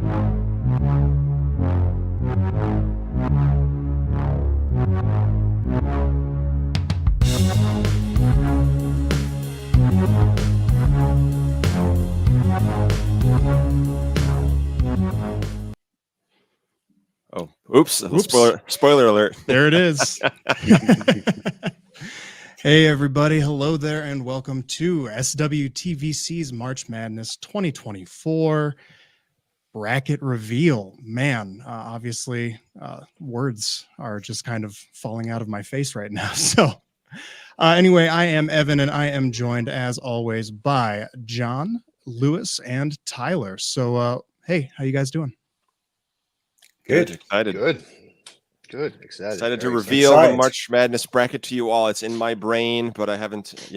Oh, oops. Spoiler alert. There it is. Hey, everybody. Hello there, and welcome to SWTVC's March Madness 2024 bracket reveal. Man, obviously, words are just kind of falling out of my face right now. So anyway, I am Evan, and I am joined, as always, by John, Lewis, and Tyler. So, hey, how you guys doing? Good. Excited. Good. Excited To Very reveal excited. the March Madness bracket to you all. It's in my brain, but I haven't,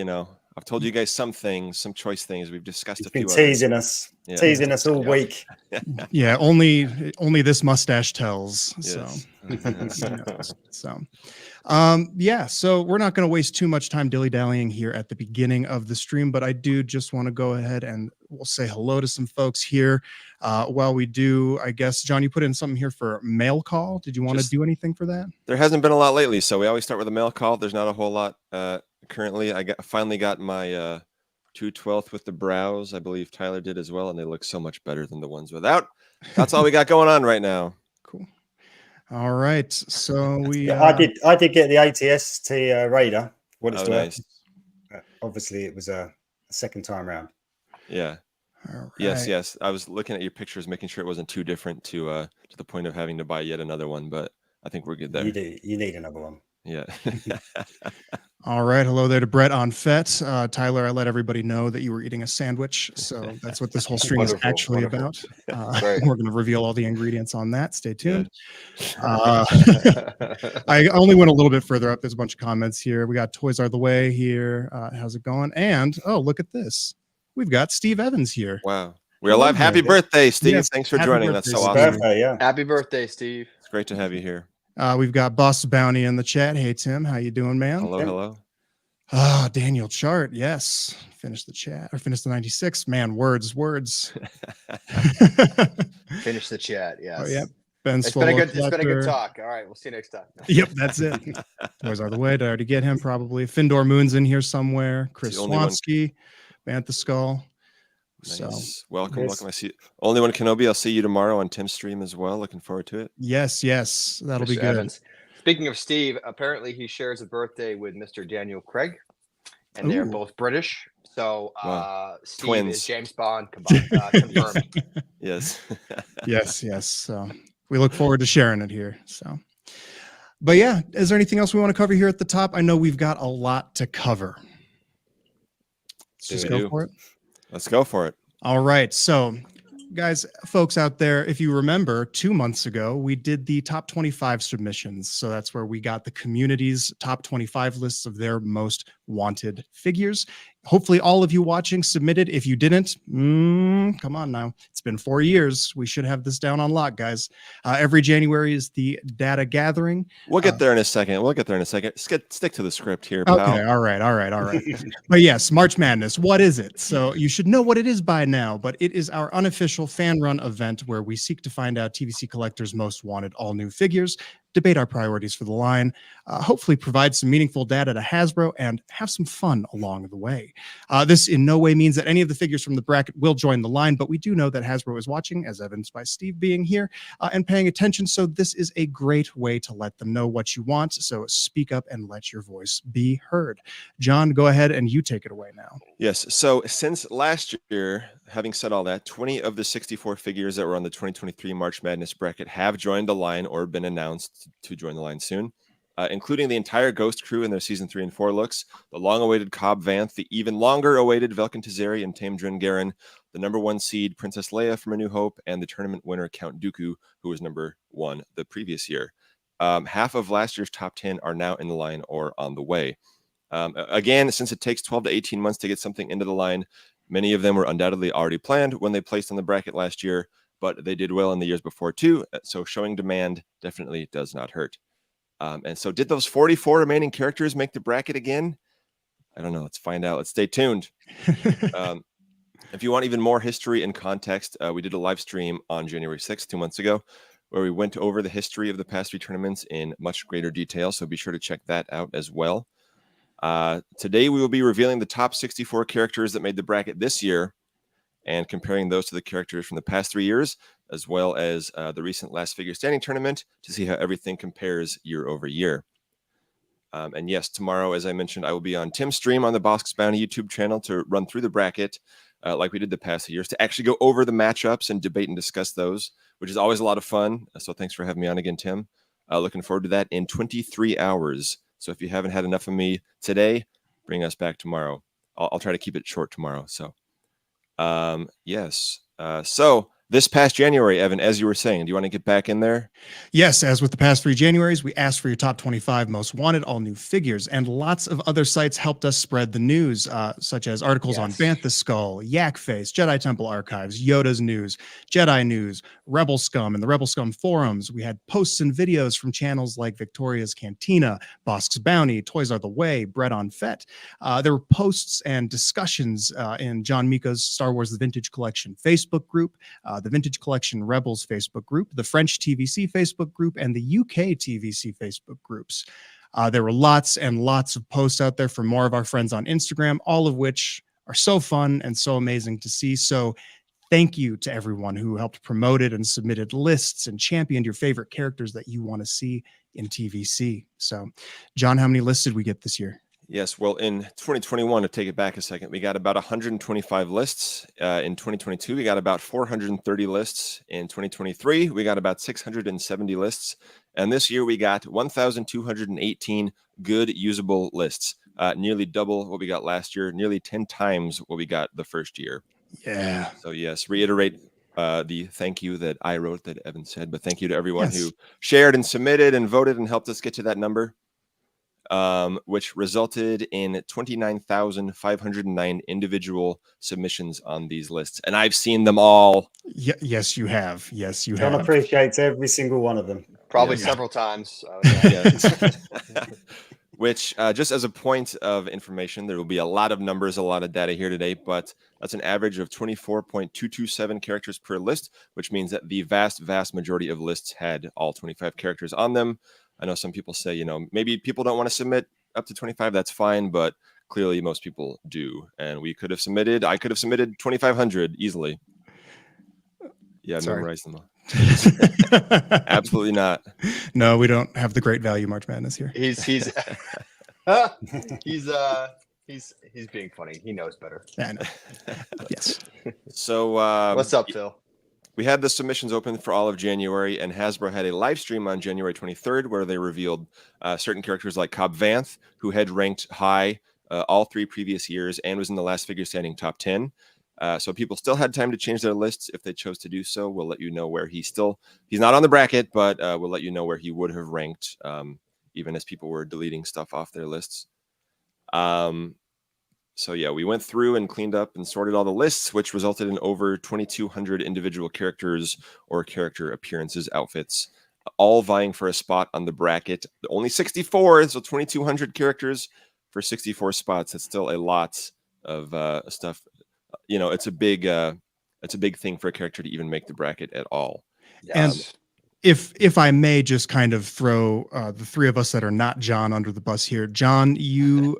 I've told you guys some things, some choice things. We've discussed You've a few been teasing us all week. Yeah, only this mustache tells. Yes. So we're not going to waste too much time dilly-dallying here at the beginning of the stream, but I do just want to go ahead and we'll say hello to some folks here. While we do, I guess, John, you put in something here for mail call. Did you want to do anything for that? There hasn't been a lot lately, so we always start with a mail call. There's not a whole lot currently. I finally got my 2/12 with the brows. I believe Tyler did as well, and they look so much better than the ones without. That's all we got going on right now. Cool. All right, so we. I did get the ATST Raider. What it's worth. Nice. Obviously, it was a second time round. Yeah. Right. Yes. I was looking at your pictures, making sure it wasn't too different to the point of having to buy yet another one, but I think we're good there. You need another one. Yeah. All right. Hello there to Brett on FET. Tyler, I let everybody know that you were eating a sandwich. So that's what this whole stream is actually about. We're going to reveal all the ingredients on that. Stay tuned. I only went a little bit further up. There's a bunch of comments here. We got Toys Are the Way here. How's it going? And, oh, look at this. We've got Steve Evans here. Wow. We're alive. Happy birthday, Steve. Yes, thanks for joining. That's so awesome. Birthday, yeah. Happy birthday, Steve. It's great to have you here. We've got Boss Bounty in the chat. Hey, Tim. How you doing, man? Hello. Daniel Chart. Yes. Finish the chat or finish the 96. Man, words. Finish the chat. Yes. Oh, yeah. It's been a good talk. All right. We'll see you next time. Yep. That's it. Toys Are the Way. Did I already get him? Probably. Findor Moon's in here somewhere. Chris Swansky. Bantha Skull. Nice. So welcome. I see only one Kenobi. I'll see you tomorrow on Tim's stream as well. Looking forward to it. Yes, that'll be good. Evans. Speaking of Steve, apparently he shares a birthday with Mr. Daniel Craig, and they're both British. So Steve Twins. is James Bond confirmed. Yes. yes. So we look forward to sharing it here. So, but yeah, is there anything else we want to cover here at the top? I know we've got a lot to cover. Let's go for it. Let's go for it. All right. So, guys, folks out there, if you remember 2 months ago, we did the top 25 submissions. So that's where we got the community's top 25 lists of their most wanted figures. Hopefully all of you watching submitted. If you didn't, come on now. It's been 4 years. We should have this down on lock, guys. Every January is the data gathering. We'll get there in a second. Stick to the script here, pal. Okay, all right. But yes, March Madness, what is it? So you should know what it is by now, but it is our unofficial fan-run event where we seek to find out TVC collectors' most wanted all-new figures, debate our priorities for the line, hopefully provide some meaningful data to Hasbro, and have some fun along the way. This in no way means that any of the figures from the bracket will join the line, but we do know that Hasbro is watching, as evidenced by Steve being here, and paying attention, so this is a great way to let them know what you want, so speak up and let your voice be heard. John, go ahead and you take it away now. Yes, so since last year, having said all that, 20 of the 64 figures that were on the 2023 March Madness bracket have joined the line or been announced to join the line soon, including the entire Ghost crew in their season 3 and 4 looks, the long-awaited Cobb Vanth, the even longer-awaited Velkin Tazeri and Tame Drin Garen, the #1 seed Princess Leia from A New Hope, and the tournament winner Count Dooku, who was #1 the previous year. Half of last year's top 10 are now in the line or on the way. Again, since it takes 12 to 18 months to get something into the line, many of them were undoubtedly already planned when they placed on the bracket last year, but they did well in the years before too, so showing demand definitely does not hurt. And so did those 44 remaining characters make the bracket again? I don't know. Let's find out. Let's stay tuned. If you want even more history and context, we did a live stream on January 6th, 2 months ago, where we went over the history of the past 3 tournaments in much greater detail. So be sure to check that out as well. Today, we will be revealing the top 64 characters that made the bracket this year and comparing those to the characters from the past 3 years, as well as the recent Last Figure Standing tournament to see how everything compares year over year. And yes, tomorrow, as I mentioned, I will be on Tim's stream on the Bosk's Bounty YouTube channel to run through the bracket like we did the past years, to actually go over the matchups and debate and discuss those, which is always a lot of fun. So thanks for having me on again, Tim. Looking forward to that in 23 hours. So if you haven't had enough of me today, bring us back tomorrow. I'll try to keep it short tomorrow. So yes. So this past January, Evan, as you were saying, do you want to get back in there? Yes, as with the past 3 Januaries, we asked for your top 25 most wanted all new figures, and lots of other sites helped us spread the news, such as articles on Bantha Skull, Yak Face, Jedi Temple Archives, Yoda's News, Jedi News, Rebel Scum, and the Rebel Scum forums. We had posts and videos from channels like Victoria's Cantina, Bosk's Bounty, Toys Are the Way, Bread on Fett. There were posts and discussions in John Mika's Star Wars The Vintage Collection Facebook group, the Vintage Collection Rebels Facebook group, the French TVC Facebook group, and the UK TVC Facebook groups. There were lots and lots of posts out there from more of our friends on Instagram, all of which are so fun and so amazing to see. So thank you to everyone who helped promote it and submitted lists and championed your favorite characters that you want to see in TVC. So, John, how many lists did we get this year? Yes, well, in 2021, to take it back a second, we got about 125 lists. In 2022, we got about 430 lists. In 2023, we got about 670 lists. And this year, we got 1,218 good usable lists, nearly double what we got last year, nearly 10 times what we got the first year. Yeah. So, yes, reiterate the thank you that I wrote that Evan said, but thank you to everyone who shared and submitted and voted and helped us get to that number. Which resulted in 29,509 individual submissions on these lists. And I've seen them all. Yes, you have. Yes, you John have. appreciates every single one of them. Probably Yeah. several times. Which, just as a point of information, there will be a lot of numbers, a lot of data here today, but that's an average of 24.227 characters per list, which means that the vast, vast majority of lists had all 25 characters on them. I know some people say, you know, maybe people don't want to submit up to 25. That's fine. But clearly most people do. And I could have submitted 2,500 easily. Yeah, I've memorized them all. Absolutely not. No, we don't have the great value March Madness here. He's he's being funny. He knows better. Yeah, I know. Yes. So what's up, Phil? We had the submissions open for all of January, and Hasbro had a live stream on January 23rd where they revealed certain characters like Cobb Vanth, who had ranked high all 3 previous years and was in the Last Figure Standing top 10. So people still had time to change their lists if they chose to do so. We'll let you know where he's not on the bracket, but we'll let you know where he would have ranked, even as people were deleting stuff off their lists. So yeah, we went through and cleaned up and sorted all the lists, which resulted in over 2,200 individual characters or character appearances, outfits, all vying for a spot on the bracket. Only 64, so 2,200 characters for 64 spots. That's still a lot of stuff. You know, it's a big thing for a character to even make the bracket at all. And if I may just kind of throw the 3 of us that are not John under the bus here. John, you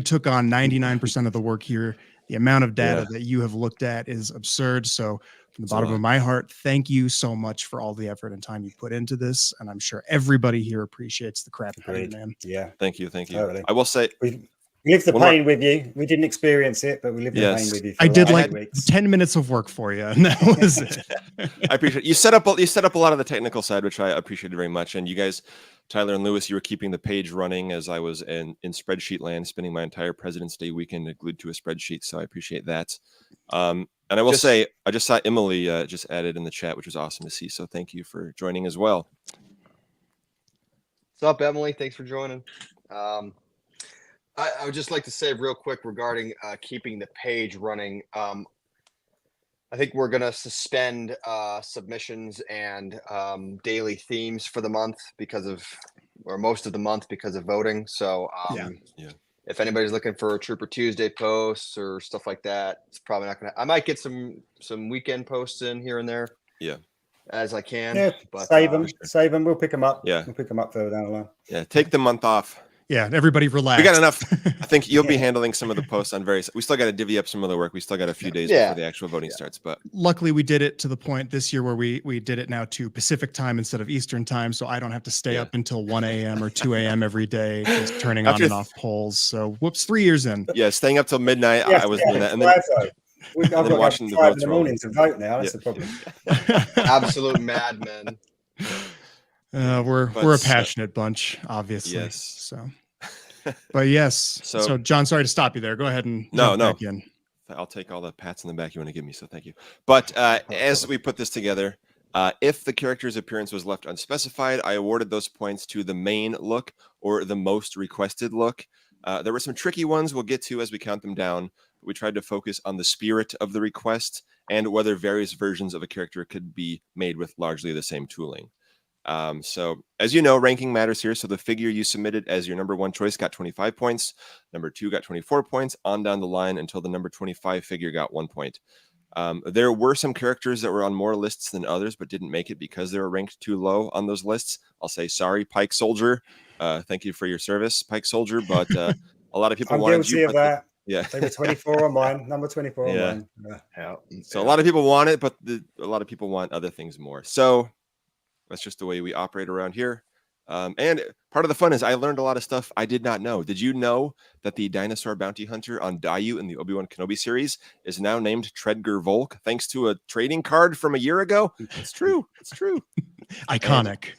took on 99% of the work here. The amount of data that you have looked at is absurd. So from the bottom of my heart, thank you so much for all the effort and time you put into this. And I'm sure everybody here appreciates the crap out of you, man. Yeah. Thank you. Totally. I will say we lived the pain with you. We didn't experience it, but we lived the pain with you. I did like weeks. 10 minutes of work for you, and that was it. I appreciate you set up a lot of the technical side, which I appreciated very much. And you guys, Tyler and Lewis, you were keeping the page running as I was in spreadsheet land, spending my entire President's Day weekend glued to a spreadsheet. So I appreciate that. And I will say, I just saw Emily just added in the chat, which was awesome to see. So thank you for joining as well. What's up, Emily? Thanks for joining. I would just like to say real quick regarding keeping the page running. I think we're going to suspend submissions and daily themes for the month or most of the month because of voting. So if anybody's looking for Trooper Tuesday posts or stuff like that, it's probably not gonna. I might get some weekend posts in here and there. Yeah. As I can. Yeah, but, save them. sure. Save them. We'll pick them up. Yeah. We'll pick them up further down the line. Yeah. Take the month off. Yeah, everybody relax. We got enough. I think you'll be handling some of the posts on various. We still got to divvy up some of the work. We still got a few days before the actual voting starts. But luckily, we did it to the point this year where we did it now to Pacific time instead of Eastern time, so I don't have to stay up until 1 a.m. or 2 a.m. every day just turning on and off polls. So whoops, 3 years in. Yeah, staying up till midnight. I was doing that, and then I've got to watching the 5 in votes the roll. morning to vote now. That's the problem. Absolute madmen. We're a passionate bunch, obviously. Yes. So, but yes. So John, sorry to stop you there. Go ahead and jump back in. I'll take all the pats in the back you want to give me. So thank you. But as we put this together, if the character's appearance was left unspecified, I awarded those points to the main look or the most requested look. There were some tricky ones we'll get to as we count them down. But we tried to focus on the spirit of the request and whether various versions of a character could be made with largely the same tooling. So as you know, ranking matters here. So the figure you submitted as your number 1 choice got 25 points. Number 2 got 24 points on down the line until the number 25 figure got 1 point. There were some characters that were on more lists than others, but didn't make it because they were ranked too low on those lists. I'll say, sorry, Pike Soldier. Thank you for your service, Pike Soldier. But a lot of people wanted you. Of that. Yeah. They were 24 on mine. Number 24 on mine. Yeah. So a lot of people want it, but a lot of people want other things more. So that's just the way we operate around here. And part of the fun is I learned a lot of stuff I did not know. Did you know that the dinosaur bounty hunter on Dayu in the Obi-Wan Kenobi series is now named Tredgar Volk, thanks to a trading card from a year ago? It's true. It's true. Iconic.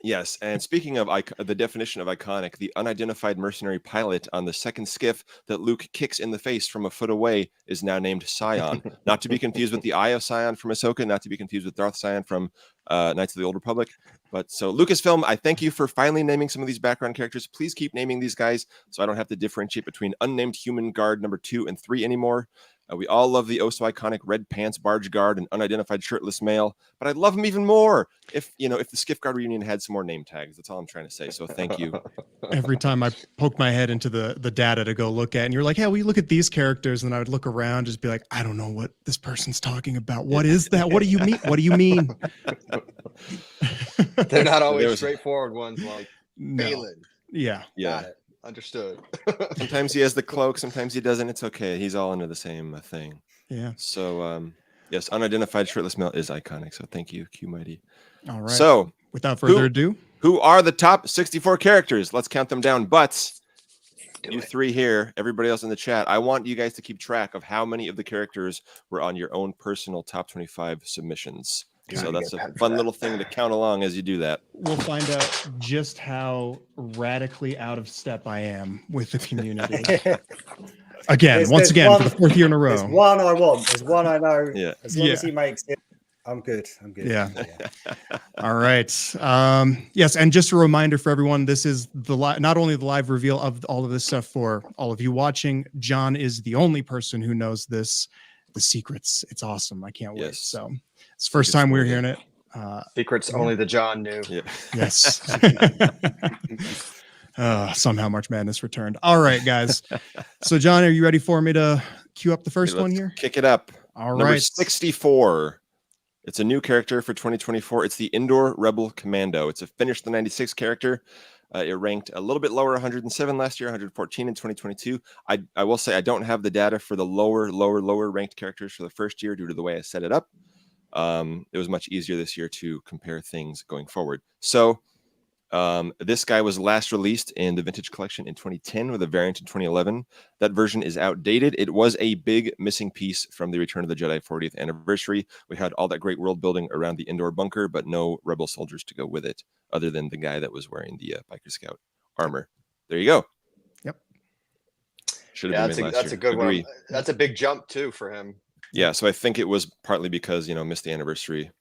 Yes, and speaking of the definition of iconic, the unidentified mercenary pilot on the second skiff that Luke kicks in the face from a foot away is now named Scion. Not to be confused with the Eye of Scion from Ahsoka, not to be confused with Darth Scion from Knights of the Old Republic. But so Lucasfilm, I thank you for finally naming some of these background characters. Please keep naming these guys so I don't have to differentiate between unnamed human guard number 2 and 3 anymore. We all love the oh so iconic red pants barge guard and unidentified shirtless male, but I'd love them even more if the skiff guard reunion had some more name tags. That's all I'm trying to say. So thank you. Every time I poked my head into the data to go look at, and you're like, "Hey, we look at these characters," and I would look around, just be like, "I don't know what this person's talking about. What is that? What do you mean? What do you mean?" They're not always straightforward ones like Balin. Yeah. Got it. Understood. Sometimes he has the cloak, sometimes he doesn't. It's okay. He's all into the same thing. Yeah. So yes, unidentified shirtless male is iconic. So thank you, Q Mighty. All right. So without further ado, who are the top 64 characters? Let's count them down. But you 3 here, everybody else in the chat, I want you guys to keep track of how many of the characters were on your own personal top 25 submissions. So that's a fun little thing to count along as you do that. We'll find out just how radically out of step I am with the community. Again, once again, for the 4th year in a row. There's one I want. There's one I know. Yeah. As long as he makes it, I'm good. I'm good. Yeah. All right. Yes, and just a reminder for everyone, this is not only the live reveal of all of this stuff for all of you watching. John is the only person who knows the secrets. It's awesome. I can't wait. Yes. So it's the first time we're hearing it. Secrets only the John knew. Yeah. Yes. Somehow March Madness returned. All right, guys. So John, are you ready for me to queue up the first one here? Kick it up. All Number right. 64. It's a new character for 2024. It's the Indoor Rebel Commando. It's a Finish the 96 character. It ranked a little bit lower, 107 last year, 114 in 2022. I will say I don't have the data for the lower ranked characters for the first year due to the way I set it up. It was much easier this year to compare things going forward. So this guy was last released in the Vintage Collection in 2010 with a variant in 2011. That version is outdated. It was a big missing piece from the Return of the Jedi 40th anniversary. We had all that great world building around the indoor bunker, but no Rebel soldiers to go with it, other than the guy that was wearing the Biker Scout armor. There you go. Yep. Should have been that's a good one. That's a big jump too for him. Yeah, so I think it was partly because missed the anniversary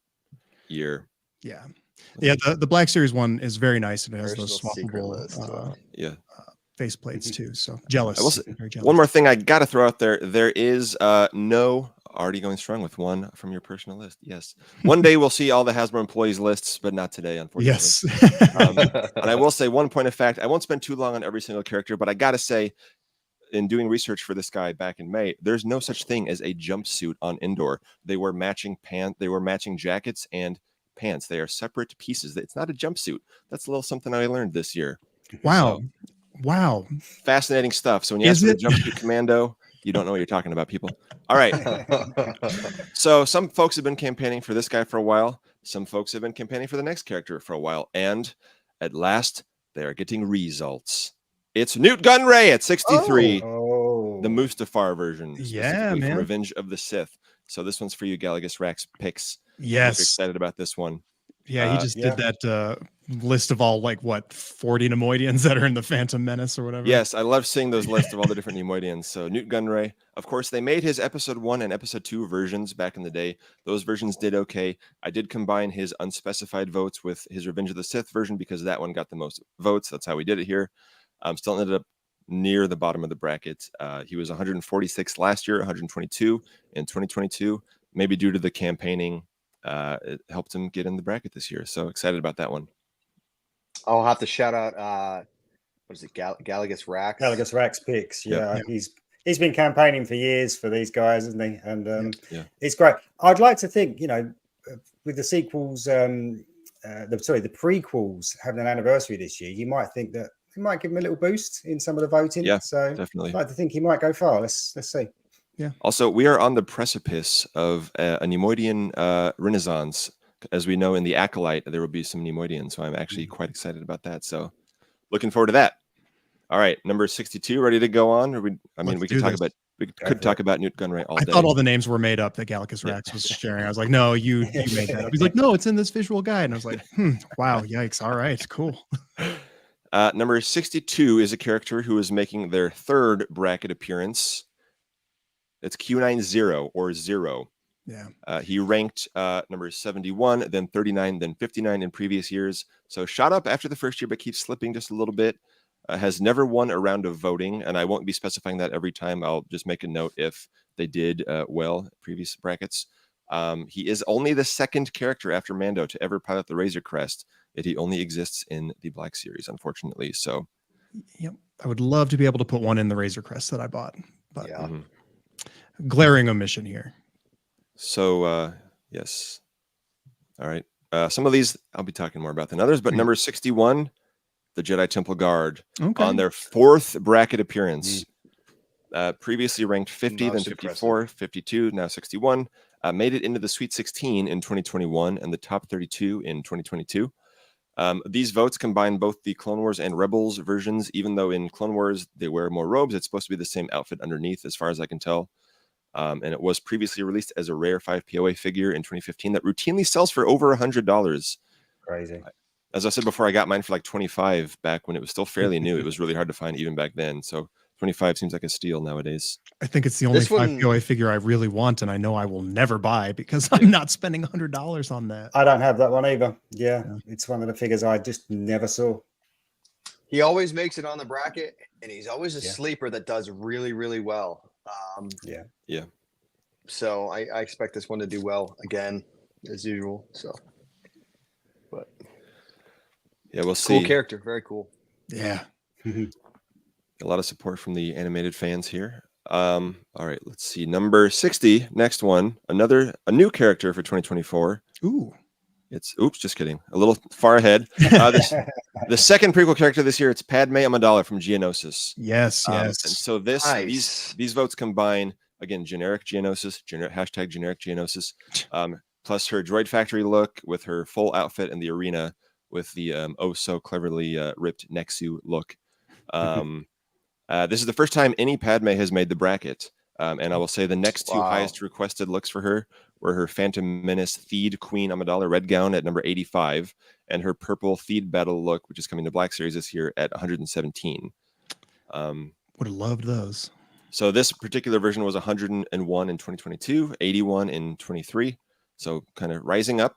year. Yeah. Yeah, the Black Series one is very nice, and it has those swappable face plates too. So jealous. Very jealous. One more thing I got to throw out there. There is already going strong with one from your personal list. Yes. One day we'll see all the Hasbro employees lists, but not today, unfortunately. Yes. And I will say one point of fact. I won't spend too long on every single character, but I got to say, in doing research for this guy back in May, there's no such thing as a jumpsuit on indoor. They wear matching pants. They wear matching jackets and pants. They are separate pieces. It's not a jumpsuit. That's a little something I learned this year. Wow. So, wow. fascinating stuff. So when you ask for the jumpsuit commando, you don't know what you're talking about, people. All right. So some folks have been campaigning for this guy for a while. Some folks have been campaigning for the next character for a while. And at last, they are getting results. It's Newt Gunray at 63, the Mustafar version, specifically from Revenge of the Sith. So this one's for you, Galagus Rax picks. Yes. I'm excited about this one. Yeah, he just did that list of all, like, what, 40 Neimoidians that are in the Phantom Menace or whatever. Yes, I love seeing those lists of all the different Neimoidians. So Newt Gunray, of course, they made his episode 1 and episode 2 versions back in the day. Those versions did okay. I did combine his unspecified votes with his Revenge of the Sith version because that one got the most votes. That's how we did it here. Still ended up near the bottom of the bracket. He was 146 last year, 122 in 2022. Maybe due to the campaigning, it helped him get in the bracket this year. So excited about that one. I'll have to shout out what is it, Galagus Rax? Galagus Rax picks. Yeah, he's been campaigning for years for these guys, hasn't he? And it's great. I'd like to think, with the sequels, the prequels having an anniversary this year, you might think that it might give him a little boost in some of the voting. Yeah, so definitely. I'd like to think he might go far. Let's see. Yeah. Also, we are on the precipice of a Neimoidian renaissance. As we know, in the Acolyte, there will be some Neimoidians. So I'm actually quite excited about that. So looking forward to that. All right, number 62, ready to go on? Or we could talk about Newt Gunray all day. I thought all the names were made up that Galagus Rax was sharing. I was like, no, you made that up. He's like, no, it's in this visual guide. And I was like, wow, yikes. All right, cool. Number 62 is a character who is making their third bracket appearance. It's Q90 or 0. Yeah. He ranked number 71, then 39, then 59 in previous years. So shot up after the first year, but keeps slipping just a little bit. Has never won a round of voting, and I won't be specifying that every time. I'll just make a note if they did well previous brackets. He is only the second character after Mando to ever pilot the Razor Crest. Yet he only exists in the Black Series, unfortunately. So, yep, I would love to be able to put one in the Razor Crest that I bought, but glaring omission here. So, yes. All right. Some of these I'll be talking more about than others, but number 61, the Jedi Temple Guard, on their fourth bracket appearance. Previously ranked 50, then 54, 52, now 61. Made it into the Sweet 16 in 2021 and the top 32 in 2022. These votes combine both the Clone Wars and Rebels versions, even though in Clone Wars they wear more robes. It's supposed to be the same outfit underneath, as far as I can tell. And it was previously released as a rare 5 POA figure in 2015 that routinely sells for over $100. Crazy. As I said before, I got mine for like 25 back when it was still fairly new. It was really hard to find even back then. So 25 seems like a steal nowadays. I think it's the only 5 POA figure I really want, and I know I will never buy because I'm not spending $100 on that. I don't have that one either. Yeah, it's one of the figures I just never saw. He always makes it on the bracket, and he's always a sleeper that does really, really well. Yeah. So I expect this one to do well again, as usual. So, but yeah, we'll see. Cool character, very cool. Yeah. A lot of support from the animated fans here. All right, let's see. Number 60, next one. A new character for 2024. Ooh. Just kidding. A little far ahead. The second prequel character this year, it's Padme Amidala from Geonosis. Yes. And so these votes combine, again, generic Geonosis, hashtag generic Geonosis, plus her droid factory look with her full outfit in the arena with the so cleverly ripped Nexu look. This is the first time any Padme has made the bracket. And I will say the next two highest requested looks for her were her Phantom Menace Theed Queen Amidala red gown at number 85 and her purple Theed battle look, which is coming to Black Series this year, at 117. Would have loved those. So this particular version was 101 in 2022, 81 in 23. So kind of rising up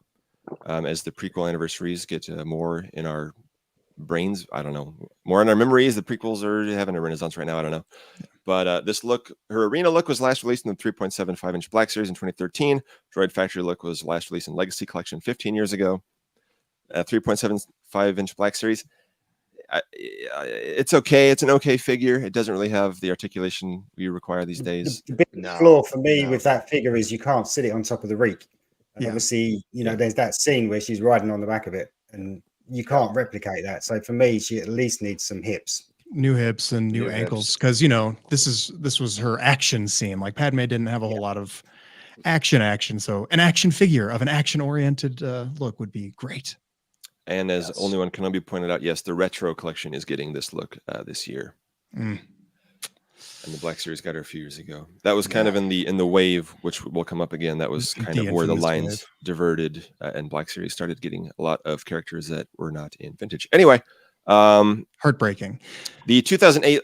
as the prequel anniversaries get more in our brains. I don't know, more in our memories. The prequels are having a renaissance right now. I don't know. But this look, her arena look was last released in the 3.75-inch Black Series in 2013. Droid Factory look was last released in Legacy Collection 15 years ago. 3.75-inch Black Series. it's okay. It's an okay figure. It doesn't really have the articulation we require these days. The big flaw for me with that figure is you can't sit it on top of the reek. And obviously, there's that scene where she's riding on the back of it, and you can't replicate that. So for me, she at least needs some hips. New hips and new ankles, because this was her action scene. Like Padme didn't have a whole lot of action, so an action figure of an action-oriented look would be great. And as only one Kenobi pointed out, yes, the retro collection is getting this look this year. And the Black Series got her a few years ago. That was kind of in the wave, which will come up again. That was kind of where the lines diverted, and Black Series started getting a lot of characters that were not in vintage. Anyway, heartbreaking. The 2008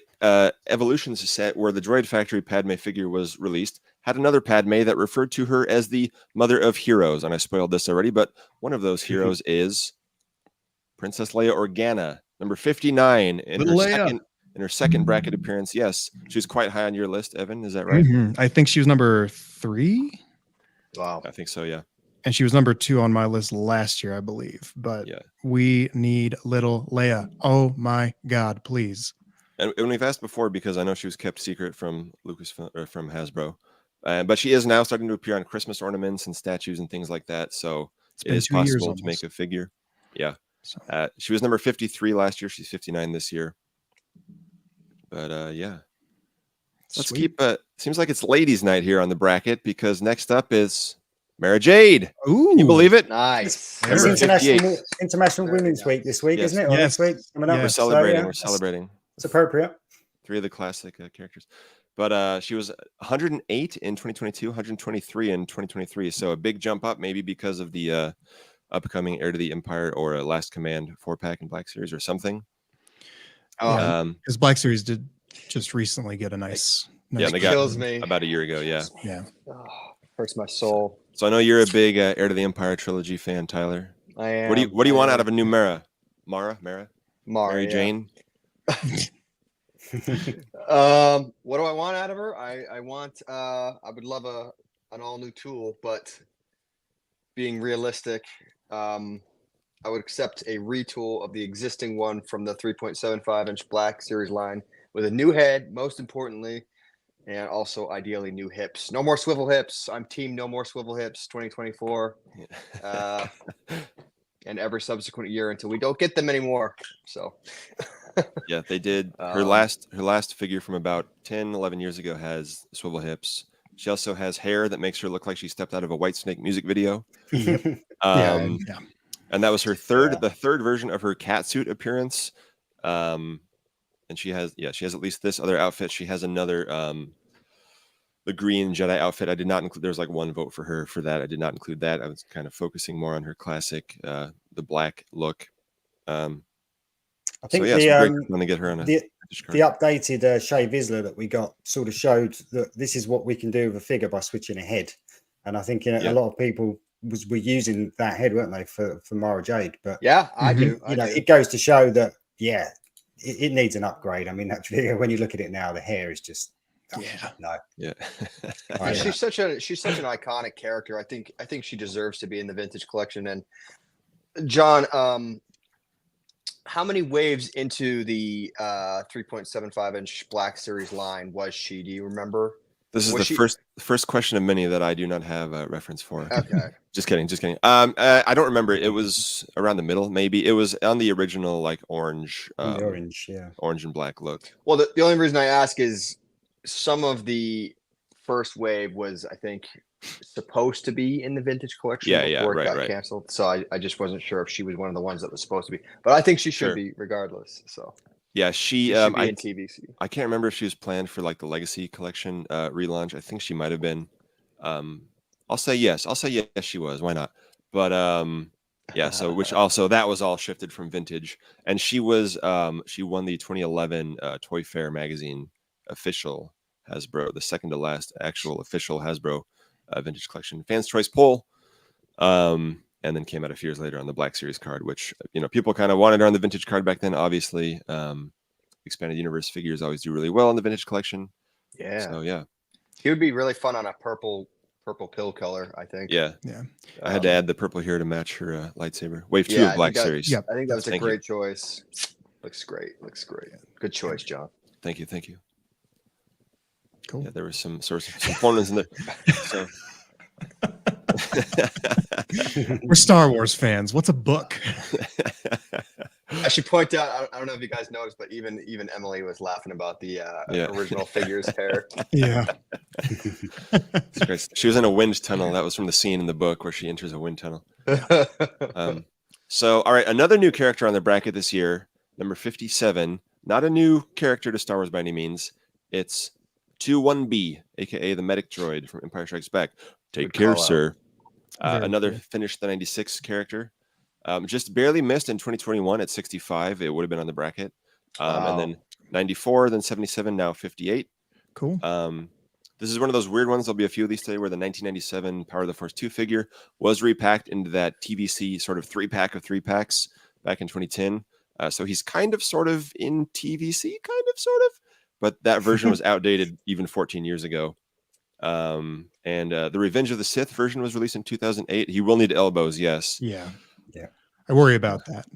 Evolutions set, where the Droid Factory Padme figure was released, had another Padme that referred to her as the Mother of Heroes. And I spoiled this already, but one of those heroes is Princess Leia Organa, number 59 in her second bracket appearance. Yes, she's quite high on your list, Evan. Is that right? I think she was number 3. Wow, I think so. Yeah, and she was number 2 on my list last year, I believe. But we need little Leia. Oh my God, please! And we've asked before because I know she was kept secret from from Hasbro, but she is now starting to appear on Christmas ornaments and statues and things like that. So it is possible to make a figure. Yeah. She was number 53 last year. She's 59 this year. But yeah, let's keep. Seems like it's ladies' night here on the bracket, because next up is Mara Jade. Ooh, can you believe it? Nice. It's International Women's Week this week, isn't it? Or next week? We're celebrating. We're celebrating. It's appropriate. 3 of the classic characters. But she was 108 in 2022, 123 in 2023. So a big jump up, maybe because of the upcoming Heir to the Empire or a Last Command 4-pack in Black Series or something. Because Black Series did just recently get a nice they kills got me about a year ago. Yeah. Hurts my soul. So I know you're a big Heir to the Empire trilogy fan, Tyler. I am. What do you want out of a new Mary Jane? What do I want out of her? I want I would love an all new tool, but being realistic, I would accept a retool of the existing one from the 3.75-inch Black Series line with a new head, most importantly, and also ideally new hips. No more swivel hips. I'm team no more swivel hips 2024. And every subsequent year until we don't get them anymore. So yeah, they did. Her last figure from about 10, 11 years ago has swivel hips. She also has hair that makes her look like she stepped out of a Whitesnake music video. And that was her the third version of her catsuit appearance. And she has at least this other outfit. She has another the green Jedi outfit. I did not include. There's like one vote for her for that. I did not include that. I was kind of focusing more on her classic the black look. I think when they get her on the updated Shay Vizsla that we got sort of showed that this is what we can do with a figure by switching a head. And I think a lot of people were using that head, weren't they, for Mara Jade? But I do. It goes to show that it needs an upgrade. I mean, that figure, when you look at it now, the hair is just She's such an iconic character. I think she deserves to be in the vintage collection. And John, how many waves into the 3.75-inch Black Series line was she? Do you remember? This is the first question of many that I do not have a reference for. Okay. Just kidding. I don't remember. It was around the middle, maybe. It was on the original, like orange and black look. Well, the only reason I ask is some of the first wave was, I think, supposed to be in the vintage collection before it got canceled. So I just wasn't sure if she was one of the ones that was supposed to be. But I think she should be regardless. So yeah, she should be in TVC. I can't remember if she was planned for like the Legacy collection relaunch. I think she might have been. I'll say yes. She was. Why not? But so which also that was all shifted from vintage, and she was she won the 2011 Toy Fair magazine official Hasbro, the second to last actual official Hasbro vintage collection fans choice poll, and then came out a few years later on the Black Series card, which people kind of wanted her on the vintage card back then. Obviously, expanded universe figures always do really well in the vintage collection. So he would be really fun on a purple pill color, I think. I had to add the purple here to match her lightsaber. Wave 2 of Black Series. I think that was a great choice. Looks great. Looks great. Good choice, John. Thank you. Thank you. Cool. Yeah, there was some components in there. So we're Star Wars fans. What's a book? I should point out, I don't know if you guys noticed, but even Emily was laughing about the original figures hair. Yeah. She was in a wind tunnel. That was from the scene in the book where she enters a wind tunnel. So, all right, another new character on the bracket this year, number 57. Not a new character to Star Wars by any means. It's 21B, aka the medic droid from Empire Strikes Back. Take care, sir. Another finished the 96 character. Just barely missed in 2021 at 65. It would have been on the bracket. And then 94, then 77, now 58. Cool. This is one of those weird ones. There'll be a few of these today where the 1997 Power of the Force 2 figure was repacked into that TVC sort of 3-pack of 3-packs back in 2010. So he's kind of sort of in TVC, kind of sort of, but that version was outdated even 14 years ago. And the Revenge of the Sith version was released in 2008. He will need elbows, yes. Yeah. I worry about that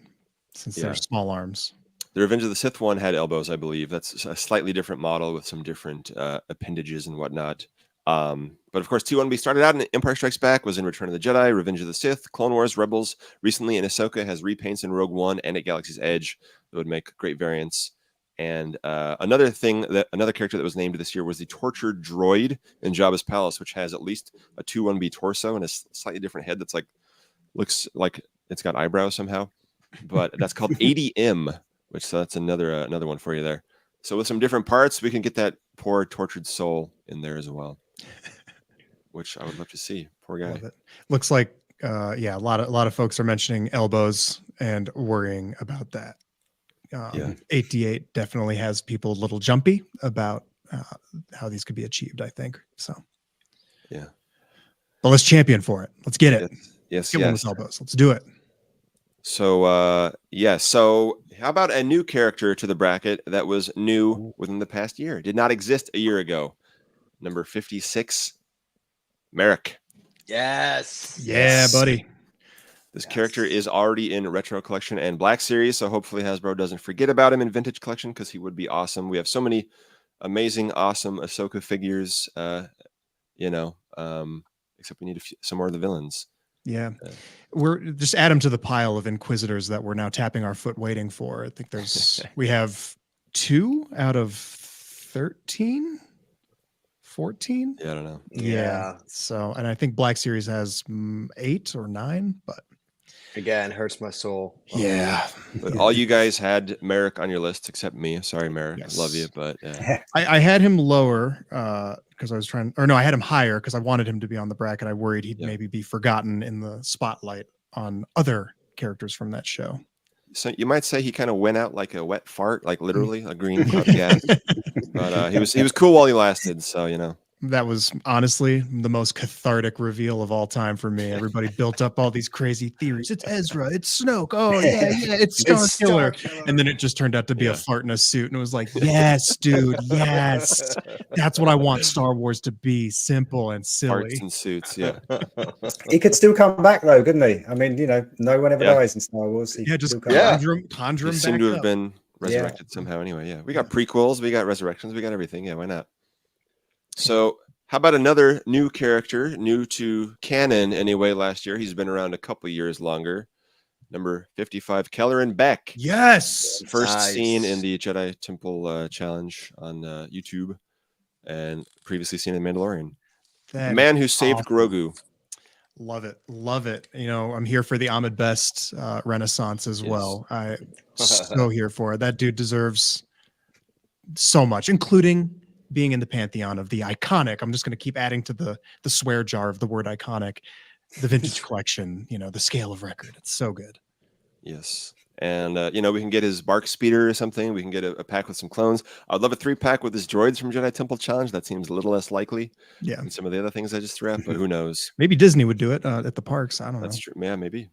since they're small arms. The Revenge of the Sith one had elbows, I believe. That's a slightly different model with some different appendages and whatnot. But of course, 21B started out in Empire Strikes Back, was in Return of the Jedi, Revenge of the Sith, Clone Wars, Rebels. Recently in Ahsoka, has repaints in Rogue One and at Galaxy's Edge that would make great variants. And another character that was named this year was the Tortured Droid in Jabba's Palace, which has at least a 21B torso and a slightly different head that's looks like it's got eyebrows somehow. But that's called ADM. So that's another one for you there. So with some different parts, we can get that poor tortured soul in there as well, which I would love to see. Poor guy. Looks like a lot of folks are mentioning elbows and worrying about that. 88 definitely has people a little jumpy about how these could be achieved, I think. So yeah, but let's champion for it. Let's get it. Yes, get one with elbows. Let's do it. So, so how about a new character to the bracket that was new within the past year? Did not exist a year ago. Number 56, Merrick. Yes. Yeah, buddy. This character is already in Retro Collection and Black Series, so hopefully Hasbro doesn't forget about him in Vintage Collection because he would be awesome. We have so many amazing, awesome Ahsoka figures, except we need some more of the villains. Yeah, we're just add them to the pile of Inquisitors that we're now tapping our foot waiting for. I think we have 2 out of 13, 14. Yeah, I don't know. Yeah. So, and I think Black Series has 8 or 9, but again, hurts my soul. Yeah. But all you guys had Merrick on your list except me. Sorry, Merrick. Yes. I love you, but I had him lower because I was I had him higher because I wanted him to be on the bracket. I worried he'd maybe be forgotten in the spotlight on other characters from that show. So you might say he kind of went out like a wet fart, like literally a green cloud gas. But he was cool while he lasted. So that was honestly the most cathartic reveal of all time for me. Everybody built up all these crazy theories. It's Ezra. It's Snoke. Oh yeah, it's Star Killer. And then it just turned out to be a fart in a suit, and it was like, yes, dude, yes, that's what I want Star Wars to be: simple and silly. Farts and suits. Yeah. He could still come back though, couldn't he? I mean, no one ever dies in Star Wars. Conjure him. He seemed to have been resurrected somehow. Anyway, we got prequels, we got resurrections, we got everything. Yeah, why not? So how about another new character, new to canon anyway last year? He's been around a couple years longer. Number 55, Kelleran Beck. Yes. First seen in the Jedi Temple Challenge on YouTube and previously seen in Mandalorian. The man who saved Grogu. Love it. Love it. I'm here for the Ahmed Best renaissance as well. I'm so here for it. That dude deserves so much, including being in the pantheon of the iconic. I'm just going to keep adding to the swear jar of the word iconic, the Vintage Collection, the scale of record. It's so good. Yes. And, we can get his Bark Speeder or something. We can get a pack with some clones. I'd love a 3-pack with his droids from Jedi Temple Challenge. That seems a little less likely than some of the other things I just threw out, but who knows? Maybe Disney would do it at the parks. I don't know. That's true. Yeah, maybe.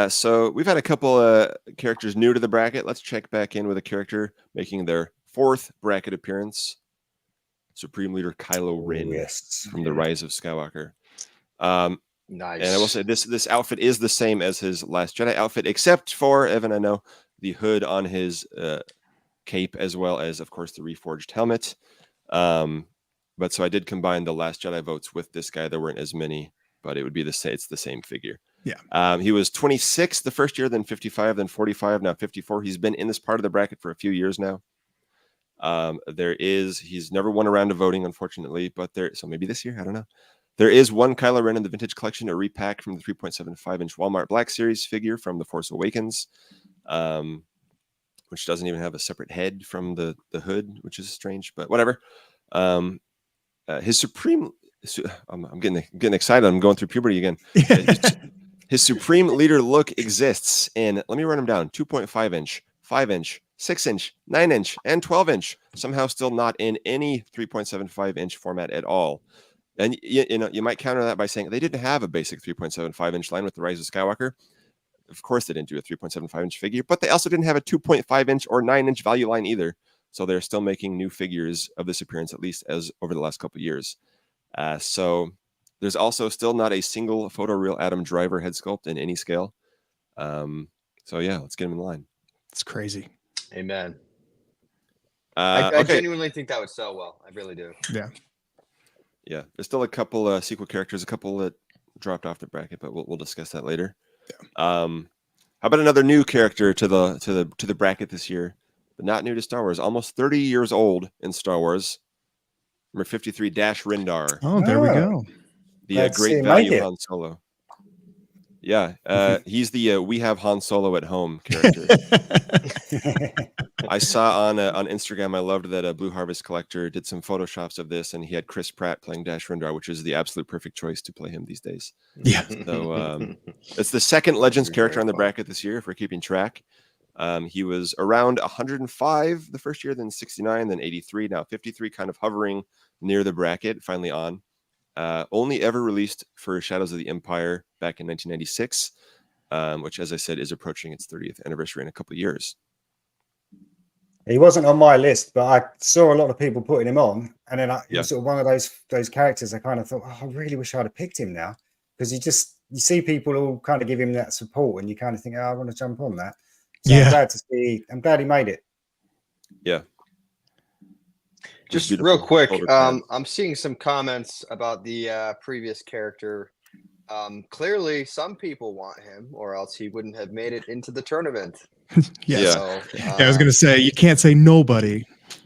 So we've had a couple characters new to the bracket. Let's check back in with a character making their 4th bracket appearance. Supreme Leader Kylo Ren from The Rise of Skywalker. Nice. And I will say this outfit is the same as his Last Jedi outfit, except for, Evan, I know, the hood on his cape, as well as, of course, the reforged helmet. But so I did combine the Last Jedi votes with this guy. There weren't as many, but it would be it's the same figure. Yeah. He was 26 the first year, then 55, then 45, now 54. He's been in this part of the bracket for a few years now. He's never won a round of voting, unfortunately, but so maybe this year, I don't know. There is one Kylo Ren in the vintage collection, a repack from the 3.75-inch Walmart Black Series figure from The Force Awakens, which doesn't even have a separate head from the hood, which is strange, but whatever. His Supreme, I'm getting excited. I'm going through puberty again. His Supreme Leader look exists in, let me run them down, 2.5-inch, 5-inch, 6-inch, 9-inch, and 12-inch. Somehow still not in any 3.75-inch format at all. And you might counter that by saying they didn't have a basic 3.75-inch line with the Rise of Skywalker. Of course they didn't do a 3.75-inch figure, but they also didn't have a 2.5-inch or 9-inch value line either. So they're still making new figures of this appearance, at least as over the last couple of years. So there's also still not a single photoreal Adam Driver head sculpt in any scale. So yeah, let's get him in line. It's crazy. Amen. I genuinely think that would sell well. I really do. Yeah. Yeah, there's still a couple sequel characters, a couple that dropped off the bracket, but we'll discuss that later. Yeah. How about another new character to the bracket this year, but not new to Star Wars? Almost 30 years old in Star Wars. Number 53, Dash Rendar. Oh, there we go. The great value Han Solo. Yeah, he's the we have Han Solo at home character. I saw on Instagram, I loved that Blue Harvest Collector did some photoshops of this, and he had Chris Pratt playing Dash Rendar, which is the absolute perfect choice to play him these days. Yeah. So it's the second Legends character on the bracket this year, if we're keeping track. He was around 105 the first year, then 69, then 83, now 53, kind of hovering near the bracket, finally on. Only ever released for Shadows of the Empire back in 1996, which, as I said, is approaching its 30th anniversary in a couple of years. He wasn't on my list, but I saw a lot of people putting him on, and then he was sort of one of those characters. I kind of thought, oh, I really wish I'd have picked him now, because you see people all kind of give him that support, and you kind of think, oh, I want to jump on that. So yeah, I'm glad he made it. Yeah. Just real quick, I'm seeing some comments about the previous character. Clearly, some people want him, or else he wouldn't have made it into the tournament. Yes. So, I was going to say, you can't say nobody.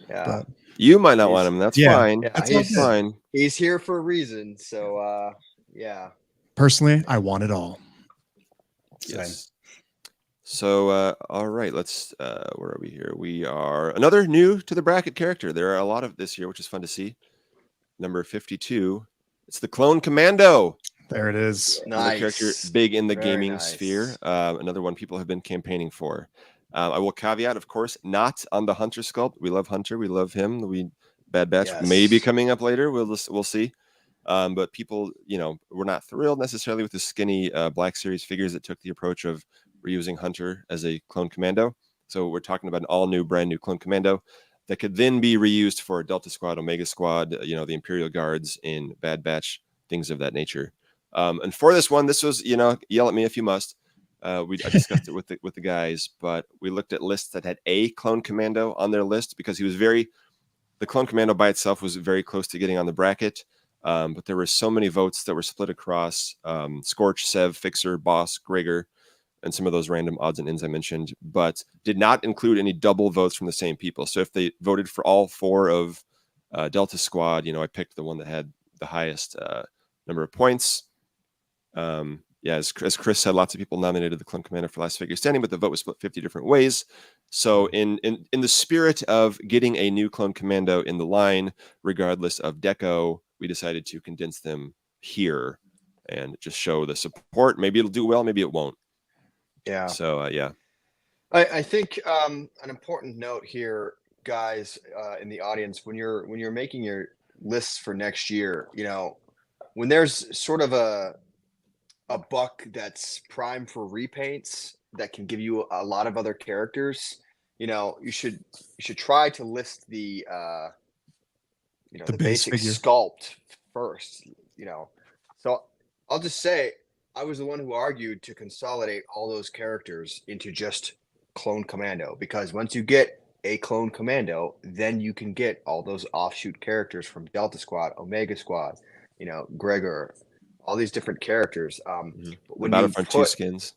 Yeah. But you might not want him. That's fine. Yeah, that's fine. He's here for a reason. So, yeah. Personally, I want it all. Yes. So, all right, let's, where are we here? We are another new to the bracket character. There are a lot of this year, which is fun to see. Number 52. It's the Clone Commando. There it is. Another character big in the gaming nice. sphere. Another one people have been campaigning for. I will caveat, of course, not on the Hunter sculpt. We love Hunter. We love him. Bad Batch may be coming up later. We'll see. But people, we're not thrilled necessarily with the skinny Black Series figures that took the approach of reusing Hunter as a clone commando. So we're talking about an all-new, brand-new clone commando that could then be reused for Delta Squad, Omega Squad, the Imperial Guards in Bad Batch, things of that nature. And for this one, this was, yell at me if you must. I discussed it with the guys, but we looked at lists that had a clone commando on their list because the clone commando by itself was very close to getting on the bracket. But there were so many votes that were split across Scorch, Sev, Fixer, Boss, Gregor, and some of those random odds and ends I mentioned, but did not include any double votes from the same people. So if they voted for all four of Delta Squad, I picked the one that had the highest number of points. As Chris said, lots of people nominated the Clone Commander for Last Figure Standing, but the vote was split 50 different ways. So in the spirit of getting a new Clone Commando in the line, regardless of deco, we decided to condense them here and just show the support. Maybe it'll do well, maybe it won't. Yeah. So I think an important note here, guys, in the audience, when you're making your lists for next year, when there's sort of a buck that's prime for repaints that can give you a lot of other characters, you should try to list the the basic figure sculpt first. So I'll just say I was the one who argued to consolidate all those characters into just clone commando, because once you get a clone commando, then you can get all those offshoot characters from Delta Squad, Omega Squad, you know, Gregor, all these different characters. But The when Battlefront 2 skins.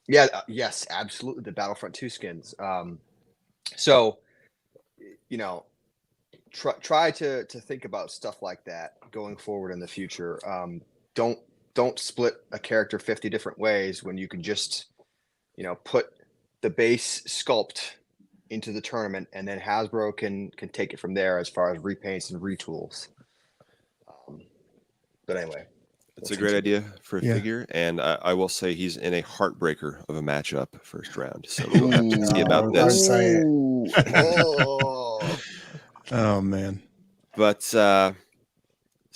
Yeah, yes, absolutely, the Battlefront 2 skins. So, you know, try to think about stuff like that going forward in the future. Don't split a character 50 different ways when you can just, you know, put the base sculpt into the tournament, and then Hasbro can take it from there as far as repaints and retools. But anyway, it's a great idea for a figure, and I will say he's in a heartbreaker of a matchup first round, so we'll have to see about this. Oh man. But so,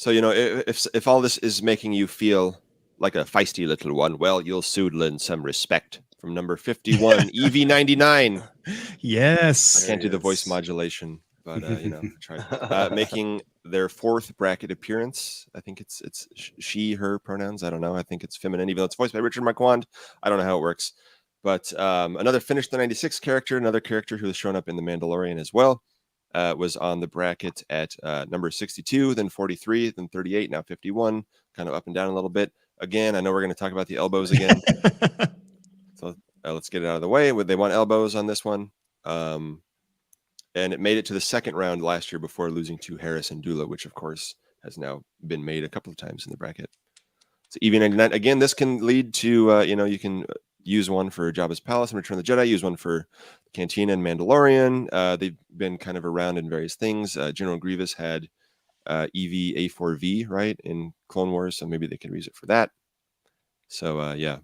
you know, if all this is making you feel like a feisty little one, well, you'll soon learn some respect from number 51, EV99. Yes. I can't do the voice modulation, but you know, try making their 4th bracket appearance. I think it's she, her pronouns. I don't know. I think it's feminine, even though it's voiced by Richard Marquand. I don't know how it works. But another finished the 96 character, another character who has shown up in The Mandalorian as well, was on the bracket at number 62, then 43, then 38, now 51, kind of up and down a little bit. Again, I know we're going to talk about the elbows again. So let's get it out of the way. They want elbows on this one. And it made it to the 2nd round last year before losing to Harris and Dula, which, of course, has now been made a couple of times in the bracket. So EV99, again, this can lead to, you know, you can use one for Jabba's Palace and Return of the Jedi, use one for Cantina and Mandalorian. They've been kind of around in various things. General Grievous had EV A4V, right, in Clone Wars, so maybe they could use it for that. So, yeah.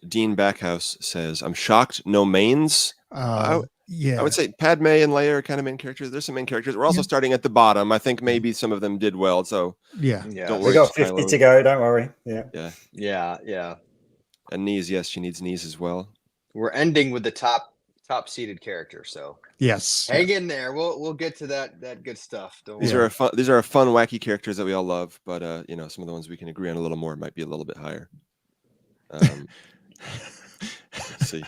Dean Backhouse says, I'm shocked no mains. Yeah. I would say Padme and Leia are kind of main characters. There's some main characters. We're also starting at the bottom. I think maybe some of them did well. So yeah. Don't worry. We got 50 to go. Don't worry. Yeah. And knees. Yes, she needs knees as well. We're ending with the top seeded character. So yes, hang in there. We'll get to that good stuff. These are fun, wacky characters that we all love. But you know, some of the ones we can agree on a little more might be a little bit higher. Let's see.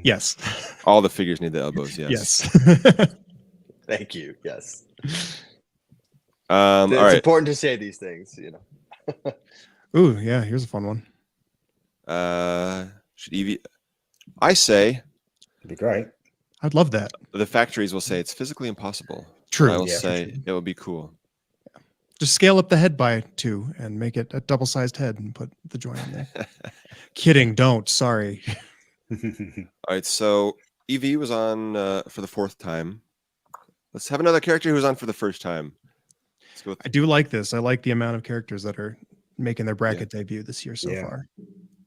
Yes. All the figures need the elbows. Yes. Yes. Thank you. Yes. All it's right. important to say these things, you know. Ooh, yeah. Here's a fun one. Should EV? I say it'd be great. I'd love that. The factories will say it's physically impossible. True. I will say it would be cool. Just scale up the head by 2 and make it a double-sized head and put the joint in there. Kidding. Don't. Sorry. All right. So EV was on for the 4th time. Let's have another character who's on for the 1st time. Let's go with I do like this. I like the amount of characters that are making their bracket debut this year so far.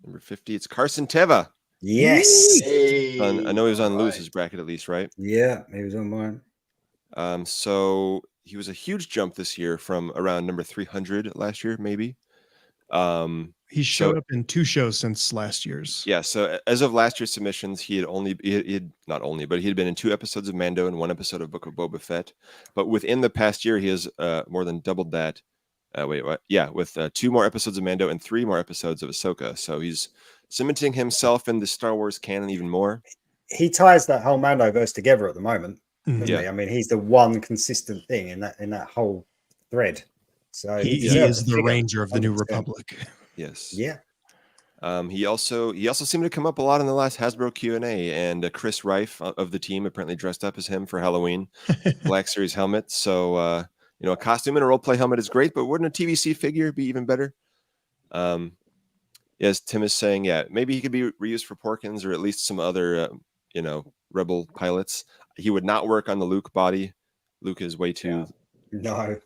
Number 50. It's Carson Teva. Yes. Hey. I know he was on Lewis's bracket at least, right? Yeah, he was on mine. So he was a huge jump this year from around number 300 last year, maybe. He showed up in 2 shows since last year's. Yeah. So as of last year's submissions, he had been in 2 episodes of Mando and 1 episode of Book of Boba Fett. But within the past year, he has more than doubled that. With 2 more episodes of Mando and 3 more episodes of Ahsoka. So he's cementing himself in the Star Wars canon even more. He ties that whole Mandoverse together at the moment. Mhm. He? I mean, he's the one consistent thing in that whole thread. So he is the Ranger of the New Republic. Yes. Yeah. He also seemed to come up a lot in the last Hasbro Q&A, and Chris Rife of the team apparently dressed up as him for Halloween, Black Series helmet. So you know, a costume and a role play helmet is great, but wouldn't a TVC figure be even better? As Tim is saying, maybe he could be reused for Porkins or at least some other you know, Rebel pilots. He would not work on the Luke body. Luke is way too. No. I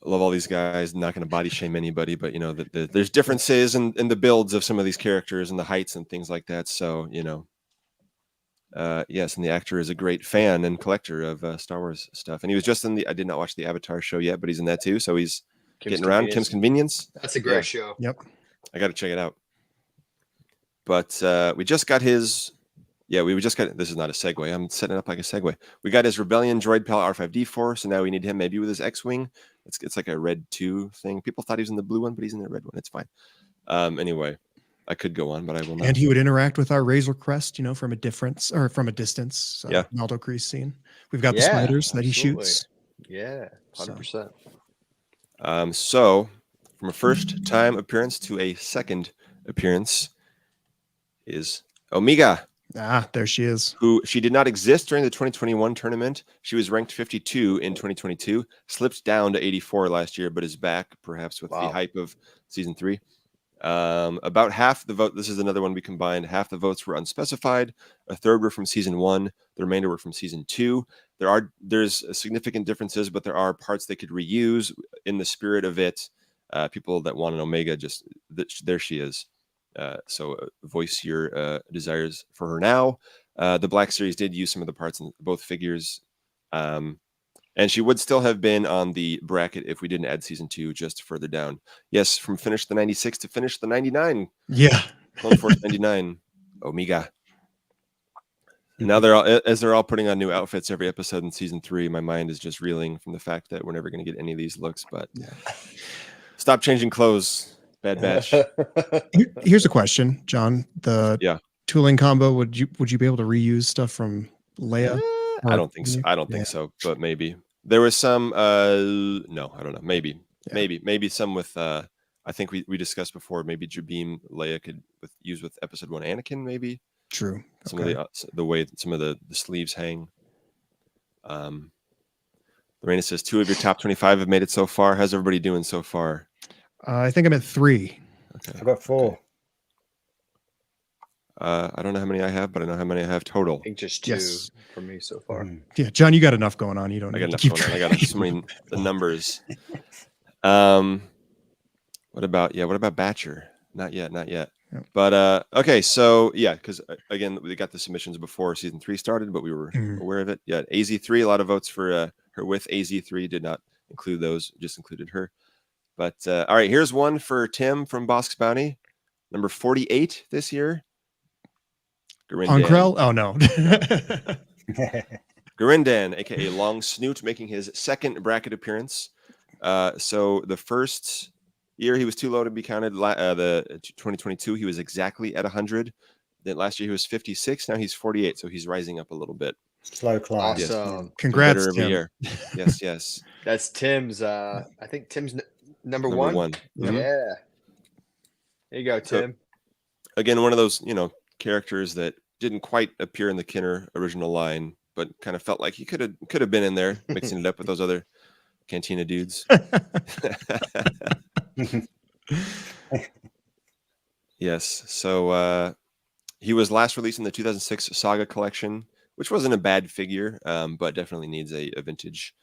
love all these guys. Not going to body shame anybody, but you know, there's differences in the builds of some of these characters and the heights and things like that. So, you know, yes, and the actor is a great fan and collector of Star Wars stuff. And he was just I did not watch the Avatar show yet, but he's in that too. So he's getting around. Kim's Convenience. That's a great show. Yep. I got to check it out. But we just got his. Yeah, this is not a segue. I'm setting it up like a segue. We got his Rebellion droid pal R5D4, so now we need him maybe with his X-Wing. It's like a red 2 thing. People thought he was in the blue one, but he's in the red one. It's fine. Anyway, I could go on, but I will not. And he would interact with our Razor Crest, from a distance. Yeah. Naldo Crease scene. We've got the spiders that he shoots. Yeah, 100%. So from a first time appearance to a second appearance is Omega. Ah, there she is. Who she did not exist during the 2021 tournament. She was ranked 52 in 2022, slipped down to 84 last year, but is back perhaps with the hype of season 3. About half the vote. This is another one we combined. Half the votes were unspecified. A third were from season 1. The remainder were from season 2. There's significant differences, but there are parts they could reuse in the spirit of it. People that want an Omega, there she is. So voice your desires for her now. The Black Series did use some of the parts in both figures. And she would still have been on the bracket if we didn't add season 2 just further down. Yes, from finish the 96 to finish the 99. Yeah. Clone Force 99. Omega. Now they're all putting on new outfits every episode in season 3. My mind is just reeling from the fact that we're never going to get any of these looks, but stop changing clothes. Bad Batch. Here's a question, John. The tooling combo, would you be able to reuse stuff from Leia? I don't think so. I don't think so, but maybe. There was some no, I don't know. Maybe some with I think we discussed before, maybe Jabim Leia could use with episode 1 Anakin, maybe. True. Some of the way some of the sleeves hang. Lorena says 2 of your top 25 have made it so far. How's everybody doing so far? I think I'm at 3. Okay. I've got 4. Okay. I don't know how many I have, but I know how many I have total. I think just 2 for me so far. Yeah, John, you got enough going on. You don't. I got need enough to keep going on. I got so many the numbers. What about Batcher? Not yet. Yep. But okay, so because again we got the submissions before season 3 started, but we were aware of it. Yeah, AZ3, a lot of votes for her with AZ3. Did not include those, just included her. But all right, here's one for Tim from Bosk's Bounty, number 48 this year. Onkrell? Oh no. Garindan, aka Long Snoot, making his second bracket appearance. So the first year he was too low to be counted. The 2022 he was exactly at 100. Then last year he was 56. Now he's 48. So he's rising up a little bit. Slow climb. Awesome. Yes. Congrats, every Tim. year. Yes. That's Tim's. I think Tim's number one. Mm-hmm. Yeah. There you go, Tim. So, again, one of those characters that didn't quite appear in the Kinner original line, but kind of felt like he could have been in there, mixing it up with those other Cantina dudes. Yes. So he was last released in the 2006 Saga collection, which wasn't a bad figure, but definitely needs a vintage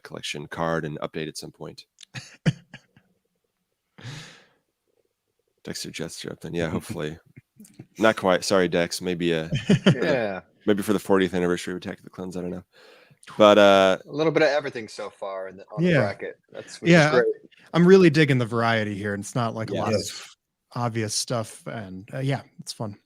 collection card and update at some point. Dexter Jetster up then. Yeah, hopefully. Not quite. Sorry, Dex. Maybe maybe for the 40th anniversary of Attack of the Clones. I don't know. But a little bit of everything so far on the bracket. That's great. I'm really digging the variety here. And it's not like a lot of obvious stuff. And it's fun.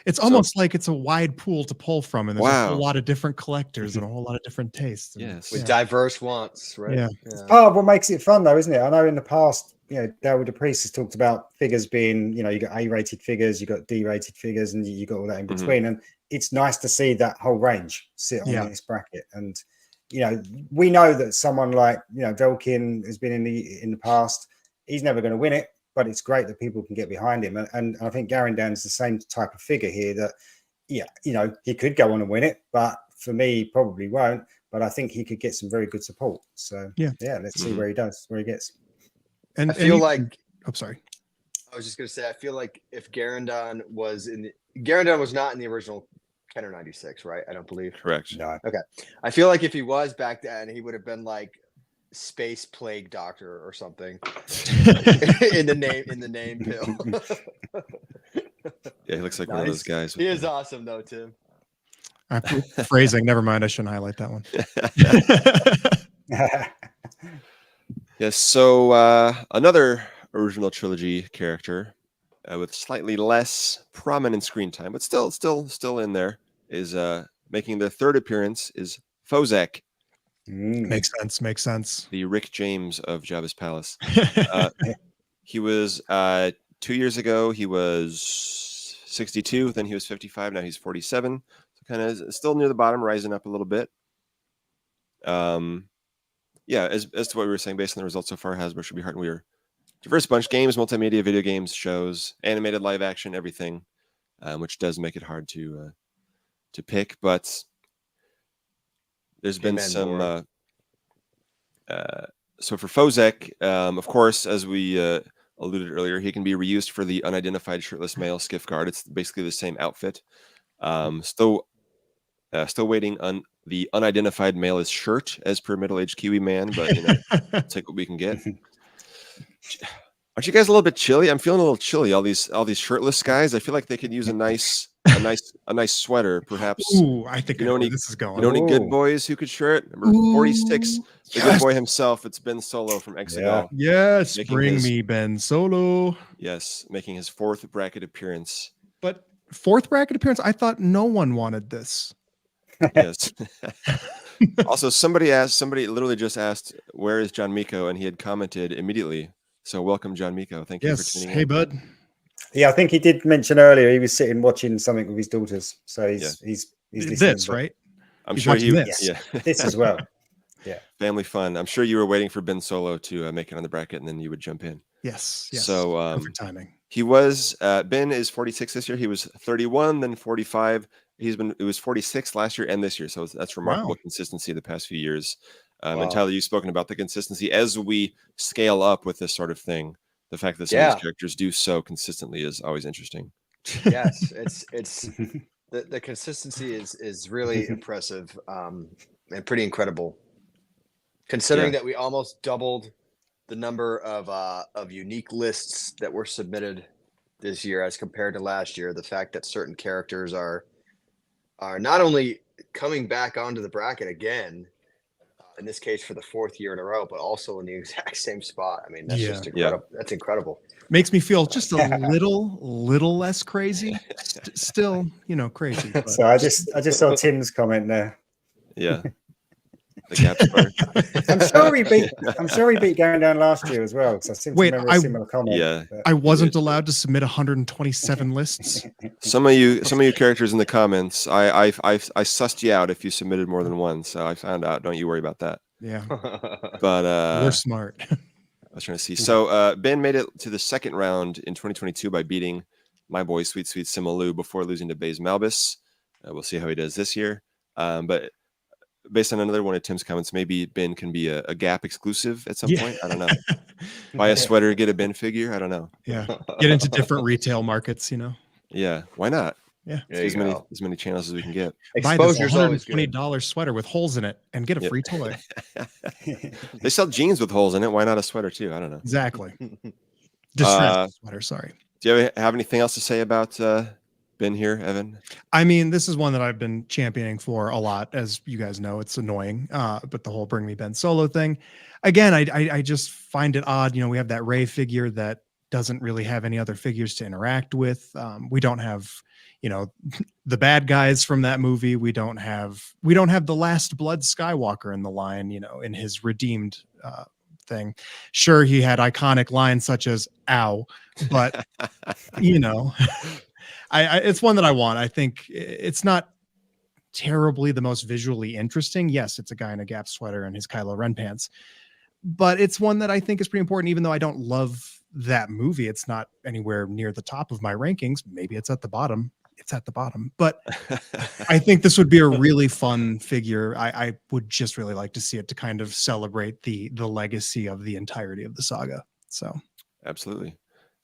It's almost like it's a wide pool to pull from, and there's a whole lot of different collectors and a whole lot of different tastes. With diverse wants, right? Yeah. It's part of what makes it fun, though, isn't it? I know in the past, Daryl the Priest has talked about figures being, you got A-rated figures, you got D-rated figures, and you got all that in between. And it's nice to see that whole range sit on this bracket. And we know that someone like Velkin has been in the past. He's never going to win it. But it's great that people can get behind him. And I think Garindan's the same type of figure here that, he could go on and win it. But for me, he probably won't. But I think he could get some very good support. So, let's see where he gets. And I feel like... I'm sorry. I was just going to say, I feel like if Garindan was not in the original Kenner 96, right? I don't believe. Correct. No. Okay. I feel like if he was back then, he would have been like Space Plague Doctor or something in the name pill. Yeah, he looks like one of those guys. He is awesome though, Tim. Phrasing. Never mind. I shouldn't highlight that one. Yes. So another original trilogy character with slightly less prominent screen time, but still in there, is making their third appearance is Fozek. Makes sense. The Rick James of Jabba's Palace. He was 2 years ago, he was 62. Then he was 55. Now he's 47. So kind of still near the bottom, rising up a little bit. Yeah, as to what we were saying, based on the results so far, Hasbro should be Heart and Weir. Diverse bunch: games, multimedia, video games, shows, animated, live action, everything, which does make it hard to pick. But there's been some. So for Fozek, of course, as we alluded earlier, he can be reused for the unidentified shirtless male skiff guard. It's basically the same outfit. Still waiting on the unidentified male's shirt as per middle-aged Kiwi man, but take what we can get. Aren't you guys a little bit chilly? I'm feeling a little chilly. All these shirtless guys. I feel like they could use a nice sweater, perhaps. Ooh, I think this is going. You know any good boys who could share it? Number 46, the good boy himself. It's Ben Solo from Exegol. Yes, bring me Ben Solo. Yes, making his 4th bracket appearance. But 4th bracket appearance? I thought no one wanted this. Yes. Also, somebody literally just asked, where is John Miko? And he had commented immediately. So welcome, John Miko. Thank you for tuning in. Hey, bud. Yeah, I think he did mention earlier he was sitting watching something with his daughters. So he's listening. This, right? I'm sure he this. Yeah. This as well. Yeah. Family fun. I'm sure you were waiting for Ben Solo to make it on the bracket, and then you would jump in. Yes. So perfect timing. He was Ben is 46 this year. He was 31, then 45. It was 46 last year and this year. So that's remarkable consistency the past few years. And Tyler, you've spoken about the consistency as we scale up with this sort of thing. The fact that some of these characters do so consistently is always interesting. Yes, it's the consistency is really impressive and pretty incredible. Considering that we almost doubled the number of unique lists that were submitted this year as compared to last year, the fact that certain characters are not only coming back onto the bracket again, in this case for the 4th year in a row, but also in the exact same spot. I mean, that's just incredible. That's incredible. Makes me feel just a little less crazy. Still, crazy. But. So I just saw Tim's comment there. Yeah. The gap I'm sure he beat going down last year as well. I seem to remember a similar comment. Yeah, I wasn't allowed to submit 127 lists. Some of you characters in the comments, I sussed you out if you submitted more than one. So I found out. Don't you worry about that. Yeah, but we're smart. I was trying to see. So Ben made it to the 2nd round in 2022 by beating my boy Sweet Simalu before losing to Baze Malbus. We'll see how he does this year. But based on another one of Tim's comments, maybe Ben can be a Gap exclusive at some point. I don't know. Buy a sweater, get a Ben figure. I don't know. Yeah. Get into different retail markets, Yeah. Why not? Yeah. As many channels as we can get. Buy this $120 sweater with holes in it and get a free toy. They sell jeans with holes in it. Why not a sweater too? I don't know. Exactly. Distressed sweater. Sorry. Do you have anything else to say about Ben here, Evan? I mean, this is one that I've been championing for a lot. As you guys know, it's annoying. But the whole Bring Me Ben Solo thing, again, I just find it odd. We have that Rey figure that doesn't really have any other figures to interact with. We don't have, the bad guys from that movie. We don't have the Last Blood Skywalker in the line, in his redeemed thing. Sure, he had iconic lines such as "ow," but it's one that I want. I think it's not terribly the most visually interesting. Yes, it's a guy in a Gap sweater and his Kylo Ren pants, but it's one that I think is pretty important. Even though I don't love that movie, it's not anywhere near the top of my rankings. Maybe it's at the bottom. It's at the bottom, but I think this would be a really fun figure. I would just really like to see it to kind of celebrate the legacy of the entirety of the saga. So absolutely.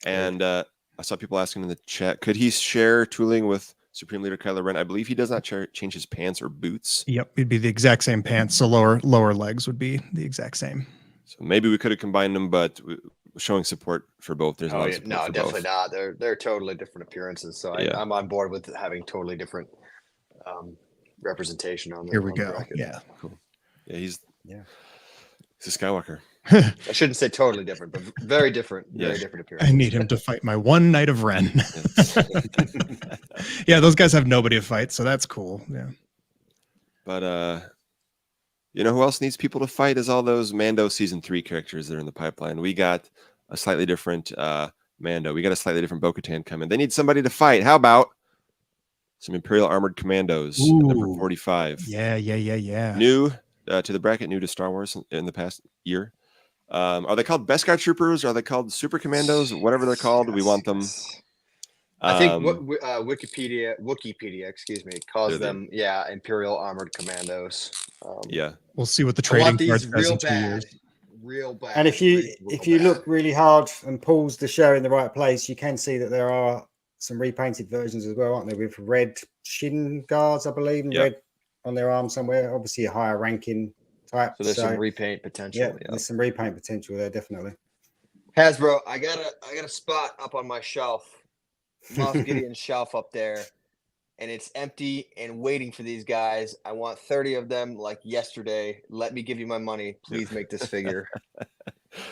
And I saw people asking in the chat, could he share tooling with Supreme Leader Kylo Ren? I believe he does not change his pants or boots. Yep, it'd be the exact same pants. So lower legs would be the exact same. So maybe we could have combined them, but showing support for both. There's a lot of support for definitely both. not. They're totally different appearances. So I'm on board with having totally different representation on. Here we go. Bracket. Yeah, cool. Yeah, he's a Skywalker. I shouldn't say totally different, but very different. Very different appearance. I need him to fight my one Knight of Ren. Yeah, those guys have nobody to fight, so that's cool. Yeah. But who else needs people to fight is all those Mando season 3 characters that are in the pipeline. We got a slightly different Mando. We got a slightly different Bo-Katan coming. They need somebody to fight. How about some Imperial Armored Commandos at number 45? Yeah. New to the bracket, new to Star Wars in the past year. Are they called Beskar Troopers? Are they called Super Commandos? Whatever they're called, we want them. I think what Wikipedia, excuse me, calls them, Imperial Armored Commandos. Yeah, we'll see what the trading card says in 2 years. Real bad. And if you look really hard and pause the show in the right place, you can see that there are some repainted versions as well, aren't there? With red shin guards, I believe, and red on their arm somewhere. Obviously, a higher ranking type. So there's some repaint potential. Yeah, there's some repaint potential there, definitely. Hasbro, I got a spot up on my shelf, Moff Gideon's shelf up there, and it's empty and waiting for these guys. I want 30 of them like yesterday. Let me give you my money. Please make this figure.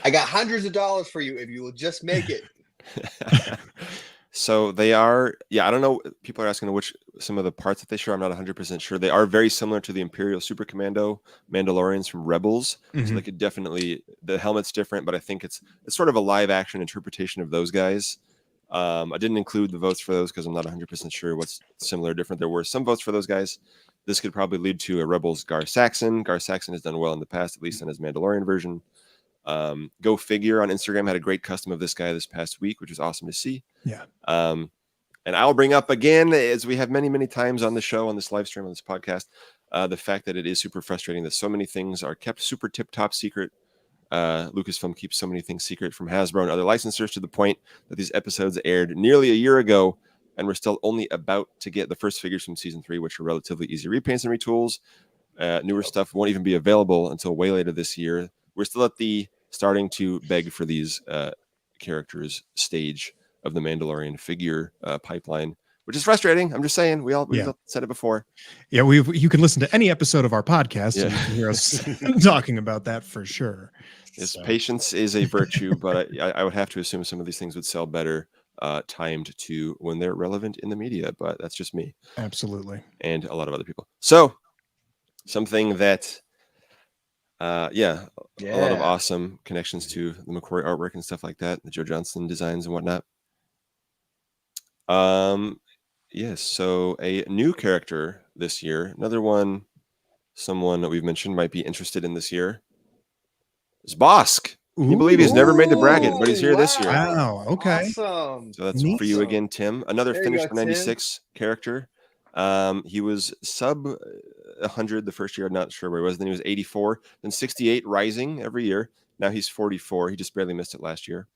I got hundreds of dollars for you if you will just make it. So they are, I don't know. People are asking which some of the parts that they show. I'm not 100% sure. They are very similar to the Imperial Super Commando Mandalorians from Rebels. So they could definitely, the helmet's different, but I think it's sort of a live action interpretation of those guys. I didn't include the votes for those because I'm not 100% sure what's similar or different. There were some votes for those guys. This could probably lead to a Rebels Gar Saxon. Gar Saxon has done well in the past, at least in his Mandalorian version. Go Figure on Instagram had a great custom of this guy this past week, which was awesome to see. Yeah. And I'll bring up again, as we have many times on the show, on this live stream, on this podcast, the fact that it is super frustrating that so many things are kept super tip-top secret. Lucasfilm keeps so many things secret from Hasbro and other licensors to the point that these episodes aired nearly a year ago, and we're still only about to get the first figures from season 3, which are relatively easy repaints and retools. Newer stuff won't even be available until way later this year. We're still at the starting to beg for these characters stage of the Mandalorian figure pipeline, which is frustrating. I'm just saying, we've said it before. Yeah, you can listen to any episode of our podcast and you can hear us talking about that for sure. Yes, patience is a virtue, but I would have to assume some of these things would sell better timed to when they're relevant in the media, but that's just me. Absolutely. And a lot of other people. So something that a lot of awesome connections to the McQuarrie artwork and stuff like that, the Joe Johnston designs and whatnot. Yes, so a new character this year, another one, someone that we've mentioned might be interested in this year, is Bosk. Can you believe he's never made the bracket, but he's here this year? Wow, okay. Awesome. So that's for you again, Tim. Another finished 96 character. He was sub 100 the first year. I'm not sure where he was. Then he was 84, then 68, rising every year. Now he's 44. He just barely missed it last year.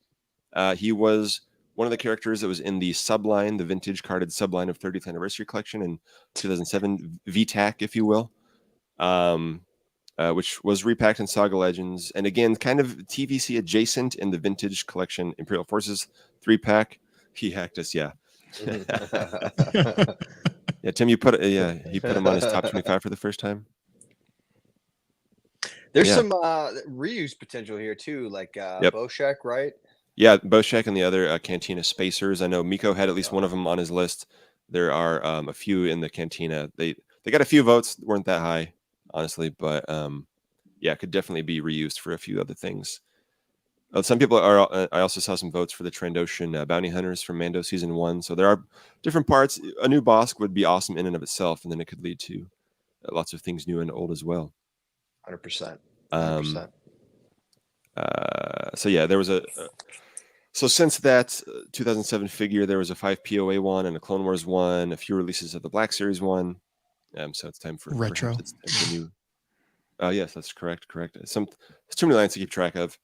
He was one of the characters that was in the subline, the vintage carded subline of 30th anniversary collection in 2007, VTAC, if you will, which was repacked in Saga Legends. And again, kind of TVC adjacent in the vintage collection Imperial Forces 3-pack. He hacked us, yeah. Yeah, Tim, he put him on his top 25 for the first time. There's some reuse potential here too, like Boshek, right? Yeah, Boshek and the other Cantina Spacers. I know Miko had at least one of them on his list. There are a few in the Cantina. They got a few votes that weren't that high, honestly, but could definitely be reused for a few other things. Some people are. I also saw some votes for the Trandoshan Bounty Hunters from Mando Season 1. So there are different parts. A new Bosk would be awesome in and of itself, and then it could lead to lots of things new and old as well. 100%. So yeah, there was so since that 2007 figure, there was a 5 POA one and a Clone Wars one, a few releases of the Black Series one. So it's time for retro. It's time for new. Yes, that's correct. There's too many lines to keep track of.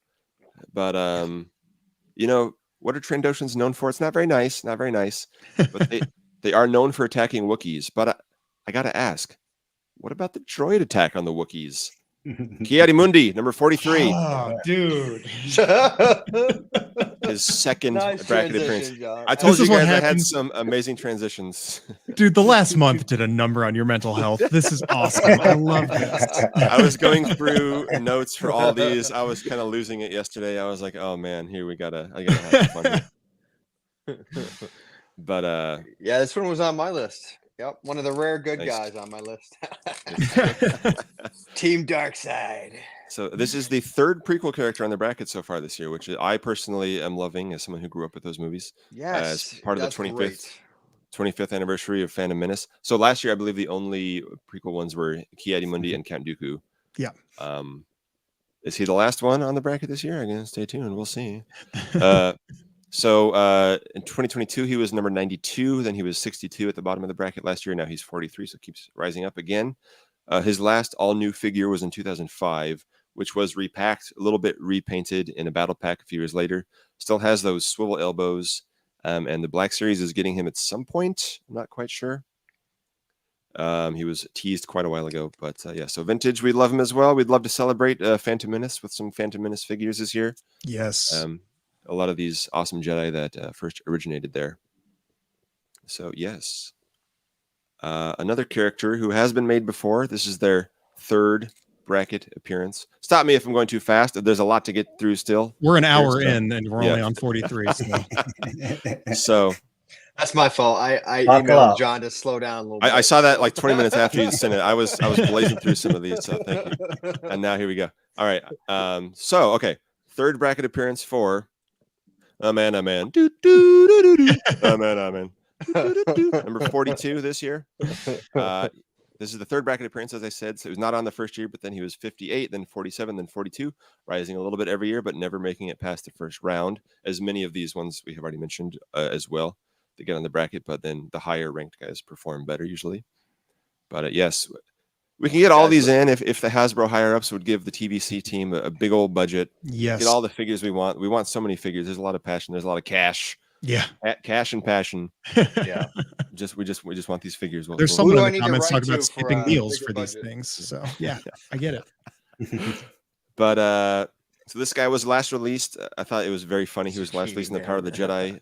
But what are Trandoshans known for? It's not very nice, but they are known for attacking Wookiees. But I gotta ask, what about the droid attack on the Wookiees? Ki-Adi-Mundi, number 43. Oh, dude. His second bracket appearance. John. I told you guys I had some amazing transitions. Dude, the last month did a number on your mental health. This is awesome. I love this. I was going through notes for all these. I was kind of losing it yesterday. I was like, oh man, here I gotta have fun here. But this one was on my list. Yep, one of the rare good Nice. guys on my list. Team Darkside. So this is the third prequel character on the bracket so far this year, which I personally am loving as someone who grew up with those movies. Yes, As part of the that's 25th anniversary of Phantom Menace. So last year, I believe the only prequel ones were Ki-Adi-Mundi and Count Dooku. Yeah. Is he the last one on the bracket this year? Again, stay tuned. We'll see. So in 2022, he was number 92. Then he was 62 at the bottom of the bracket last year. Now he's 43, so keeps rising up again. His last all-new figure was in 2005, which was repacked, a little bit repainted in a battle pack a few years later. Still has those swivel elbows, and the Black Series is getting him at some point. I'm not quite sure. He was teased quite a while ago, but yeah, so vintage, we love him as well. We'd love to celebrate Phantom Menace with some Phantom Menace figures this year. Yes. A lot of these awesome Jedi that first originated there. So yes. Another character who has been made before. This is their third bracket appearance. Stop me if I'm going too fast. There's a lot to get through still. We're an hour in and we're only on 43. So that's my fault. I emailed John to slow down a little bit. I saw that like 20 minutes after you sent it. I was blazing through some of these, so thank you. And now here we go. All right. So okay, third bracket appearance for Aman. Do, do, do, do, do. Aman. Number 42 this year. This is the third bracket appearance, as I said. So he was not on the first year, but then he was 58, then 47, then 42, rising a little bit every year, but never making it past the first round, as many of these ones we have already mentioned as well to get on the bracket. But then the higher ranked guys perform better usually. But yes, we can get all these in if the Hasbro higher ups would give the TVC team a big old budget. Yes. Get all the figures we want. We want so many figures. There's a lot of passion. There's a lot of cash. Yeah. Cash and passion. Yeah. We just want these figures. There's someone in the comments talking about skipping meals for these things. So yeah, I get it. But so this guy was last released. I thought it was very funny. He was last released in the Power of the Jedi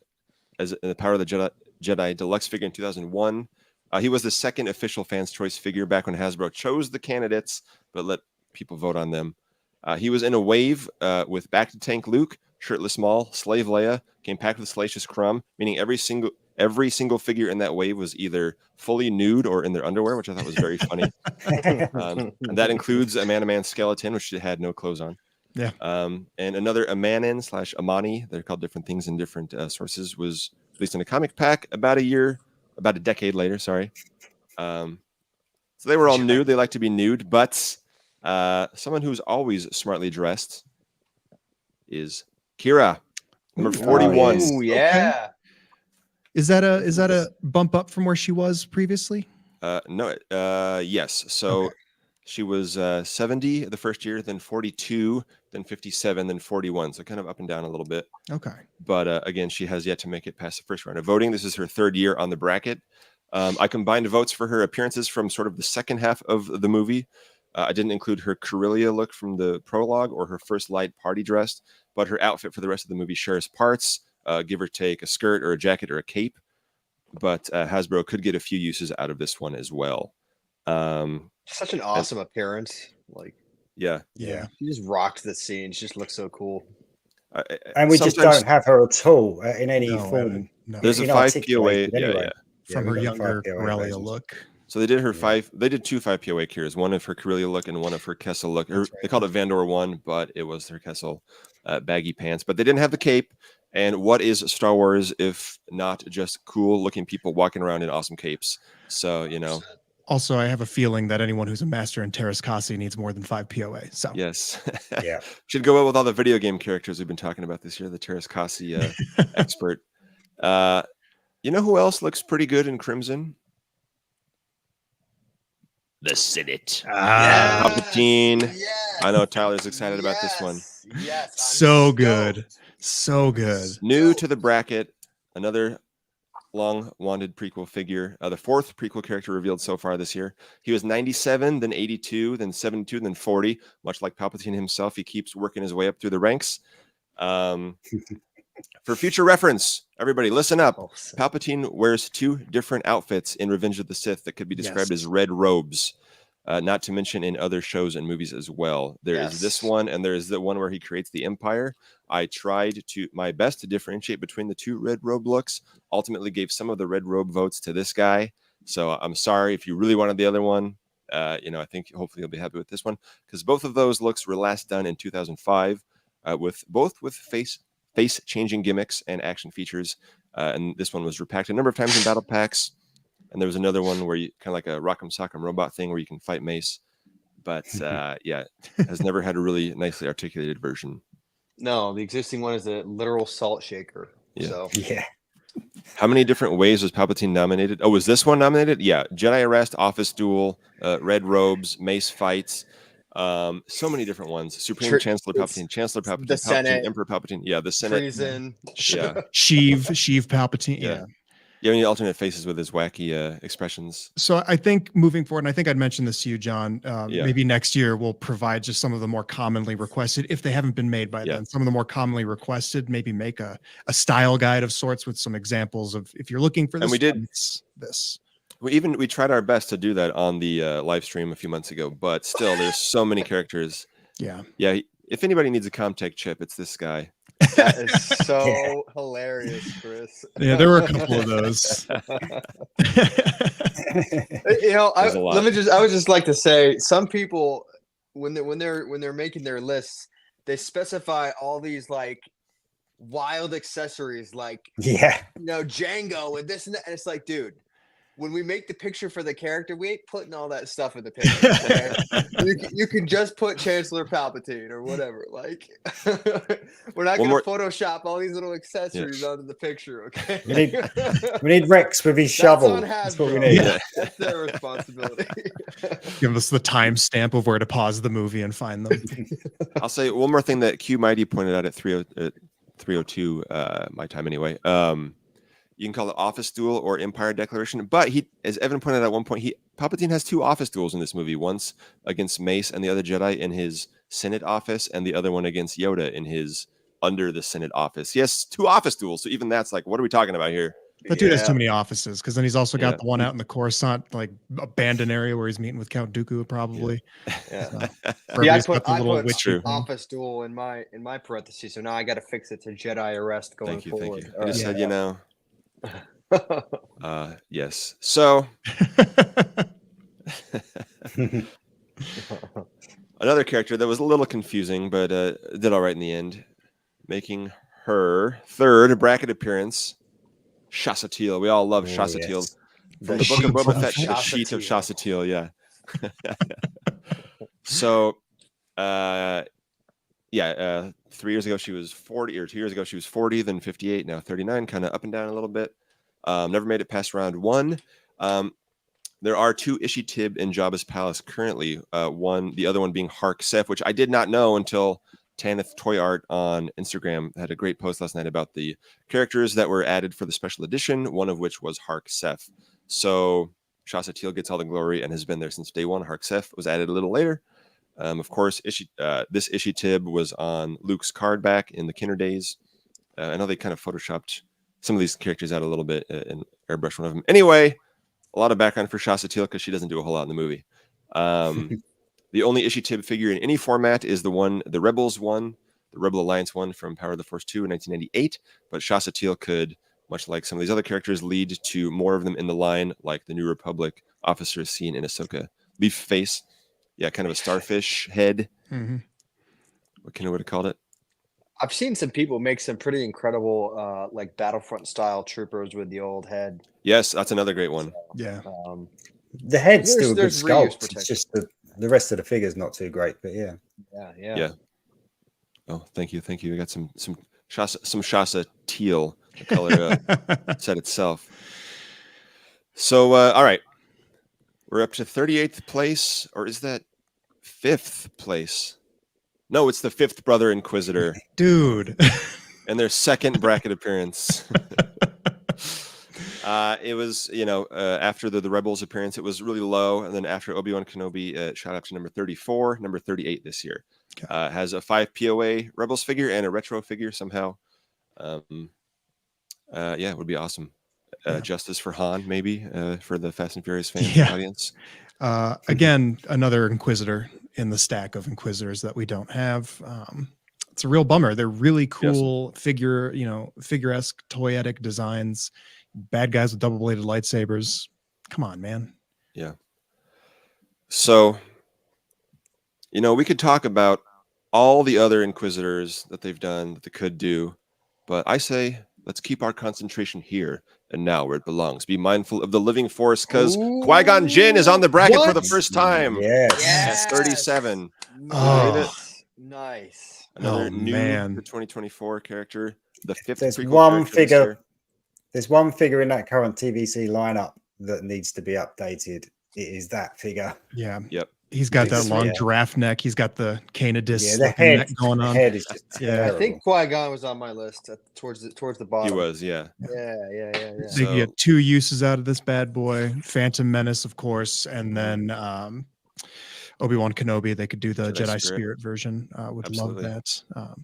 as the Power of the Jedi deluxe figure in 2001. He was the second official fans' choice figure back when Hasbro chose the candidates, but let people vote on them. He was in a wave with Back to Tank Luke, Shirtless Maul, Slave Leia, came packed with Salacious Crumb, meaning every single figure in that wave was either fully nude or in their underwear, which I thought was very funny. And that includes a man-to-man skeleton, which had no clothes on. Yeah. And another Amanin/Amani, they're called different things in different sources, was released in a comic pack about a decade later, sorry. So they were all nude. They like to be nude, but someone who's always smartly dressed is Kira, number 41. Oh, yeah. Okay. Is that a bump up from where she was previously? No. Yes. So okay. She was 70 the first year, then 42, then 57, then 41. So kind of up and down a little bit. Okay. But again, she has yet to make it past the first round of voting. This is her third year on the bracket. I combined votes for her appearances from sort of the second half of the movie. I didn't include her Corellia look from the prologue or her first light party dress, but her outfit for the rest of the movie shares parts, give or take a skirt or a jacket or a cape. But Hasbro could get a few uses out of this one as well. Such an awesome appearance. Like, yeah. She just rocked the scene. She just looks so cool. And we just don't have her at all in any form. No. There's a 5 POA. Anyway. From her younger Corellia look. So they did her they did 2 5 POA cures, one of her Corellia look and one of her Kessel look. They called it Vandor 1, but it was her Kessel baggy pants. But they didn't have the cape. And what is Star Wars if not just cool looking people walking around in awesome capes? So, you know. Also, I have a feeling that anyone who's a master in Terras Kasi needs more than 5 POA. So yes. Yeah. Should go well with all the video game characters we've been talking about this year, the Terras Kasi expert. You know who else looks pretty good in Crimson? The Senate. Palpatine. Yes. I know Tyler's excited about this one. Yes. So good. So good. New to the bracket, another long wanted prequel figure. The 4th prequel character revealed so far this year. He was 97, then 82, then 72, then 40. Much like Palpatine himself, he keeps working his way up through the ranks. For future reference, everybody listen up. Palpatine wears 2 different outfits in Revenge of the Sith that could be described as red robes, not to mention in other shows and movies as well. There is this one, and there is the one where he creates the Empire. I tried my best to differentiate between the 2 red robe looks, ultimately gave some of the red robe votes to this guy. So I'm sorry if you really wanted the other one. I think hopefully you'll be happy with this one, because both of those looks were last done in 2005, with face changing gimmicks and action features. And this one was repacked a number of times in battle packs. And there was another one where you kind of like a Rock'em Sock'em Robot thing where you can fight Mace. But has never had a really nicely articulated version. No, the existing one is a literal salt shaker. Yeah. So Yeah. How many different ways was Palpatine nominated? Oh, was this one nominated? Yeah. Jedi Arrest, Office Duel, Red Robes, Mace Fights. So many different ones. Supreme Chancellor Palpatine, Chancellor Palpatine, the Palpatine, Senate, Emperor Palpatine. Yeah, the Senate. treason. Yeah. Sheev Palpatine. Yeah. Yeah, any alternate faces with his wacky expressions. So I think moving forward, and I think I'd mentioned this to you, John, Yeah. maybe next year we'll provide just some of the more commonly requested, if they haven't been made by then, some of the more commonly requested, maybe make a style guide of sorts with some examples of, if you're looking for this, And we did this. We tried our best to do that on the live stream a few months ago, but still there's so many characters. Yeah. Yeah. If anybody needs a Comtech chip, it's this guy. That is so hilarious, Chris. Yeah, there were a couple of those. I would just like to say, some people when they're making their lists, they specify all these like wild accessories, like Django and this and that. And it's like, dude, when we make the picture for the character, we ain't putting all that stuff in the picture. Okay? you can just put Chancellor Palpatine or whatever. Like, we're not going to Photoshop all these little accessories onto the picture. Okay. We need Rex with his shovel. That's what we need. Yeah. That's their responsibility. Give us the timestamp of where to pause the movie and find them. I'll say one more thing that Q Mighty pointed out at 302 my time anyway. You can call it Office Duel or Empire Declaration, but as Evan pointed out at one point, Palpatine has two office duels in this movie. Once against Mace and the other Jedi in his Senate office, and the other one against Yoda in his under the Senate office. He has two office duels, so even that's like, what are we talking about here? That dude has too many offices, because then he's also got the one out in the Coruscant, like abandoned area where he's meeting with Count Dooku, probably. Yeah. I put Office Duel in my parentheses, so now I got to fix it to Jedi Arrest going forward. Thank you. I just said, yes. So another character that was a little confusing, but did all right in the end, making her third bracket appearance, Shasa Teel. We all love Shasa Teel. From the Book of Boba Fett, the sheet of Shasa Teel, yeah. So 3 years ago she was 40, or 2 years ago she was 40, then 58, now 39, kind of up and down a little bit. Never made it past round one. There are two Ishi Tib in Jabba's palace currently. The other one being Hark Sef, which I did not know until Tanith Toy Art on Instagram had a great post last night about the characters that were added for the special edition, one of which was Hark Sef. So Shasa Teel gets all the glory and has been there since day one. Hark Sef was added a little later. Of course, this Ishi Tib was on Luke's card back in the Kinder days. I know they kind of photoshopped some of these characters out a little bit and airbrushed one of them. Anyway, a lot of background for Shasa Teel because she doesn't do a whole lot in the movie. The only Ishi Tib figure in any format is the Rebels one, the Rebel Alliance one from Power of the Force 2 in 1998. But Shasa Teel could, much like some of these other characters, lead to more of them in the line, like the New Republic officers seen in Ahsoka. Leaf face. Yeah, kind of a starfish head. Mm-hmm. What kind of would have called it? I've seen some people make some pretty incredible, like Battlefront style troopers with the old head. Yes, that's another great one. Yeah. The head's still a good sculpt. It's just the rest of the figure's not too great, but yeah. Yeah. Oh, thank you. I got some Shasa Teel, the color set itself. So, all right, we're up to 38th place, or is that 5th place? No, it's the 5th Brother Inquisitor, dude, and their second bracket appearance. It was, after the Rebels appearance, it was really low. And then after Obi-Wan Kenobi, it shot up to number 34, number 38 this year. Okay. Has a 5 POA Rebels figure and a retro figure somehow. It would be awesome. Justice for Han, maybe, for the Fast and Furious fan audience. Again, another Inquisitor in the stack of Inquisitors that we don't have. It's a real bummer. They're really cool figure-esque, toyetic designs. Bad guys with double-bladed lightsabers. Come on, man. Yeah. So, we could talk about all the other Inquisitors that they've done that they could do, but I say let's keep our concentration here and now where it belongs. Be mindful of the living force, because Qui-Gon Jinn is on the bracket for the first time Yes. at 37. Oh. Believe it? Nice. Another Oh, new man. for 2024 character. The fifth There's prequel one character this figure. year. There's one figure in that current TVC lineup that needs to be updated. It is that figure. Yeah. Yep. He's got that long Yeah. giraffe neck. He's got the Canadis The looking head, neck going the on. head is just Yeah. terrible. I think Qui-Gon was on my list towards the bottom. He was, yeah. Yeah. They So- can get 2 uses out of this bad boy. Phantom Menace, of course, and then Obi-Wan Kenobi. They could do the Jedi Jedi Spirit. Spirit version. Would Absolutely. love that.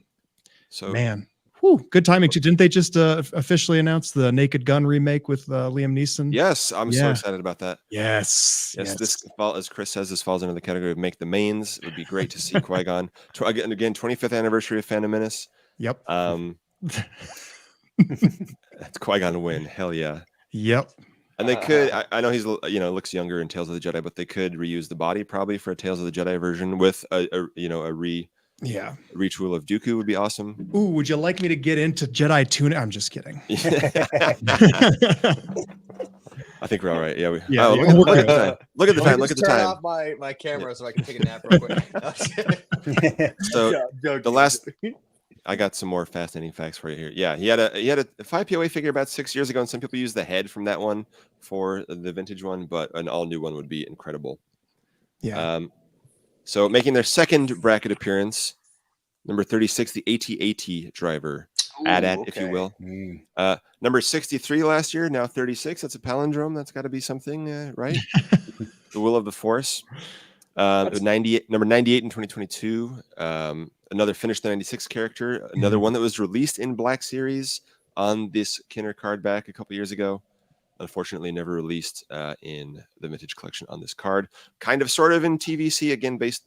So Man. Whew, good timing. Didn't they just officially announce the Naked Gun remake with Liam Neeson? yes, I'm so Yeah. excited about that. Yes. Yes, this fall, as Chris says, this falls under the category of make the mains. It would be great to see Qui-Gon. Again, 25th anniversary of Phantom Menace. Yep. That's Qui-Gon to win. Hell yeah. Yep. And they could, I know he's, looks younger in Tales of the Jedi, but they could reuse the body probably for a Tales of the Jedi version with a retool of Dooku would be awesome. Ooh, would you like me to get into Jedi tuning? I'm just kidding. I think we're all right. Yeah. Yeah, Look at the time. Look at the time. Look at the Turn time. off my camera so I can take a nap real quick. So the last, I got some more fascinating facts for you here. Yeah, he had a 5 POA figure about 6 years ago, and some people use the head from that one for the vintage one, but an all new one would be incredible. Yeah. So making their second bracket appearance, number 36, the AT-AT driver, AT-AT, if you will. Number 63 last year, now 36. That's a palindrome. That's got to be something, right? The Will of the Force. Number 98 in 2022. Another Finish the 96 character. Another one that was released in Black Series on this Kinner card back a couple years ago. Unfortunately, never released in the Vintage Collection on this card. Kind of, sort of in TVC, again, based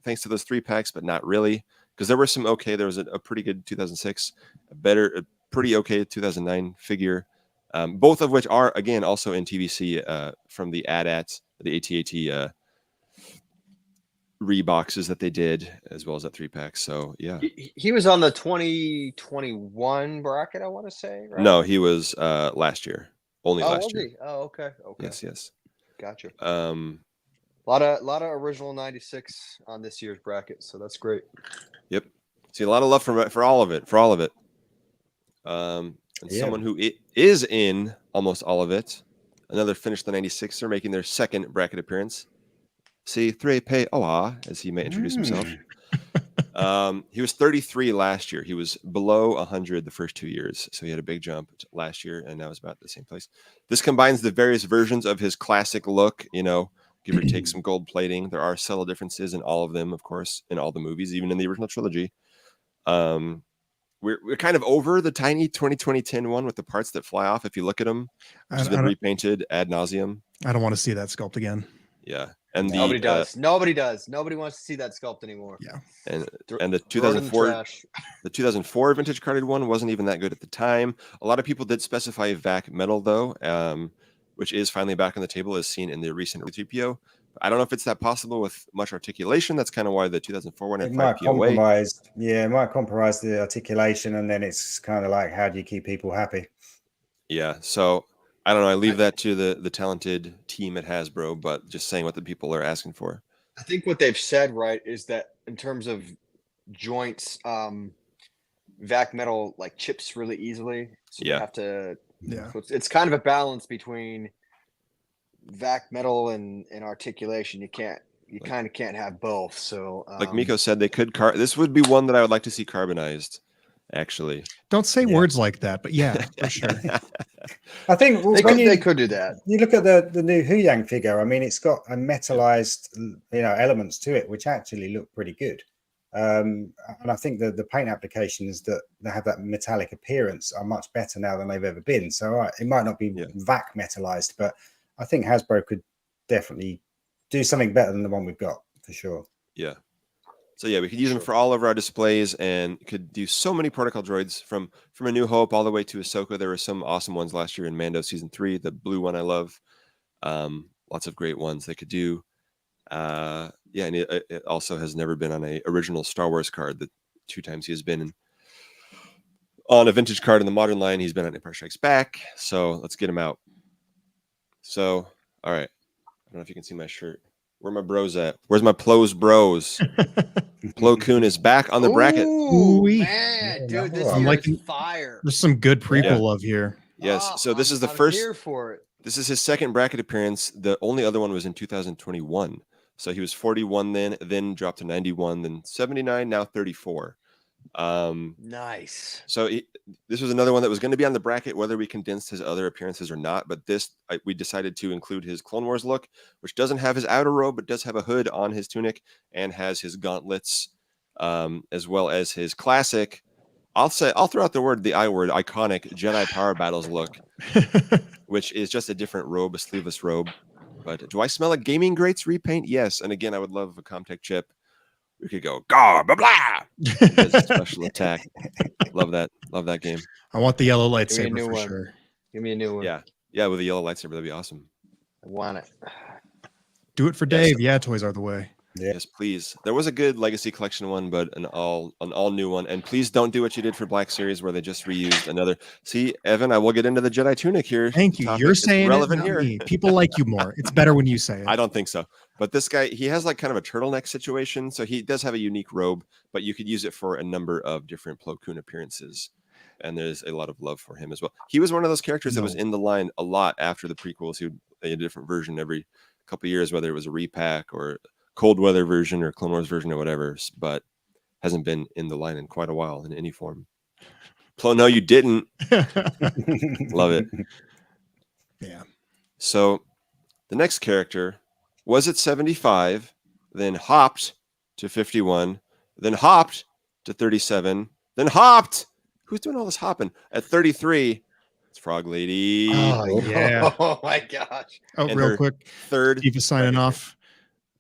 thanks to those 3 packs, but not really. Because there were some okay. There was a pretty good 2006, a pretty okay 2009 figure. Both of which are, again, also in TVC from the AT-AT, the AT-AT reboxes that they did, as well as that 3-pack. So, yeah. He was on the 2021 bracket, I want to say, right? No, he was last year. Only Oh, last was year. he? Oh, okay. Yes. Gotcha. A lot of original 96 on this year's bracket, so that's great. Yep. See, a lot of love for all of it. And someone who is in almost all of it. Another Finish the 96er making their second bracket appearance. See, 3P Oa, as he may introduce himself. He was 33 last year. He was below 100 the first 2 years. So he had a big jump last year, and now is about the same place. This combines the various versions of his classic look, give or take some gold plating. There are subtle differences in all of them, of course, in all the movies, even in the original trilogy. We're kind of over the tiny 2020 tin one with the parts that fly off if you look at them, which has been repainted ad nauseum. I don't want to see that sculpt again. Yeah. And Nobody does. Nobody wants to see that sculpt anymore. Yeah. And the 2004 vintage carded one wasn't even that good at the time. A lot of people did specify VAC metal though, which is finally back on the table as seen in the recent TPO. I don't know if it's that possible with much articulation. That's kind of why the 2004 one had 5 POA. It might compromise the articulation, and then it's kind of like, how do you keep people happy? Yeah. So I don't know. I leave that to the talented team at Hasbro, but just saying what the people are asking for. I think what they've said, right, is that in terms of joints, VAC metal like chips really easily. So you have to. Yeah. So it's kind of a balance between VAC metal and articulation. You kind of can't have both. So like Miko said, they could this would be one that I would like to see carbonized, actually. Don't say words like that, but yeah, for sure. I think they could do that. You look at the new Huyang figure. I mean, it's got a metallized elements to it, which actually look pretty good. And I think the paint applications that have that metallic appearance are much better now than they've ever been. So it might not be VAC metallized, but I think Hasbro could definitely do something better than the one we've got, for sure. Yeah. So we could use them for all of our displays, and could do so many protocol droids from A New Hope all the way to Ahsoka. There were some awesome ones last year in Mando Season 3, the blue one I love. Lots of great ones they could do. Yeah, and it also has never been on a original Star Wars card. The 2 times he has been on a vintage card in the modern line, he's been on Empire Strikes Back. So let's get him out. So, all right. I don't know if you can see my shirt. Where my bros at? Where's my Plo's bros? Plo Koon is back on the bracket. Ooh, Ooh-wee. man, dude, this I'm year liking- is fire. There's some good prequel love here. Yes. Oh, So this is the I'm first. here for it. This is his second bracket appearance. The only other one was in 2021. So he was 41 then dropped to 91, then 79, now 34. Nice. So this was another one that was going to be on the bracket, whether we condensed his other appearances or not. But we decided to include his Clone Wars look, which doesn't have his outer robe, but does have a hood on his tunic and has his gauntlets, as well as his classic. I'll throw out the I word, iconic Jedi Power Battles look, which is just a different robe, a sleeveless robe. But do I smell a Gaming Greats repaint? Yes. And again, I would love a Comtech chip. We could go, blah, blah, blah. Special attack. Love that. Love that game. I want the yellow Give me a lightsaber new for one. sure. Give me a new one. Yeah. Yeah, with a yellow lightsaber, that'd be awesome. I want it. Do it for Dave. Yeah, toys are the way. Yeah. Yes, please. There was a good Legacy Collection one, but an all new one. And please don't do what you did for Black Series, where they just reused another. See, Evan, I will get into the Jedi tunic here. Thank you. Topic You're is saying relevant it, not here. me. People like you more. It's better when you say it. I don't think so. But this guy, he has like kind of a turtleneck situation. So he does have a unique robe, but you could use it for a number of different Plo Koon appearances. And there's a lot of love for him as well. He was one of those characters that was in the line a lot after the prequels. He would play a different version every couple of years, whether it was a repack or cold weather version or Clone Wars version or whatever, but hasn't been in the line in quite a while in any form. Plo, no, you didn't. Love it. Yeah. So the next character was at 75, then hopped to 51, then hopped to 37, then hopped. Who's doing all this hopping? At 33, it's Frog Lady. Oh, yeah. Oh my gosh. Oh, And real her quick. Third. Steve is signing off.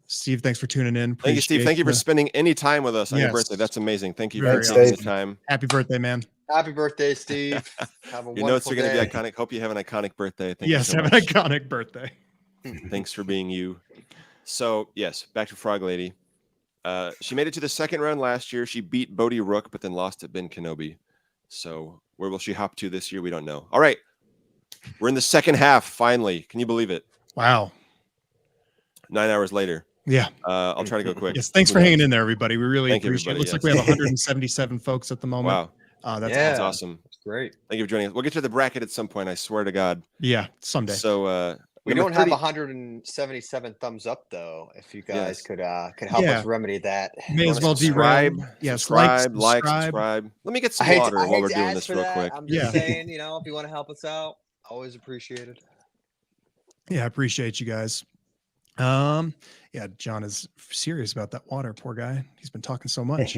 Steve, thanks for tuning in. Thank you, Steve. Thank you for spending any time with us on your Yes. birthday. That's amazing. Thank you Very for taking the awesome. time. Happy birthday, man. Happy birthday, Steve. Have a Your notes wonderful are going to day. be iconic. Hope you have an iconic birthday. Thank Yes, you so have an much. iconic birthday. Thanks for being you. So, yes, back to Frog Lady. She made it to the second round last year. She beat Bodhi Rook, but then lost to Ben Kenobi. So, where will she hop to this year? We don't know. All right. We're in the second half, finally. Can you believe it? Wow. 9 hours later. Yeah. I'll try to go quick. Yes. Thanks for hanging in there, everybody. We really Thank you, appreciate it. everybody. Looks like we have 177 folks at the moment. Wow. That's Yeah. That's awesome. That's great. Thank you for joining us. We'll get to the bracket at some point. I swear to God. Yeah, someday. So, We number don't have 30 177 thumbs up though. If you guys could help Yeah. us remedy that. May as wanna well subscribe, derail. Yes, subscribe, like, subscribe. Let me get I some hate, water I while hate we're to doing ask this for real that. quick. I'm just Yeah. saying, if you want to help us out, always appreciated. Yeah, I appreciate you guys. Yeah, John is serious about that water. Poor guy. He's been talking so much.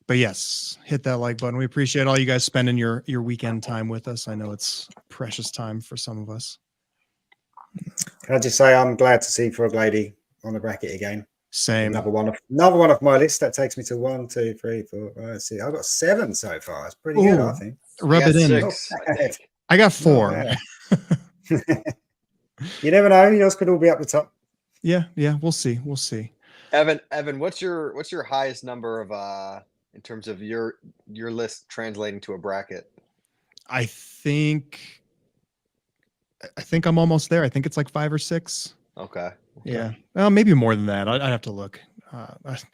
But yes, hit that like button. We appreciate all you guys spending your weekend time with us. I know it's precious time for some of us. Can I just say I'm glad to see Frog Lady on the bracket again. Same. Another one of my list. That takes me to 1, 2, 3, 4. Let's see. I've got 7 so far. It's pretty good, I Ooh. think. Rub I it got in. 6, I think. I got 4. Yeah. You never know. Yours could all be up the top. Yeah, we'll see. We'll see. Evan, what's your highest number of in terms of your list translating to a bracket? I think I'm almost there. I think it's like 5 or 6. Okay. Yeah. Well, maybe more than that. I'd have to look.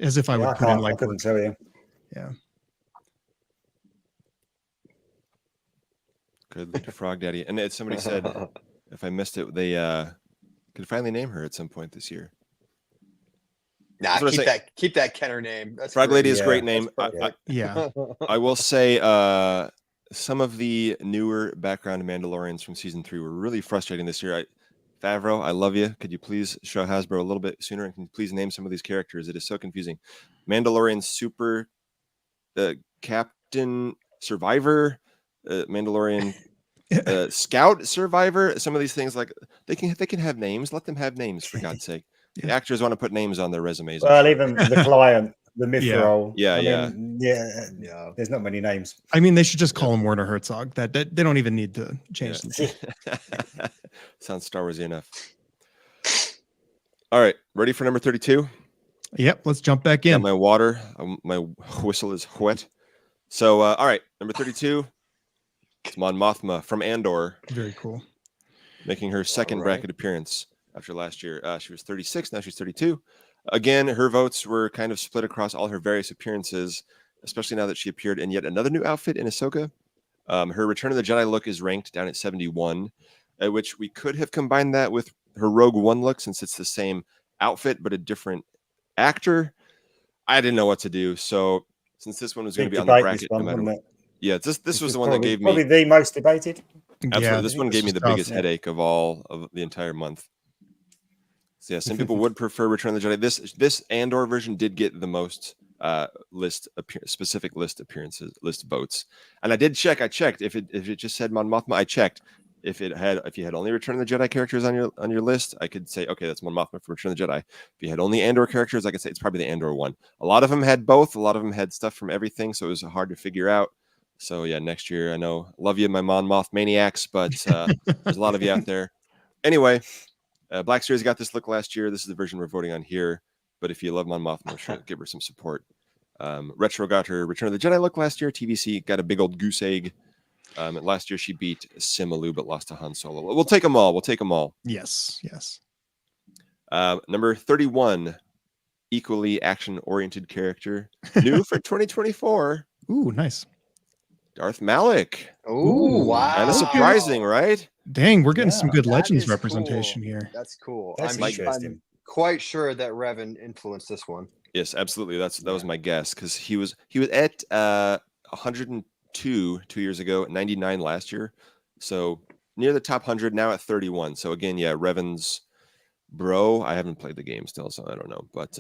As if I would put in I like couldn't tell you. Yeah. Good Frog Daddy. And somebody said, if I missed it, they could finally name her at some point this year. Nah, That's what I keep that Kenner name. That's Frog great. Lady is a Yeah, great name. that's I, Yeah. I will say some of the newer background Mandalorians from season 3 were really frustrating this year. Favreau, I love you. Could you please show Hasbro a little bit sooner? And can you please name some of these characters? It is so confusing. Mandalorian Super Captain Survivor, Mandalorian Scout Survivor. Some of these things, like they can have names. Let them have names, for God's sake. The actors want to put names on their resumes. Well, even the client the Mithril. Yeah, yeah. There's not many names. I mean, they should just call him Werner Herzog. That they don't even need to change the Sounds Star Wars-y enough. All right, ready for number 32? Yep, let's jump back in. Got my water. My whistle is wet. So, all right, number 32. It's Mon Mothma from Andor. Very cool. Making her second bracket appearance after last year. She was 36, now she's 32. Again, her votes were kind of split across all her various appearances, especially now that she appeared in yet another new outfit in Ahsoka. Her Return of the Jedi look is ranked down at 71, which we could have combined that with her Rogue One look since it's the same outfit but a different actor. I didn't know what to do, so since this one was going to be on the bracket, no matter what. Yeah, this was the one that gave me probably the most debated. Absolutely, Yeah, this one gave me the biggest headache of all of the entire month. So yeah, some people would prefer Return of the Jedi. This Andor version did get the most specific list votes, and I did check. I checked if it just said Mon Mothma. I checked if you had only Return of the Jedi characters on your list, I could say okay, that's Mon Mothma for Return of the Jedi. If you had only Andor characters, I could say it's probably the Andor one. A lot of them had both. A lot of them had stuff from everything, so it was hard to figure out. So yeah, next year, I know, love you, my Mon Moth maniacs, but there's a lot of you out there. Anyway, Black Series got this look last year. This is the version we're voting on here. But if you love Mon Mothma, sure, give her some support. Retro got her Return of the Jedi look last year. TVC got a big old goose egg. Last year she beat Simalu, but lost to Han Solo. We'll take them all. Yes. Number 31, equally action-oriented character, new for 2024. Ooh, nice. Darth Malik. Ooh, wow. Kind of surprising, right? Dang, we're getting some good that Legends is representation cool. here. That's cool. That's interesting. I'm quite sure that Revan influenced this one. Yes, absolutely. That was my guess because he was at 102 2 years ago, 99 last year, so near the top 100 now at 31. So again, yeah, Revan's bro. I haven't played the game still, so I don't know. But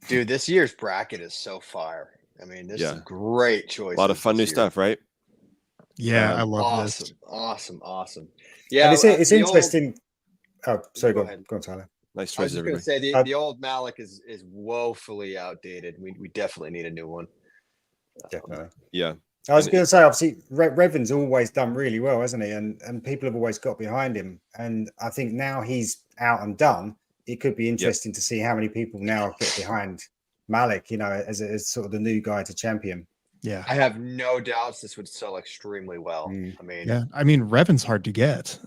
dude, this year's bracket is so fire. I mean, this is a great choice. A lot of fun new stuff, right? Yeah, I love this. Awesome. Yeah, and it's interesting. Oh, sorry, go on, Tyler. Nice I was choices, just going everybody. to say the old Malik is woefully outdated. We definitely need a new one. Definitely. Yeah. I was going to say, obviously, Revan's always done really well, hasn't he? And people have always got behind him. And I think now he's out and done, it could be interesting to see how many people now get behind Malik, as sort of the new guy to champion. Yeah. I have no doubts this would sell extremely well. I mean, Revan's hard to get.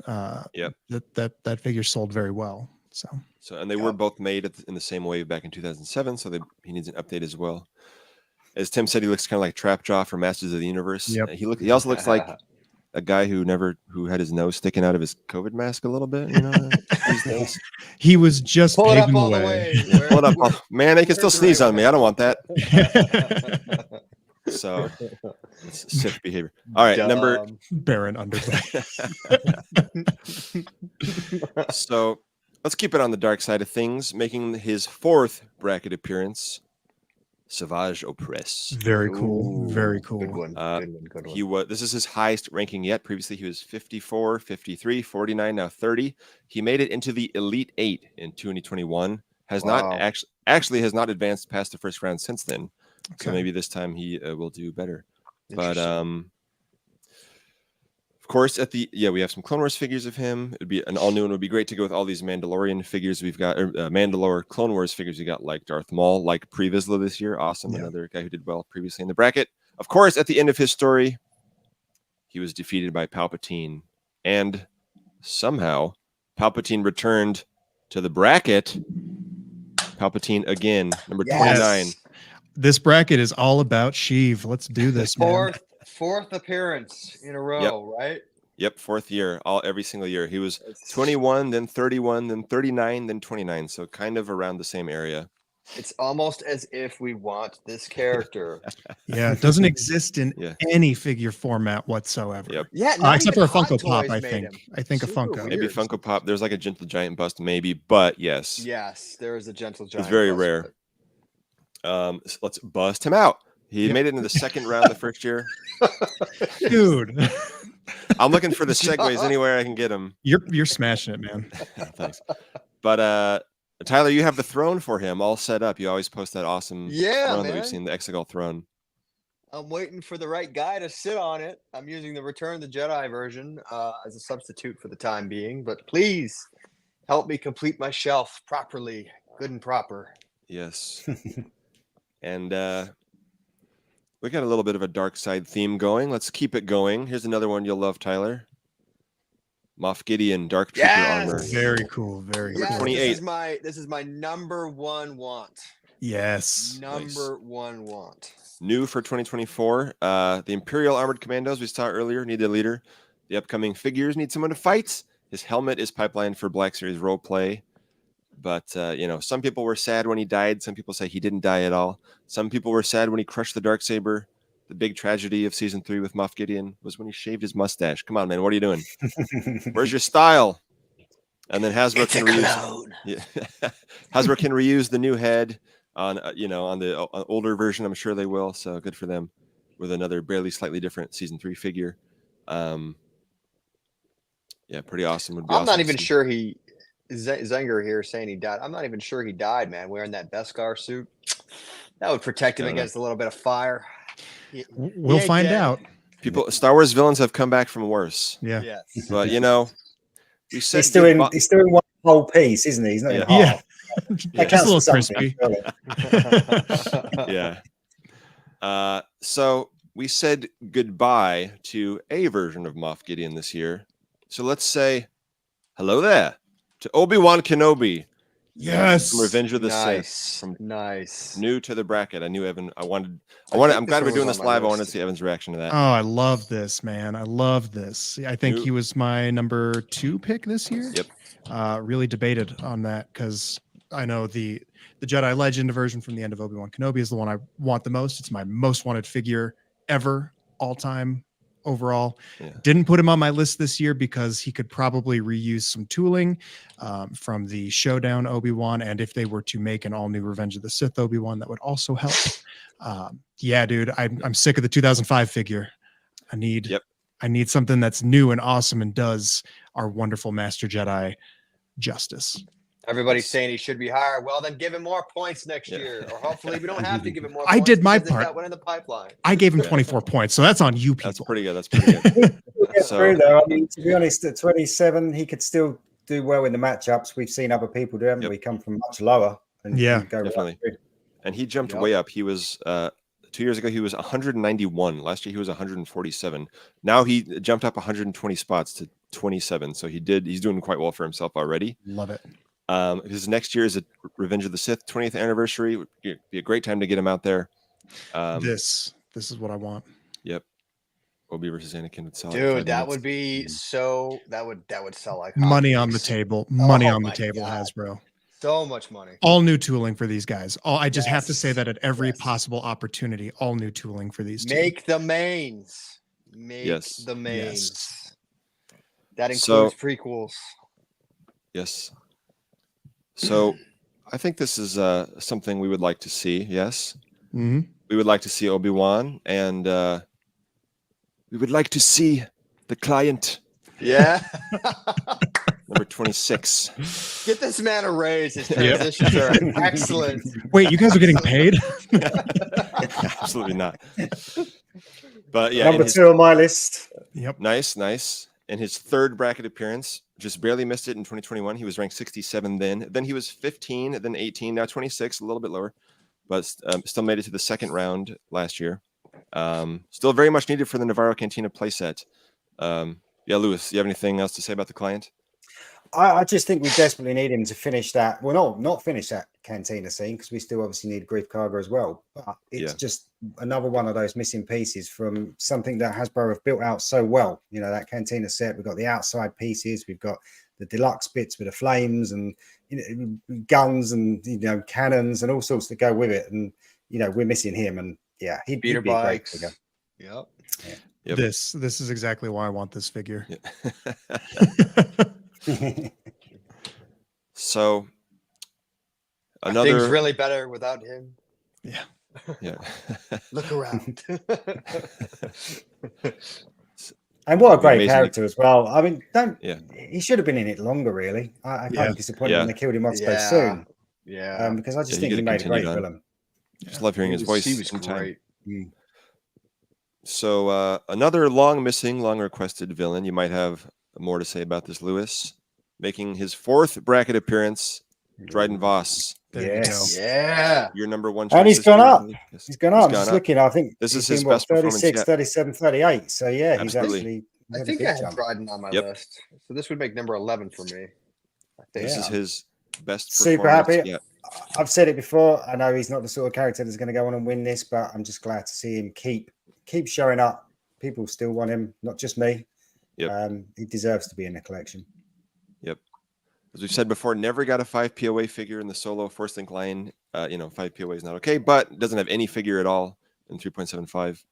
Yeah. That figure sold very well. So and they were both made in the same wave back in 2007. So he needs an update as well. As Tim said, he looks kind of like Trapjaw from Masters of the Universe. Yep. He also looks like a guy who had his nose sticking out of his COVID mask a little bit. These days. He was just pull it up paving all the the way. way. Pull it up. Oh, man, they can still sneeze on me. I don't want that. So it's sick behavior. All right, number Baron Underwood. So let's keep it on the dark side of things. Making his fourth bracket appearance, Savage Opress. Very cool. Ooh, Very cool. Good one. Good one. This is his highest ranking yet. Previously, he was 54, 53, 49, now 30. He made it into the Elite 8 in 2021. Has not has not advanced past the first round since then. Okay. So maybe this time he will do better. But of course, we have some Clone Wars figures of him. It'd be an all new one. It would be great to go with all these Mandalorian figures we've got, or Mandalore Clone Wars figures we got, like Darth Maul, like Pre Vizsla this year. Awesome, another guy who did well previously in the bracket. Of course, at the end of his story, he was defeated by Palpatine, and somehow Palpatine returned to the bracket. Palpatine again, number 29. This bracket is all about Sheev. Let's do this, man. Fourth appearance in a row, right? Yep, fourth year, every single year. He was 21, then 31, then 39, then 29. So kind of around the same area. It's almost as if we want this character. Yeah, it doesn't exist in any figure format whatsoever. Yep. Yeah, except for a Funko Pop, I think. I think a Funko. Weird. Maybe a Funko Pop. There's like a Gentle Giant bust, maybe, but yes. Yes, there is a Gentle Giant. It's very rare. So let's bust him out. He made it in the second round the first year. Dude. I'm looking for the segues anywhere I can get them. You're smashing it, man. Thanks. But Tyler, you have the throne for him all set up. You always post that awesome throne that we've seen, the Exegol throne. I'm waiting for the right guy to sit on it. I'm using the Return of the Jedi version as a substitute for the time being, but please help me complete my shelf properly, good and proper. Yes. And we got a little bit of a dark side theme going. Let's keep it going. Here's another one you'll love, Tyler. Moff Gideon, Dark Trooper armor. Very cool. Very cool. 28. This is my number one want. Yes. Number one want. New for 2024. The Imperial Armored Commandos we saw earlier need a leader. The upcoming figures need someone to fight. His helmet is pipelined for Black Series role play. But, some people were sad when he died. Some people say he didn't die at all. Some people were sad when he crushed the Darksaber. The big tragedy of season 3 with Moff Gideon was when he shaved his mustache. Come on, man. What are you doing? Where's your style? And then Hasbro can reuse the new head on the older version. I'm sure they will. So good for them with another barely slightly different season 3 figure. Pretty awesome. I'm not even sure Zenger here saying he died. I'm not even sure he died, man, wearing that Beskar suit. That would protect him against a little bit of fire. We'll find out. Star Wars villains have come back from worse. Yeah. Yes. But we said he's still in one whole piece, isn't he? He's not in half. Yeah. That Just a little counts for crispy. Yeah. So we said goodbye to a version of Moff Gideon this year. So let's say hello there to Obi-Wan Kenobi. Yes. From Revenge of the Sith. Nice. New to the bracket. I knew Evan. I'm glad we're doing this live. I wanted to see Evan's reaction to that. Oh, I love this, man. I love this. I think he was my number 2 pick this year. Yep. Really debated on that because I know the Jedi Legend version from the end of Obi-Wan Kenobi is the one I want the most. It's my most wanted figure ever, all time, overall. Yeah. Didn't put him on my list this year because he could probably reuse some tooling from the Showdown Obi-Wan, and if they were to make an all-new Revenge of the Sith Obi-Wan, that would also help. Dude, I'm sick of the 2005 figure. I need something that's new and awesome and does our wonderful Master Jedi justice. Everybody's saying he should be higher. Well, then give him more points next year, or hopefully we don't have to give him more. I did my part. Got one in the pipeline. I gave him 24 points, so that's on you people. That's pretty good. True, though. I mean, to be honest, at 27, he could still do well in the matchups. We've seen other people do, haven't we? Come from much lower. And go definitely. Right. And he jumped way up. He was 2 years ago. He was 191. Last year he was 147. Now he jumped up 120 spots to 27. So he's doing quite well for himself already. Love it. His next year is a Revenge of the Sith 20th anniversary. It would be a great time to get him out there. This is what I want. Yep. Obi versus Anakin would sell. Dude, that would be so. That would sell like money on the table. Money on the table, Hasbro. So much money. All new tooling for these guys. I just have to say that at every possible opportunity. All new tooling for these. Make the mains. The mains. Yes. That includes prequels. Yes. So I think this is something we would like to see. Yes. Mm-hmm. We would like to see Obi-Wan, and we would like to see the client. Yeah. Number 26. Get this man a raise. His transitions are excellent. Wait, you guys are getting paid? Absolutely not. But yeah, number 2 on my list. Yep. Nice. In his third bracket appearance, just barely missed it in 2021. He was ranked 67 then. Then he was 15, then 18, now 26, a little bit lower, but still made it to the second round last year. Still very much needed for the Navarro Cantina playset. Lewis, do you have anything else to say about the client? I just think we desperately need him to finish that. Well, not finish that Cantina scene because we still obviously need Grief Karga as well. But it's just another one of those missing pieces from something that Hasbro have built out so well. That Cantina set. We've got the outside pieces. We've got the deluxe bits with the flames and guns and cannons and all sorts that go with it. And we're missing him. And he'd be a great figure. Yep. This is exactly why I want this figure. So things really better without him. Yeah. Look around. And what a great amazing character as well. I mean, Yeah. he should have been in it longer, really. I can't be disappointed Yeah. when they killed him off so Yeah. soon. Yeah. Because I just Yeah, think he he could've made a continued great on. villain. Just love hearing his voice. He was anytime. great. So another long requested villain. You might have more to say about this, Lewis. Making his 4th bracket appearance, Dryden Voss. There you go. Yeah. Your number 1 And choice he's this gone year, I up. believe. Yes. He's gone up. I'm just looking. I think this he's is his been, best performance 36, yet. 37, 38. So yeah, he's Absolutely. actually I had a think big I had jump. Dryden on my list. So this would make number 11 for me. I think. This is his best Super performance happy. yet. I've said it before. I know he's not the sort of character that's going to go on and win this, but I'm just glad to see him keep showing up. People still want him, not just me. Yep. He deserves to be in the collection. Yep. As we've said before, never got a 5 POA figure in the solo Force Link line. 5 POA is not okay, but doesn't have any figure at all in 3.75.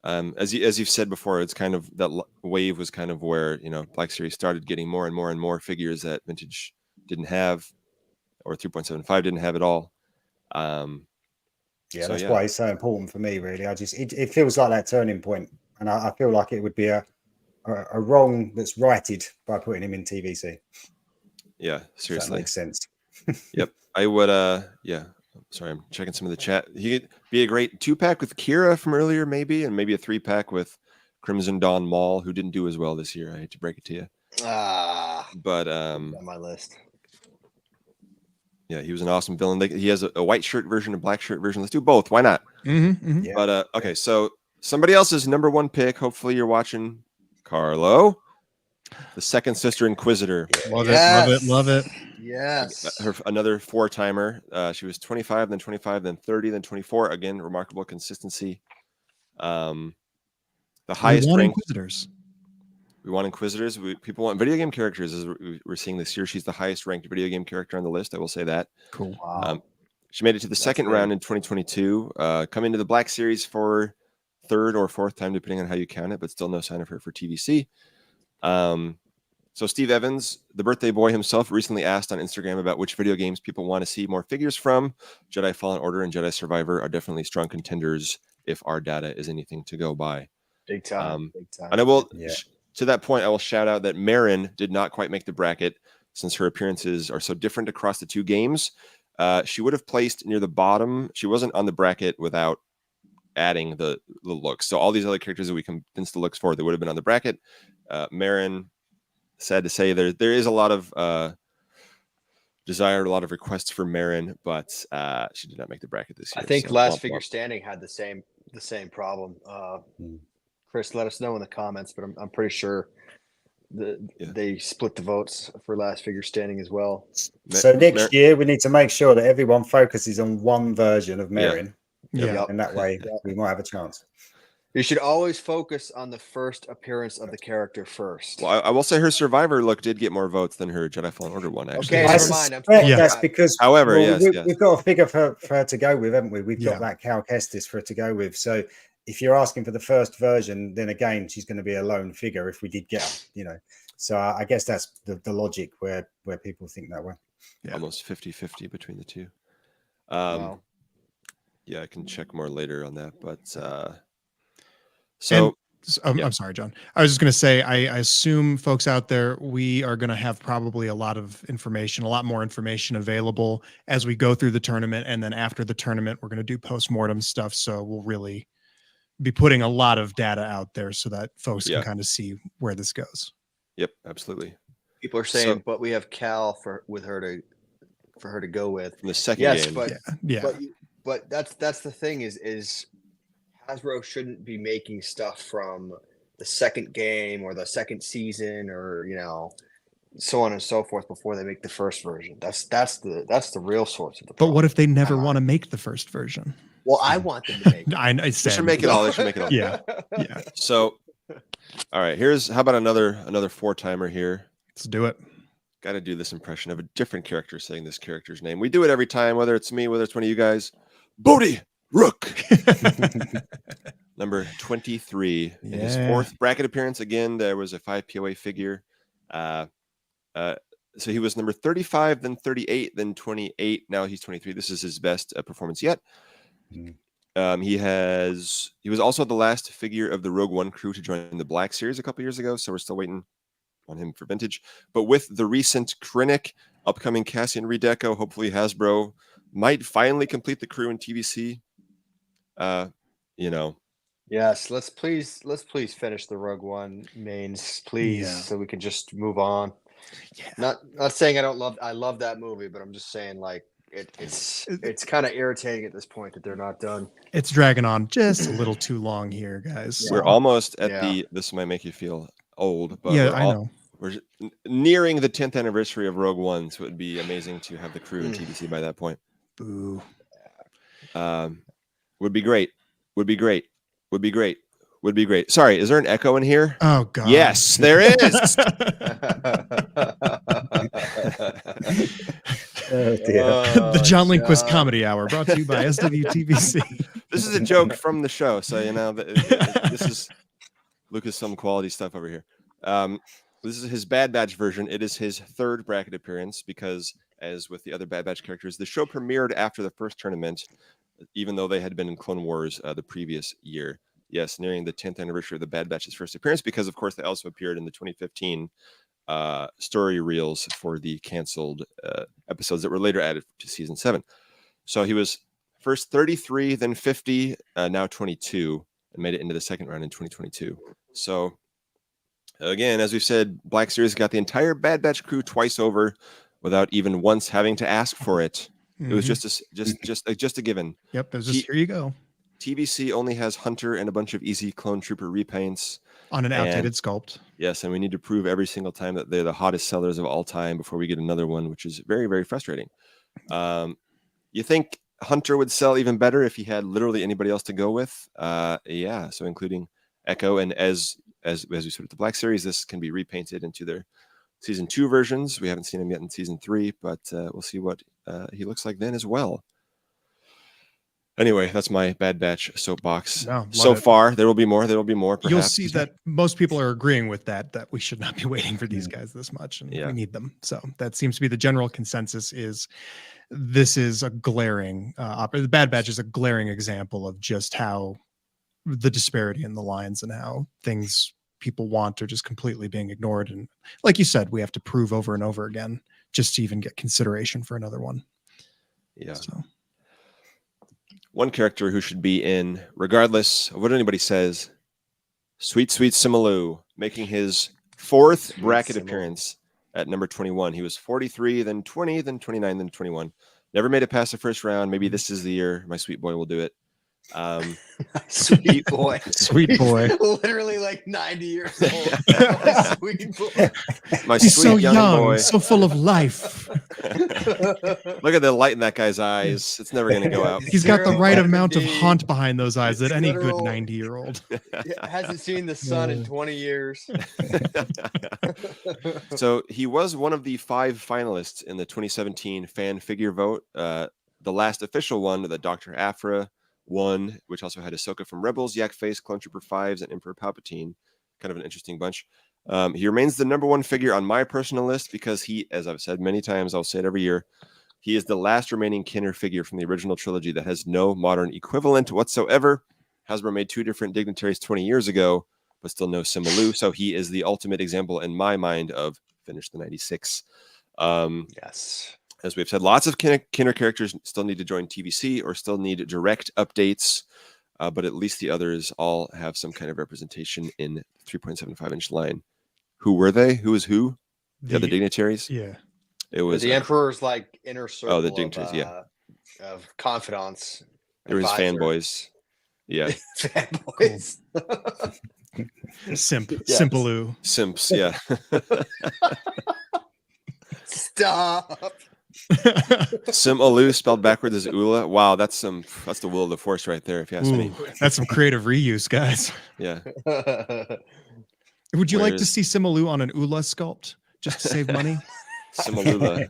As you've said before, it's kind of that wave was kind of where Black Series started getting more and more and more figures that Vintage didn't have, or 3.75 didn't have at all. That's why it's so important for me. Really, it feels like that turning point, and I feel like it would be a wrong that's righted by putting him in TVC. Yeah, seriously, that makes sense. Yep, I would. Sorry, I'm checking some of the chat. He'd be a great 2-pack with Kira from earlier, maybe, and maybe a 3-pack with Crimson Dawn Maul, who didn't do as well this year. I hate to break it to you. But on my list. Yeah, he was an awesome villain. He has a white shirt version, a black shirt version. Let's do both. Why not? Yeah. But okay, so somebody else's number 1 pick. Hopefully, you're watching, Carlo, the second sister Inquisitor. Love it. Love it. Yes. Another 4-timer. She was 25, then 25, then 30, then 24. Again, remarkable consistency. The highest ranked Inquisitors. We want Inquisitors. People want video game characters. As we're seeing this year, she's the highest ranked video game character on the list. I will say that. Cool. Wow. She made it to the second round in 2022. Coming to the Black Series for 3rd or 4th time, depending on how you count it, but still no sign of her for TVC. So Steve Evans, the birthday boy himself, recently asked on Instagram about which video games people want to see more figures from. Jedi Fallen Order and Jedi Survivor are definitely strong contenders if our data is anything to go by. Big time. Big time. And I will, to that point, I will shout out that Marin did not quite make the bracket since her appearances are so different across the 2 games. She would have placed near the bottom. She wasn't on the bracket without adding the looks. So all these other characters that we condensed the looks for, they would have been on the bracket. Marin, sad to say, there is a lot of desire, a lot of requests for Marin, but she did not make the bracket this year. I think Last Figure Standing had the same problem. Chris, let us know in the comments, but I'm pretty sure they split the votes for Last Figure Standing as well. So next year we need to make sure that everyone focuses on one version of Marin. Yeah. And that way we might have a chance. You should always focus on the first appearance of the character first. Well, I will say her Survivor look did get more votes than her Jedi Fallen Order one, actually. Okay, never mind. That's because, however, we've got a figure for her to go with, haven't we? We've got that Cal Kestis for her to go with. So if you're asking for the first version, then again, she's going to be a lone figure if we did get her, So I guess that's the logic where people think that way. Yeah. Almost 50-50 between the 2. Wow. Yeah, I can check more later on that, but I'm sorry, John. I was just going to say, I assume folks out there, we are going to have probably a lot more information available as we go through the tournament. And then after the tournament, we're going to do postmortem stuff. So we'll really be putting a lot of data out there so that folks can kind of see where this goes. Yep, absolutely. People are saying, but we have Cal for her to go with in the second game. But that's the thing is Hasbro shouldn't be making stuff from the second game or the second season or so on and so forth before they make the first version. That's the real source of the problem. But what if they never want to make the first version? Well, I want them to make it. They should make it all. They should make it all. Yeah. So, all right. How about another 4-timer here? Let's do it. Got to do this impression of a different character saying this character's name. We do it every time, whether it's me, whether it's one of you guys. Bodhi Rook. Number 23 in his 4th bracket appearance. Again, there was a 5 POA figure. So he was number 35, then 38, then 28. Now he's 23. This is his best performance yet. He was also the last figure of the Rogue One crew to join the Black Series a couple years ago, so we're still waiting on him for vintage. But with the recent Krennic, upcoming Cassian redeco, hopefully Hasbro might finally complete the crew in TVC. Yes, let's please finish the Rogue One mains, please, so we can just move on. Yeah. Not saying I love that movie, but I'm just saying like it's kind of irritating at this point that they're not done. It's dragging on just a little too long here, guys. We're almost at this might make you feel old, but yeah, I know. We're nearing the 10th anniversary of Rogue One, so it would be amazing to have the crew in TVC by that point. Boo. Would be great. Would be great. Would be great. Would be great. Sorry, is there an echo in here? Oh God. Yes, there is. The John Lindquist Comedy Hour, brought to you by SWTVC. This is a joke from the show, so this is Lucasfilm quality stuff over here. This is his Bad Batch version. It is his third bracket appearance because, as with the other Bad Batch characters, the show premiered after the first tournament, even though they had been in Clone Wars the previous year. Yes, nearing the 10th anniversary of the Bad Batch's first appearance, because of course they also appeared in the 2015 story reels for the canceled episodes that were later added to season 7. So he was first 33, then 50, now 22, and made it into the second round in 2022. So again, as we've said, Black Series got the entire Bad Batch crew twice over without even once having to ask for it. It was just a given. Yep, there's just here you go. TVC only has Hunter and a bunch of easy Clone Trooper repaints on an outdated sculpt. Yes, and we need to prove every single time that they're the hottest sellers of all time before we get another one, which is very, very frustrating. You think Hunter would sell even better if he had literally anybody else to go with? Yeah, so including Echo, and as we sort of the Black Series, this can be repainted into their season 2 versions. We haven't seen him yet in season 3, but we'll see what he looks like then as well. Anyway, that's my Bad Batch soapbox. No, so far, there will be more. There will be more. Perhaps. You'll see that most people are agreeing with that we should not be waiting for these guys this much, and we need them. So that seems to be the general consensus. This is a glaring the Bad Batch is a glaring example of just how the disparity in the lines and how things people want are just completely being ignored. And like you said, we have to prove over and over again just to even get consideration for another one. Yeah. So. One character who should be in, regardless of what anybody says, Sweet Simalu, making his 4th bracket appearance at number 21. He was 43, then 20, then 29, then 21. Never made it past the first round. Maybe this is the year my sweet boy will do it. Sweet boy. Sweet boy. Literally like 90 years old. My sweet boy. My He's sweet so young boy. So full of life. Look at the light in that guy's eyes. It's never going to go out. He's got the right amount of haunt behind those eyes that any good 90-year-old hasn't seen the sun in 20 years. So he was one of the 5 finalists in the 2017 fan figure vote. The last official one that Dr. Aphra won, which also had Ahsoka from Rebels, Yak Face, Clone Trooper 5s, and Emperor Palpatine. Kind of an interesting bunch. He remains the number 1 figure on my personal list because he, as I've said many times, I'll say it every year, he is the last remaining Kenner figure from the original trilogy that has no modern equivalent whatsoever. Hasbro made 2 different dignitaries 20 years ago, but still no Simalu. So he is the ultimate example in my mind of finish the 96. Yes. As we've said, lots of Kenner characters still need to join TVC or still need direct updates, but at least the others all have some kind of representation in the 3.75-inch line. Who were they? Who was who? The other dignitaries? Yeah. It was the Emperor's like inner circle. Oh, the dignitaries, of confidants. It was fanboys. Yeah. Fanboys. Simpaloo. Simps, yeah. Stop. Simalu spelled backwards is Ula. Wow, that's the will of the force right there, if you ask me. That's some creative reuse, guys. Yeah. Would you like to see Simalu on an Ula sculpt just to save money? Simalula.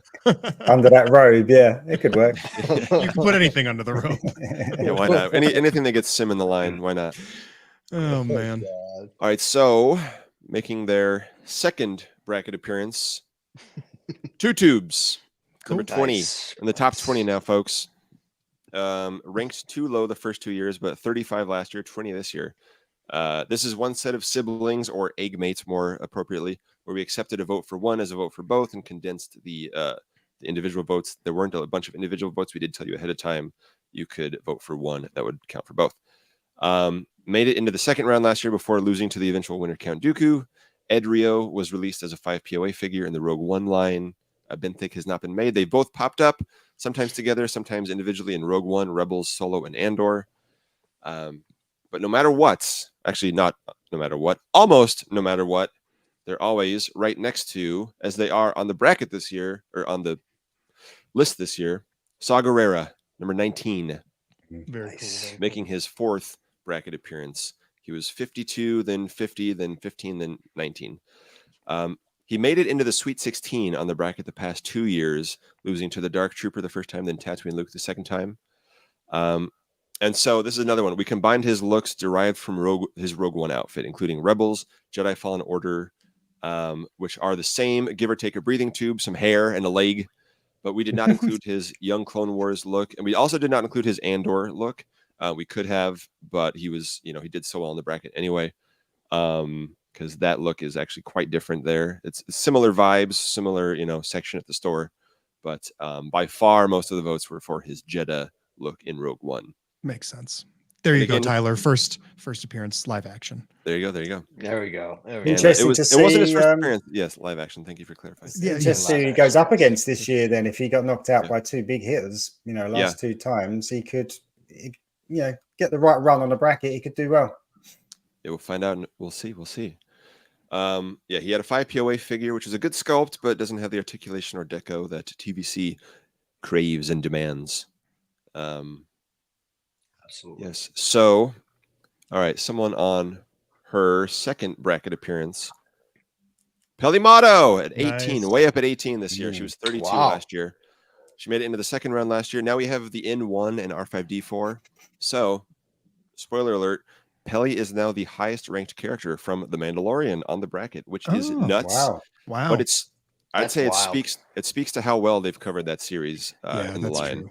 Under that robe, yeah, it could work. You can put anything under the robe. Yeah, why not? Anything that gets Sim in the line, why not? Oh man. All right, so making their second bracket appearance, 2 tubes. Number 20 in the top 20 now, folks. ranked too low the first 2 years, but 35 last year, 20 this year. This is one set of siblings, or egg mates more appropriately, where we accepted a vote for one as a vote for both and condensed the individual votes. There weren't a bunch of individual votes. We did tell you ahead of time you could vote for one that would count for both. Made it into the second round last year before losing to the eventual winner, Count Dooku. Ed Rio was released as a 5 POA figure in the Rogue One line. Benthic has not been made. They both popped up, sometimes together, sometimes individually in Rogue One, Rebels, Solo, and Andor. But no matter what, actually not no matter what, almost no matter what, they're always right next to, as they are on the bracket this year, or on the list this year, Saw Gerrera, number 19. Very cool. Making his 4th bracket appearance. He was 52, then 50, then 15, then 19. He made it into the Sweet 16 on the bracket the past 2 years, losing to the Dark Trooper the first time, then Tatooine Luke the second time. And so this is another one. We combined his looks derived from his Rogue One outfit, including Rebels, Jedi Fallen Order, which are the same, give or take a breathing tube, some hair, and a leg. But we did not include his young Clone Wars look. And we also did not include his Andor look. We could have, but he was, he did so well in the bracket anyway. Because that look is actually quite different there. It's similar vibes, similar, section at the store. But by far, most of the votes were for his Jedha look in Rogue One. Makes sense. There you go, Tyler. First appearance, live action. There you go. There we go. Interesting to see. It wasn't his first appearance. Yes, live action. Thank you for clarifying. Yeah, just see who he goes up against this year. Then, if he got knocked out by 2 big hitters, last 2 times, he could, get the right run on the bracket. He could do well. Yeah, we'll find out. And we'll see. He had a 5 POA figure, which is a good sculpt, but doesn't have the articulation or deco that TVC craves and demands. Absolutely. Yes. So, all right, someone on her second bracket appearance, Pelimato at 18, way up at 18 this year. She was 32 last year. She made it into the second round last year. Now we have the N1 and R5D4. So, spoiler alert, Peli is now the highest ranked character from The Mandalorian on the bracket, which is nuts. Wow. But I'd say it speaks to how well they've covered that series in the line.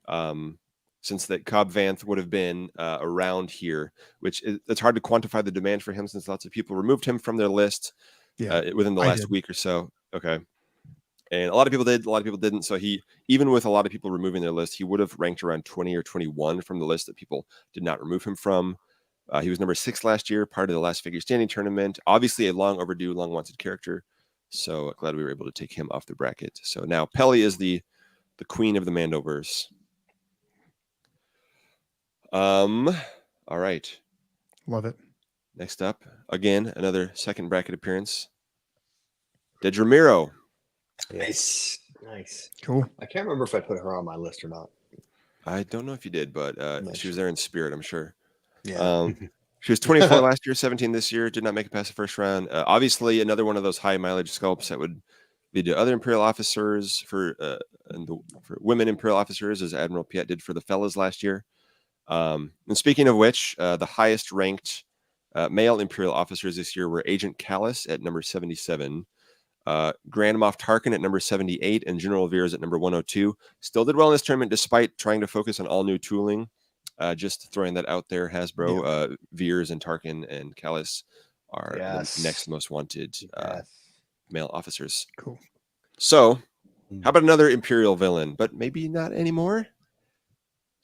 True. Since that Cobb Vanth would have been around here, which it's hard to quantify the demand for him since lots of people removed him from their list within the last week or so. Okay. And a lot of people did, a lot of people didn't. So even with a lot of people removing their list, he would have ranked around 20 or 21 from the list that people did not remove him from. He was number 6 last year, part of the last figure standing tournament. Obviously a long overdue, long wanted character. So glad we were able to take him off the bracket. So now Peli is the queen of the Mandoverse. All right. Love it. Next up, again, another second bracket appearance. Dedra Miro. Nice. Cool. I can't remember if I put her on my list or not. I don't know if you did, but she was there in spirit, I'm sure. Yeah. She was 24 last year, 17 this year. Did not make it past the first round. Obviously, another one of those high mileage sculpts that would lead to other Imperial officers for women Imperial officers, as Admiral Piet did for the fellas last year. And speaking of which, the highest ranked male Imperial officers this year were Agent Callus at number 77, Grand Moff Tarkin at number 78, and General Veers at number 102. Still did well in this tournament despite trying to focus on all new tooling. Just throwing that out there, Hasbro. Veers and Tarkin and Callus are the next most wanted male officers. Cool. So, how about another Imperial villain, but maybe not anymore?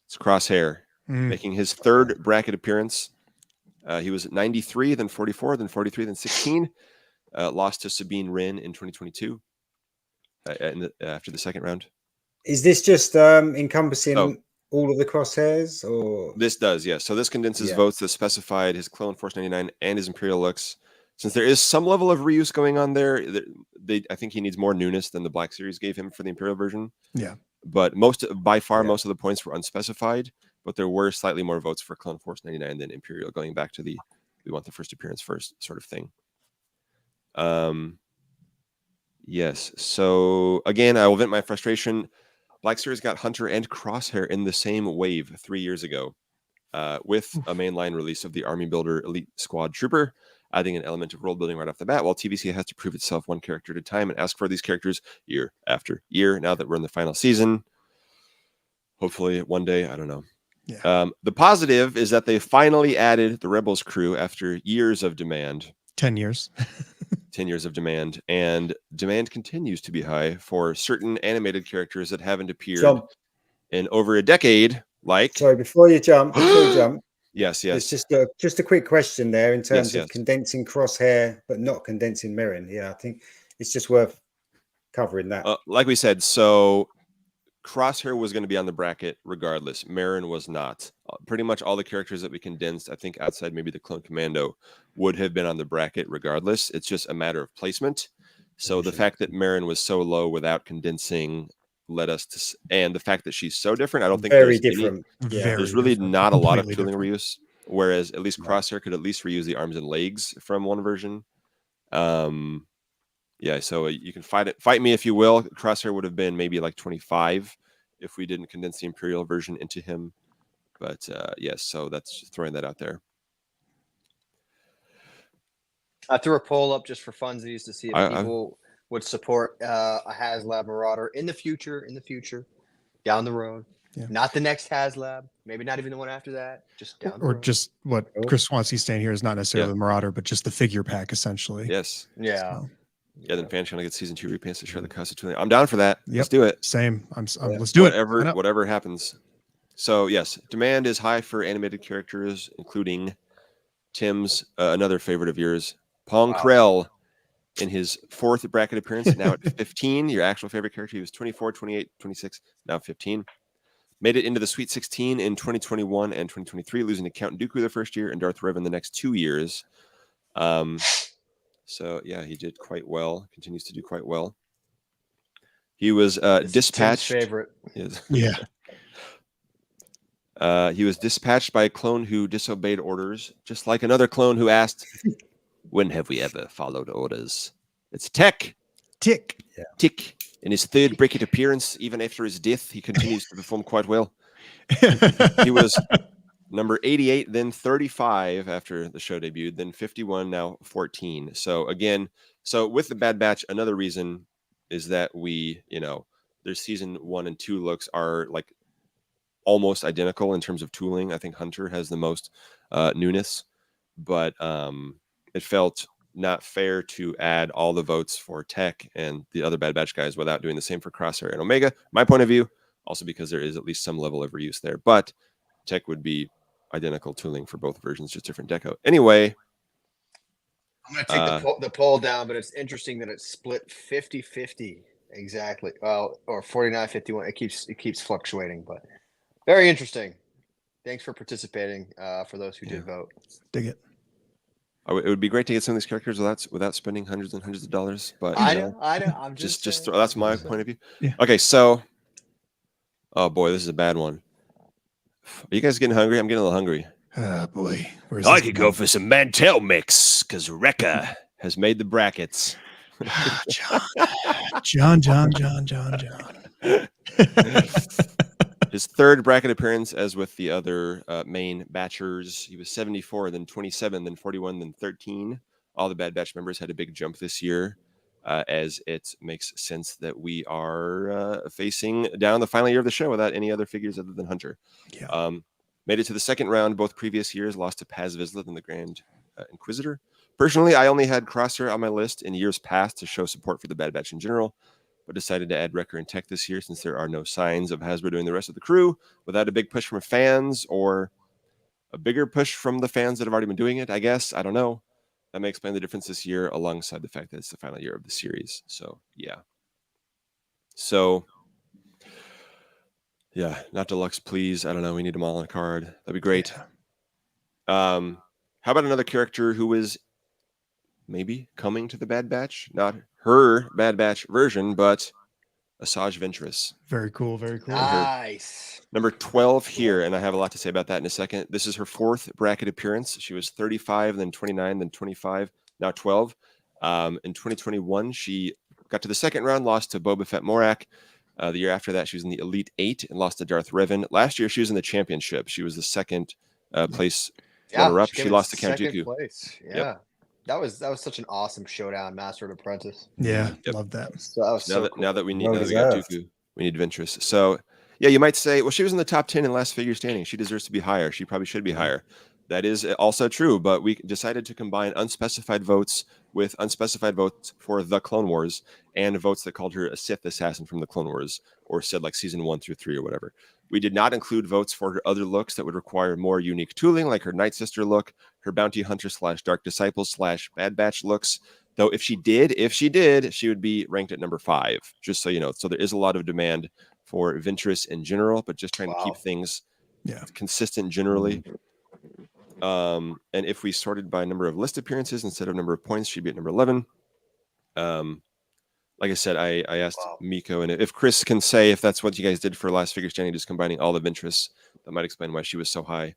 It's Crosshair, making his third bracket appearance. He was at 93, then 44, then 43, then 16. Lost to Sabine Wren in 2022 after the second round. Is this just encompassing all of the crosshairs, or this does? Yes. So this condenses votes that specified his Clone Force 99 and his Imperial looks. Since there is some level of reuse going on there, I think he needs more newness than the Black Series gave him for the Imperial version. Yeah. But most of the points were unspecified, but there were slightly more votes for Clone Force 99 than Imperial, going back to we want the first appearance first sort of thing. Yes. So again, I will vent my frustration. Black Series got Hunter and Crosshair in the same wave 3 years ago, with a mainline release of the Army Builder Elite Squad Trooper, adding an element of world building right off the bat, while TVC has to prove itself one character at a time and ask for these characters year after year. Now that we're in the final season, hopefully one day, I don't know. Yeah. The positive is that they finally added the Rebels crew after years of demand. 10 years. 10 years of demand, and demand continues to be high for certain animated characters that haven't appeared in over a decade. Like, sorry, before you jump, yes, it's just a quick question there in terms of yes. condensing Crosshair, but not condensing Mirren. Yeah, I think it's just worth covering that. Like we said, so Crosshair was going to be on the bracket regardless. Marin was not. Pretty much all the characters that we condensed, I think outside maybe the Clone Commando, would have been on the bracket regardless. It's just a matter of placement. So the fact that Marin was so low without condensing led us to, and the fact that she's so different, I don't think very different. There's really not a lot of tooling reuse. Whereas at least Crosshair could at least reuse the arms and legs from one version. Yeah, so you can fight me if you will. Crosshair would have been maybe like 25 if we didn't condense the Imperial version into him. But yes, so that's just throwing that out there. I threw a poll up just for funsies to see if people would support a HasLab Marauder in the future, down the road. Yeah. Not the next HasLab, maybe not even the one after that, just down the road. Or just what Chris Swansea saying here is not necessarily the Marauder, but just the figure pack essentially. Yes. Yeah. So. Yeah, then fan channel gets season 2 repaints to share the cost of tooling. I'm down for that. Yep. Let's do it. Same. Let's do it. Whatever happens. So yes, demand is high for animated characters, including Tim's another favorite of yours, Pong Krell, in his 4th bracket appearance. Now at 15, your actual favorite character. He was 24, 28, 26, now 15. Made it into the Sweet 16 in 2021 and 2023, losing to Count Dooku the first year and Darth Revan the next 2 years. So yeah, he did quite well. Continues to do quite well. He was dispatched. Tim's favorite. Yeah. He was dispatched by a clone who disobeyed orders, just like another clone who asked, "When have we ever followed orders?" It's Tick. Tick. Yeah. Tick. In his 3rd bracket appearance, even after his death, he continues to perform quite well. He was number 88, then 35 after the show debuted, then 51, now 14. So again, with the Bad Batch, another reason is that we, their season 1 and 2 looks are like almost identical in terms of tooling. I think Hunter has the most newness, but it felt not fair to add all the votes for Tech and the other Bad Batch guys without doing the same for Crosshair and Omega. My point of view, also because there is at least some level of reuse there, but Tech would be identical tooling for both versions, just different deco. Anyway, I'm going to take the poll down, but it's interesting that it's split 50-50 exactly. Well, or 49-51. It keeps fluctuating, but very interesting. Thanks for participating. For those who did vote, dig it. It would be great to get some of these characters without spending hundreds and hundreds of dollars. But I know. I'm just that's my point of view. Yeah. Okay, so oh boy, this is a bad one. Are you guys getting hungry? I'm getting a little hungry. Oh boy. I could go for some Mantel mix because Rekka has made the brackets. John. His 3rd bracket appearance, as with the other main batchers, he was 74, then 27, then 41, then 13. All the Bad Batch members had a big jump this year, as it makes sense that we are facing down the final year of the show without any other figures other than Hunter. Yeah. Made it to the 2nd round both previous years, lost to Paz Vizsla and the Grand Inquisitor. Personally, I only had Crosshair on my list in years past to show support for the Bad Batch in general, but decided to add Wrecker and Tech this year since there are no signs of Hasbro doing the rest of the crew without a big push from fans or a bigger push from the fans that have already been doing it, I guess. I don't know. That may explain the difference this year alongside the fact that it's the final year of the series. So, yeah. So, yeah, not deluxe, please. I don't know. We need them all on a card. That'd be great. Yeah. How about another character who is maybe coming to the Bad Batch? Not her Bad Batch version, but Asajj Ventress. Very cool. Very cool. Nice. Number 12 here, and I have a lot to say about that in a second. This is her 4th bracket appearance. She was 35, then 29, then 25, now 12. In 2021, she got to the 2nd round, lost to Boba Fett Morak. The year after that, she was in the Elite 8 and lost to Darth Revan. Last year, she was in the championship. She was the 2nd place runner-up. She lost to Count Dooku. Yeah. Yep. That was such an awesome showdown, Master and Apprentice. Yeah, love that. So that was now that we got Dooku, we need Ventress. So Yeah, you might say, well, she was in the top 10 in last figure standing. She deserves to be higher. She probably should be higher. That is also true, but we decided to combine unspecified votes with unspecified votes for the Clone Wars and votes that called her a Sith assassin from the Clone Wars, or said like season 1 through 3 or whatever. We did not include votes for her other looks that would require more unique tooling, like her Night Sister look, her Bounty Hunter / Dark Disciple / Bad Batch looks. Though if she did, she would be ranked at number 5, just so you know. So there is a lot of demand for Ventress in general, but just trying to keep things consistent generally. And if we sorted by number of list appearances instead of number of points, she'd be at number 11. Like I said, I asked Miko, and if Chris can say if that's what you guys did for last figure standing, just combining all the Ventress, that might explain why she was so high.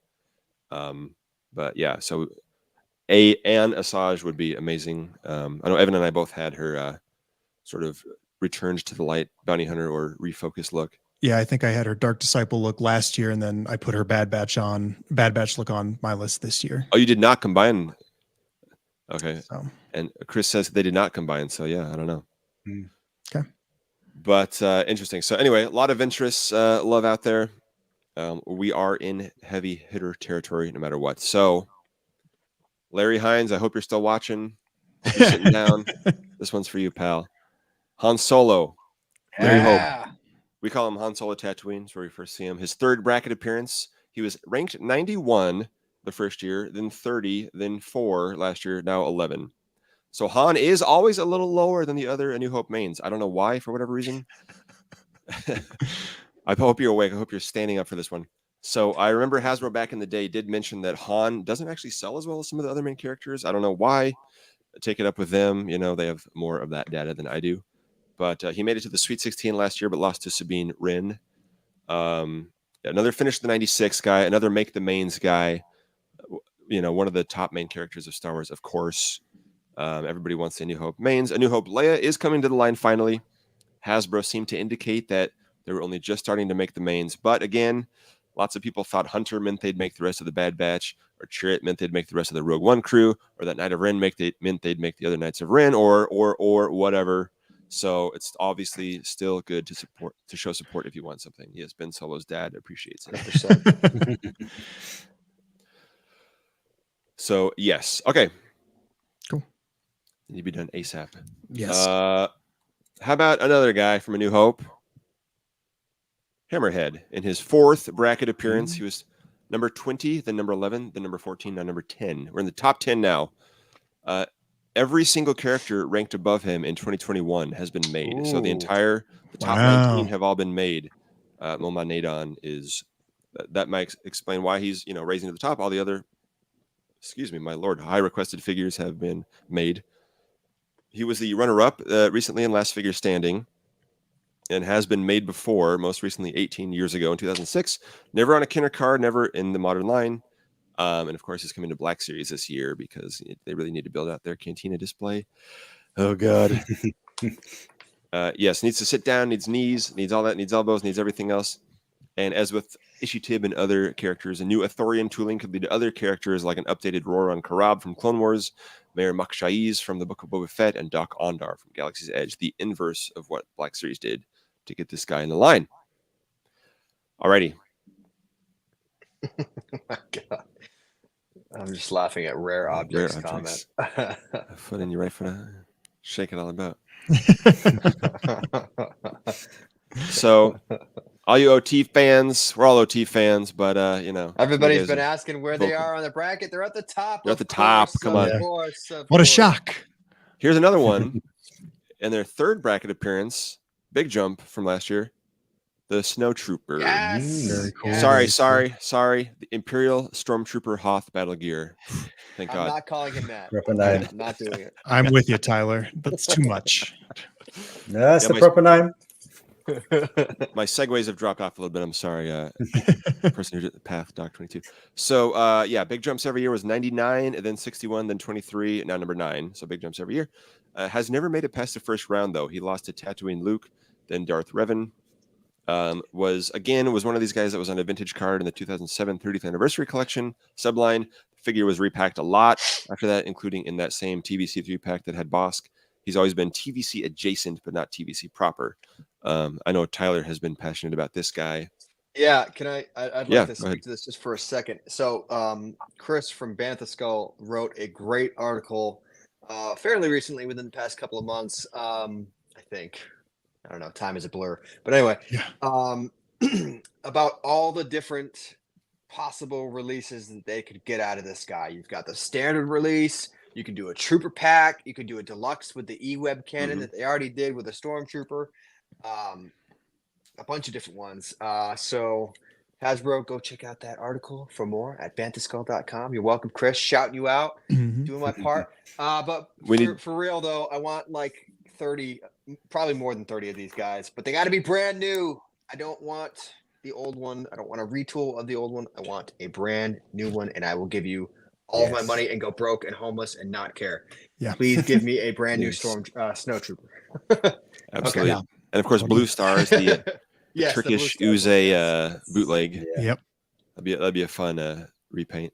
But yeah, so Anne Asajj would be amazing. I know Evan and I both had her sort of returned to the light bounty hunter or refocused look. Yeah, I think I had her Dark Disciple look last year, and then I put her Bad Batch look on my list this year. Oh, you did not combine? Okay. So. And Chris says they did not combine, so yeah, I don't know. Okay. But interesting. So anyway, a lot of interest, love out there. We are in heavy hitter territory no matter what. So Larry Hines, I hope you're still watching. Hope you're sitting down. This one's for you, pal. Han Solo. Larry Hope. We call him Han Solo Tatooine. That's where we first see him. His third bracket appearance. He was ranked 91 the first year, then 30, then 4 last year, now 11. So Han is always a little lower than the other A New Hope mains. I don't know why, for whatever reason. I hope you're awake. I hope you're standing up for this one. So I remember Hasbro back in the day did mention that Han doesn't actually sell as well as some of the other main characters. I don't know why. Take it up with them. You know, they have more of that data than I do. But he made it to the Sweet 16 last year, but lost to Sabine Wren. Another finish the 96 guy, another make the mains guy. You know, one of the top main characters of Star Wars, of course. Everybody wants A New Hope mains. A New Hope Leia is coming to the line finally. Hasbro seemed to indicate that they were only just starting to make the mains. But again, lots of people thought Hunter meant they'd make the rest of the Bad Batch, or Chirrut meant they'd make the rest of the Rogue One crew, or that Knight of Ren meant they'd make the other Knights of Ren, or whatever. So it's obviously still good to show support if you want something. Yes, Ben Solo's dad appreciates it. 100%. So yes, okay, cool. You need to be done ASAP. Yes. How about another guy from A New Hope? Hammerhead. In his fourth bracket appearance, he was number 20, then number 11, then number 14, now number 10. We're in the top 10 now. Every single character ranked above him in 2021 has been made. Ooh. So the top 19 have all been made. Moma Nadon is that might explain why he's raising to the top. All the other, my lord, high requested figures have been made. He was the runner-up recently in last figure standing, and has been made before, most recently 18 years ago in 2006. Never on a Kenner card, never in the modern line. And of course, he's coming to Black Series this year because they really need to build out their Cantina display. Oh, God. Yes, needs to sit down, needs knees, needs all that, needs elbows, needs everything else. And as with Ishitib and other characters, a new Athorian tooling could lead to other characters like an updated Roran Karab from Clone Wars, Mayor Makshaiz from the Book of Boba Fett, and Doc Ondar from Galaxy's Edge, the inverse of what Black Series did to get this guy in the line. Alrighty. Oh my God. I'm just laughing at rare objects comment. Foot in your right foot. Shake it all about. So, all you OT fans, we're all OT fans, but everybody's been asking where they are on the bracket. They're at the top. They're at the top. Come on. What a shock. Here's another one. In their third bracket appearance, big jump from last year. The Snow Trooper. Yes. Very cool. Sorry. The Imperial Stormtrooper Hoth battle gear. Thank God. I'm not calling him that. I'm not doing it. I'm with you, Tyler. That's too much. No, that's the proper name. My segues have dropped off a little bit. I'm sorry. Person who did the path, Doc 22. So, big jumps every year was 99, and then 61, then 23, now number 9. So big jumps every year. Has never made it past the first round, though. He lost to Tatooine Luke, then Darth Revan. Was one of these guys that was on a vintage card in the 2007 30th anniversary collection subline. The figure was repacked a lot after that, including in that same TVC 3-pack that had Bosk He's always been TVC adjacent, but not TVC proper. I know Tyler has been passionate about this guy. Yeah, can I'd Yeah, like to go ahead. speak to this just for a second. So, Chris from Bantha Skull wrote a great article fairly recently, within the past couple of months. I think, I don't know, time is a blur. But anyway, about all the different possible releases that they could get out of this guy. You've got the standard release. You can do a trooper pack. You can do a deluxe with the E-Web cannon that they already did with a stormtrooper. A bunch of different ones. So Hasbro, go check out that article for more at banthaskull.com. You're welcome, Chris. Shouting you out, doing my part. But for real though, I want like 30, probably more than 30 of these guys, but they got to be brand new. I don't want the old one. I don't want a retool of the old one. I want a brand new one, and I will give you all of my money and go broke and homeless and not care. Yeah. Please give me a brand new snow trooper. Absolutely. Okay. And of course, Blue Star is the Turkish Uze bootleg. Yep. That'd be a fun repaint.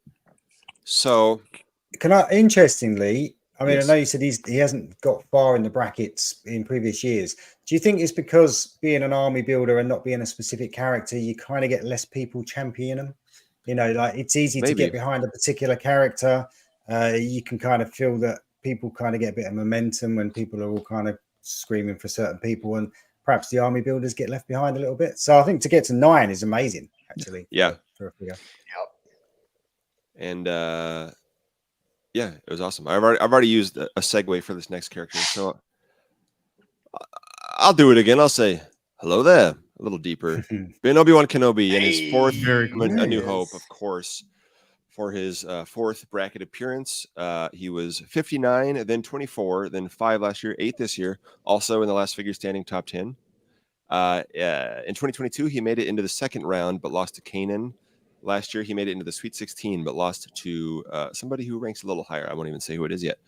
So, interestingly, I mean, I know you said he hasn't got far in the brackets in previous years. Do you think it's because being an army builder and not being a specific character, you kind of get less people championing them? You know, like it's easy to get behind a particular character. You can kind of feel that people kind of get a bit of momentum when people are all kind of screaming for certain people, and perhaps the army builders get left behind a little bit. So I think to get to 9 is amazing, actually. Yeah. For a figure. Yep. And yeah, it was awesome. I've already used a segue for this next character, so I'll do it again. I'll say hello there, a little deeper. Ben Obi-Wan Kenobi in his fourth A New Hope, of course, for his fourth bracket appearance. He was 59, then 24, then 5 last year, 8 this year. Also in the last figure standing top 10. In 2022, he made it into the second round, but lost to Kanan. Last year, he made it into the Sweet 16, but lost to somebody who ranks a little higher. I won't even say who it is yet.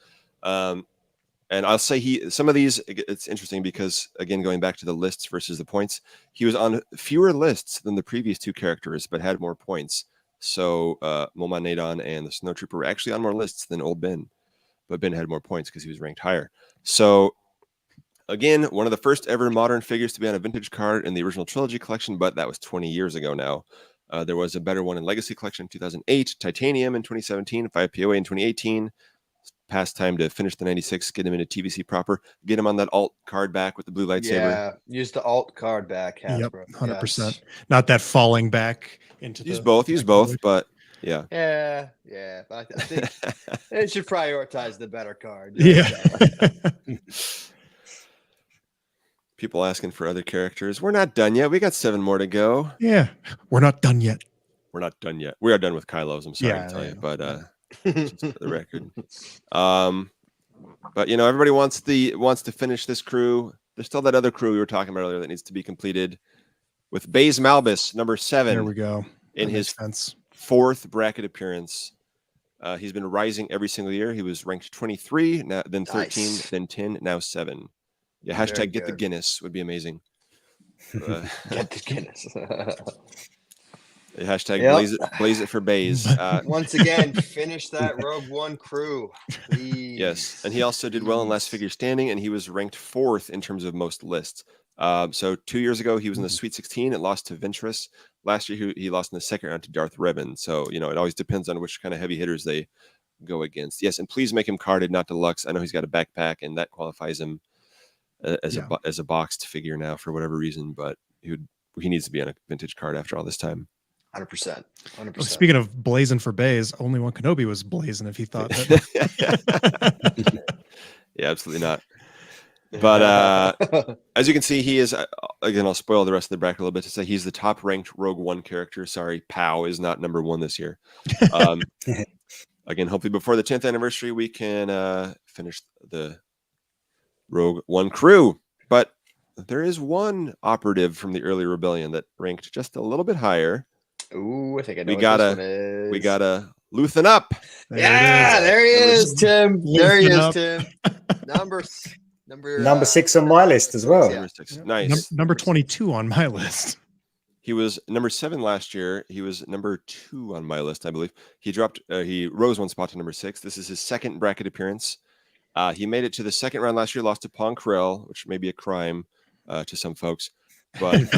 And I'll say some of these, it's interesting because, again, going back to the lists versus the points, he was on fewer lists than the previous 2 characters, but had more points. So Moman Nadon and the Snowtrooper were actually on more lists than old Ben, but Ben had more points because he was ranked higher. So, again, one of the first ever modern figures to be on a vintage card in the original trilogy collection, but that was 20 years ago now. There was a better one in Legacy Collection in 2008, Titanium in 2017, 5 POA in 2018. Past time to finish the 96, get him into TVC proper, get him on that alt card back with the blue lightsaber. Yeah, use the alt card back, Hasbro. Yep, 100%. Yes. Not that falling back into use both, but yeah. Yeah. I think it should prioritize the better card. Yeah. People asking for other characters. We're not done yet. We got 7 more to go. Yeah, we're not done yet. We're not done yet. We are done with Kylo's. I'm sorry to tell you, but just for the record. But everybody wants to finish this crew. There's still that other crew we were talking about earlier that needs to be completed with Baze Malbus, number 7. There we go. In his 4th bracket appearance. He's been rising every single year. He was ranked 23, then 13, then 10, now 7. Yeah, hashtag get the Guinness would be amazing. Get the Guinness. Hashtag blaze it for Baze. Once again, finish that Rogue One crew, please. Yes, and he also did well in last figure standing, and he was ranked 4th in terms of most lists. So 2 years ago, he was in the Sweet 16 and lost to Ventress. Last year, he lost in the second round to Darth Revan. So, it always depends on which kind of heavy hitters they go against. Yes, and please make him carded, not deluxe. I know he's got a backpack, and that qualifies him as a boxed figure now for whatever reason, but he needs to be on a vintage card after all this time. 100%. Well, speaking of blazing for Baze, only one Kenobi was blazing if he thought that. Yeah, absolutely not. But as you can see, he is, again, I'll spoil the rest of the bracket a little bit to say he's the top ranked Rogue One character. Sorry, Pow is not number 1 this year. Again, hopefully before the 10th anniversary, we can finish the Rogue One crew. But there is one operative from the early rebellion that ranked just a little bit higher. Ooh, I think I know we gotta loosen up. There he is, Tim. There he is, Tim. Number 6 on my list as well. Number 6. Nice. Number 22 on my list. He was number 7 last year. He was number 2 on my list, I believe. He rose 1 spot to number 6. This is his second bracket appearance. He made it to the second round last year, lost to Ponkrell, which may be a crime to some folks. But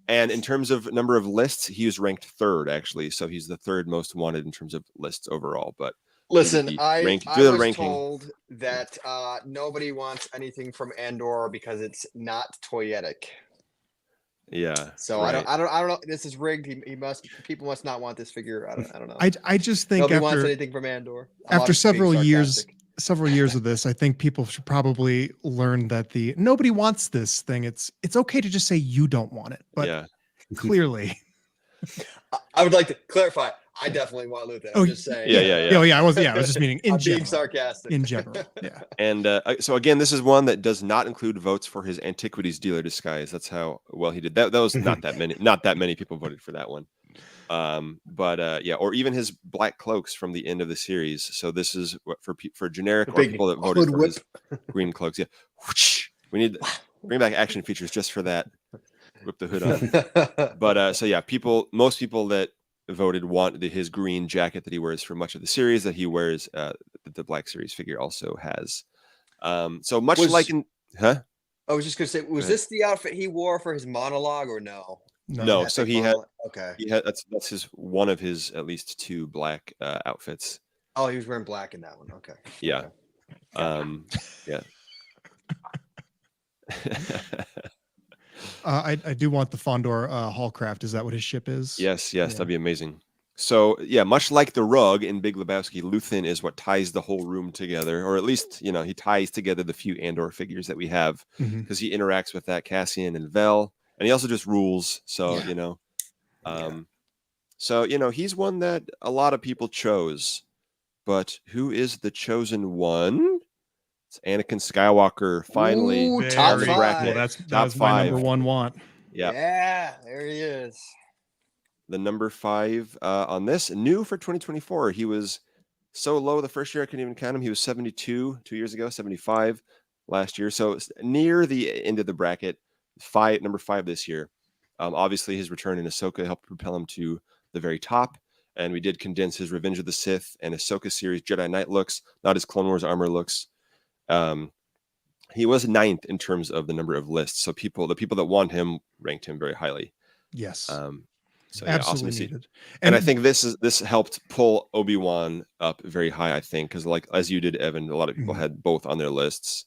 and in terms of number of lists, he was ranked third, actually. So he's the third most wanted in terms of lists overall. But listen, I was ranking. told that nobody wants anything from Andor because it's not toyetic. Yeah. So right. I don't know. This is rigged. People must not want this figure. I don't know. I just think nobody wants anything from Andor. After several years of this, I think people should probably learn that nobody wants this thing. It's okay to just say you don't want it, but clearly, I would like to clarify. I definitely want Luthen. I'm just saying. Yeah. Oh, yeah. I was just meaning in general. Being sarcastic. In general, yeah. And so again, this is one that does not include votes for his antiquities dealer disguise. That's how well he did. That was not that many. Not that many people voted for that one. Or even his black cloaks from the end of the series. So this is what for generic or people that voted for his green cloaks. Yeah, we need bring back action features just for that. Whip the hood on. But most people that voted want his green jacket that he wears for much of the series that he wears. That the Black Series figure also has. So much like in, huh? I was just gonna say, was this the outfit he wore for his monologue or no? No, so he had okay. He had that's his one of his at least two black outfits. Oh, he was wearing black in that one. Okay. Yeah. Yeah. I do want the Fondor Hallcraft. Is that what his ship is? Yes, that'd be amazing. So yeah, much like the rug in Big Lebowski, Luthen is what ties the whole room together, or at least he ties together the few Andor figures that we have because he interacts with that Cassian and Vel, and he also just rules. So he's one that a lot of people chose, but who is the chosen one? It's Anakin Skywalker. Finally, ooh, top five. Well, that's my number one want. Yeah, there he is. The number 5 on this, new for 2024. He was so low the first year I couldn't even count him. He was 72 2 years ago, 75 last year. So near the end of the bracket, number 5 this year. Obviously, his return in Ahsoka helped propel him to the very top. And we did condense his Revenge of the Sith and Ahsoka series Jedi Knight looks, not his Clone Wars armor looks. He was 9th in terms of the number of lists. So the people that want him ranked him very highly. Yes. So absolutely awesome needed. And I think this helped pull Obi-Wan up very high, I think, because like as you did, Evan, a lot of people had both on their lists.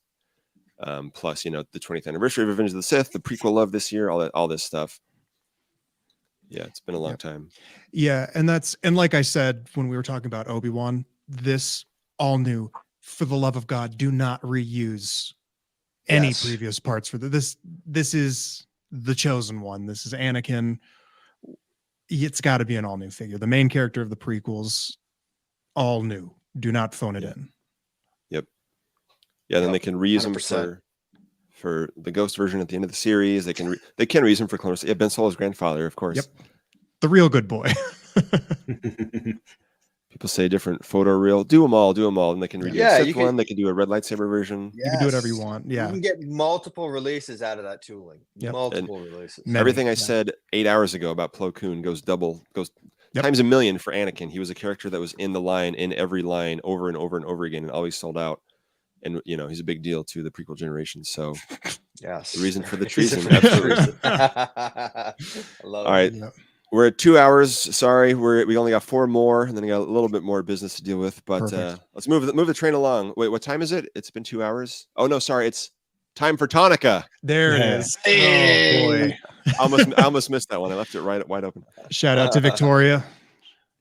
Plus, the 20th anniversary of Revenge of the Sith, the prequel of this year, all this stuff. Yeah, it's been a long time. Yeah, and like I said when we were talking about Obi-Wan, this all new. For the love of God, do not reuse any previous parts for this. This is the chosen one. This is Anakin. It's got to be an all new figure. The main character of the prequels, all new. Do not phone it in. Yep. Yeah, then they can reuse 100%. Them for the Ghost version at the end of the series. They can reuse him for Clone Wars. Yeah, Ben Solo's grandfather, of course. Yep. The real good boy. People say different photo reel. Do them all, and they can redo a Sith one. They can do a red lightsaber version. You can do whatever you want. Yeah, you can get multiple releases out of that tooling. Yep. Multiple releases. Everything I said 8 hours ago about Plo Koon goes times a million for Anakin. He was a character that was in every line over and over and over again, and always sold out. And he's a big deal to the prequel generation. So yes, the reason for the treason. Absolutely. I love all right. Yep. We're at 2 hours. Sorry, we only got 4 more, and then we got a little bit more business to deal with. But let's move the train along. Wait, what time is it? It's been 2 hours. Oh no, sorry, it's time for Tonica. There it is. Hey. Oh boy, I almost missed that one. I left it wide open. Shout out to Victoria.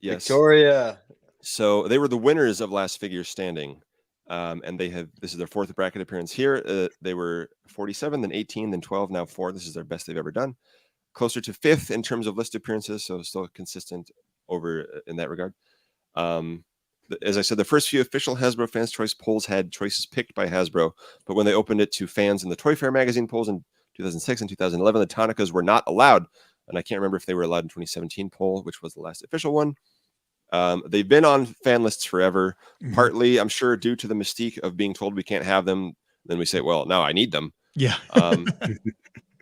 Yes, Victoria. So they were the winners of Last Figure Standing, and this is their 4th bracket appearance here. They were 47, then 18, then 12, now 4. This is their best they've ever done. Closer to 5th in terms of list appearances, so still consistent over in that regard. As I said, the first few official Hasbro Fans Choice polls had choices picked by Hasbro, but when they opened it to fans in the Toy Fair magazine polls in 2006 and 2011, the Tonicas were not allowed, and I can't remember if they were allowed in 2017 poll, which was the last official one. They've been on fan lists forever, partly, I'm sure, due to the mystique of being told we can't have them. Then we say, well, now I need them. Yeah.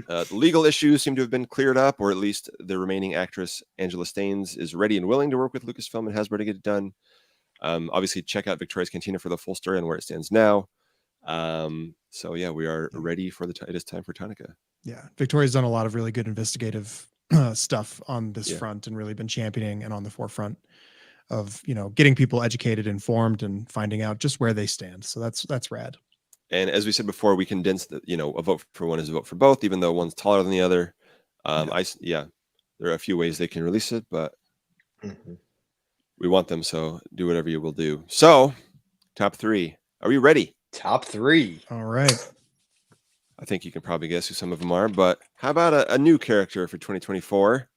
The legal issues seem to have been cleared up, or at least the remaining actress, Angela Staines, is ready and willing to work with Lucasfilm and Hasbro to get it done. Obviously, check out Victoria's Cantina for the full story on where it stands now. So yeah, we are ready for it is time for Tonica. Yeah, Victoria's done a lot of really good investigative stuff on this front and really been championing and on the forefront of, you know, getting people educated, informed, and finding out just where they stand. So that's rad. And as we said before, we condensed that, you know, a vote for one is a vote for both, even though one's taller than the other. There are a few ways they can release it, but we want them, so do whatever you will do. So, top 3. Are we ready? Top 3. All right. I think you can probably guess who some of them are, but how about a new character for 2024?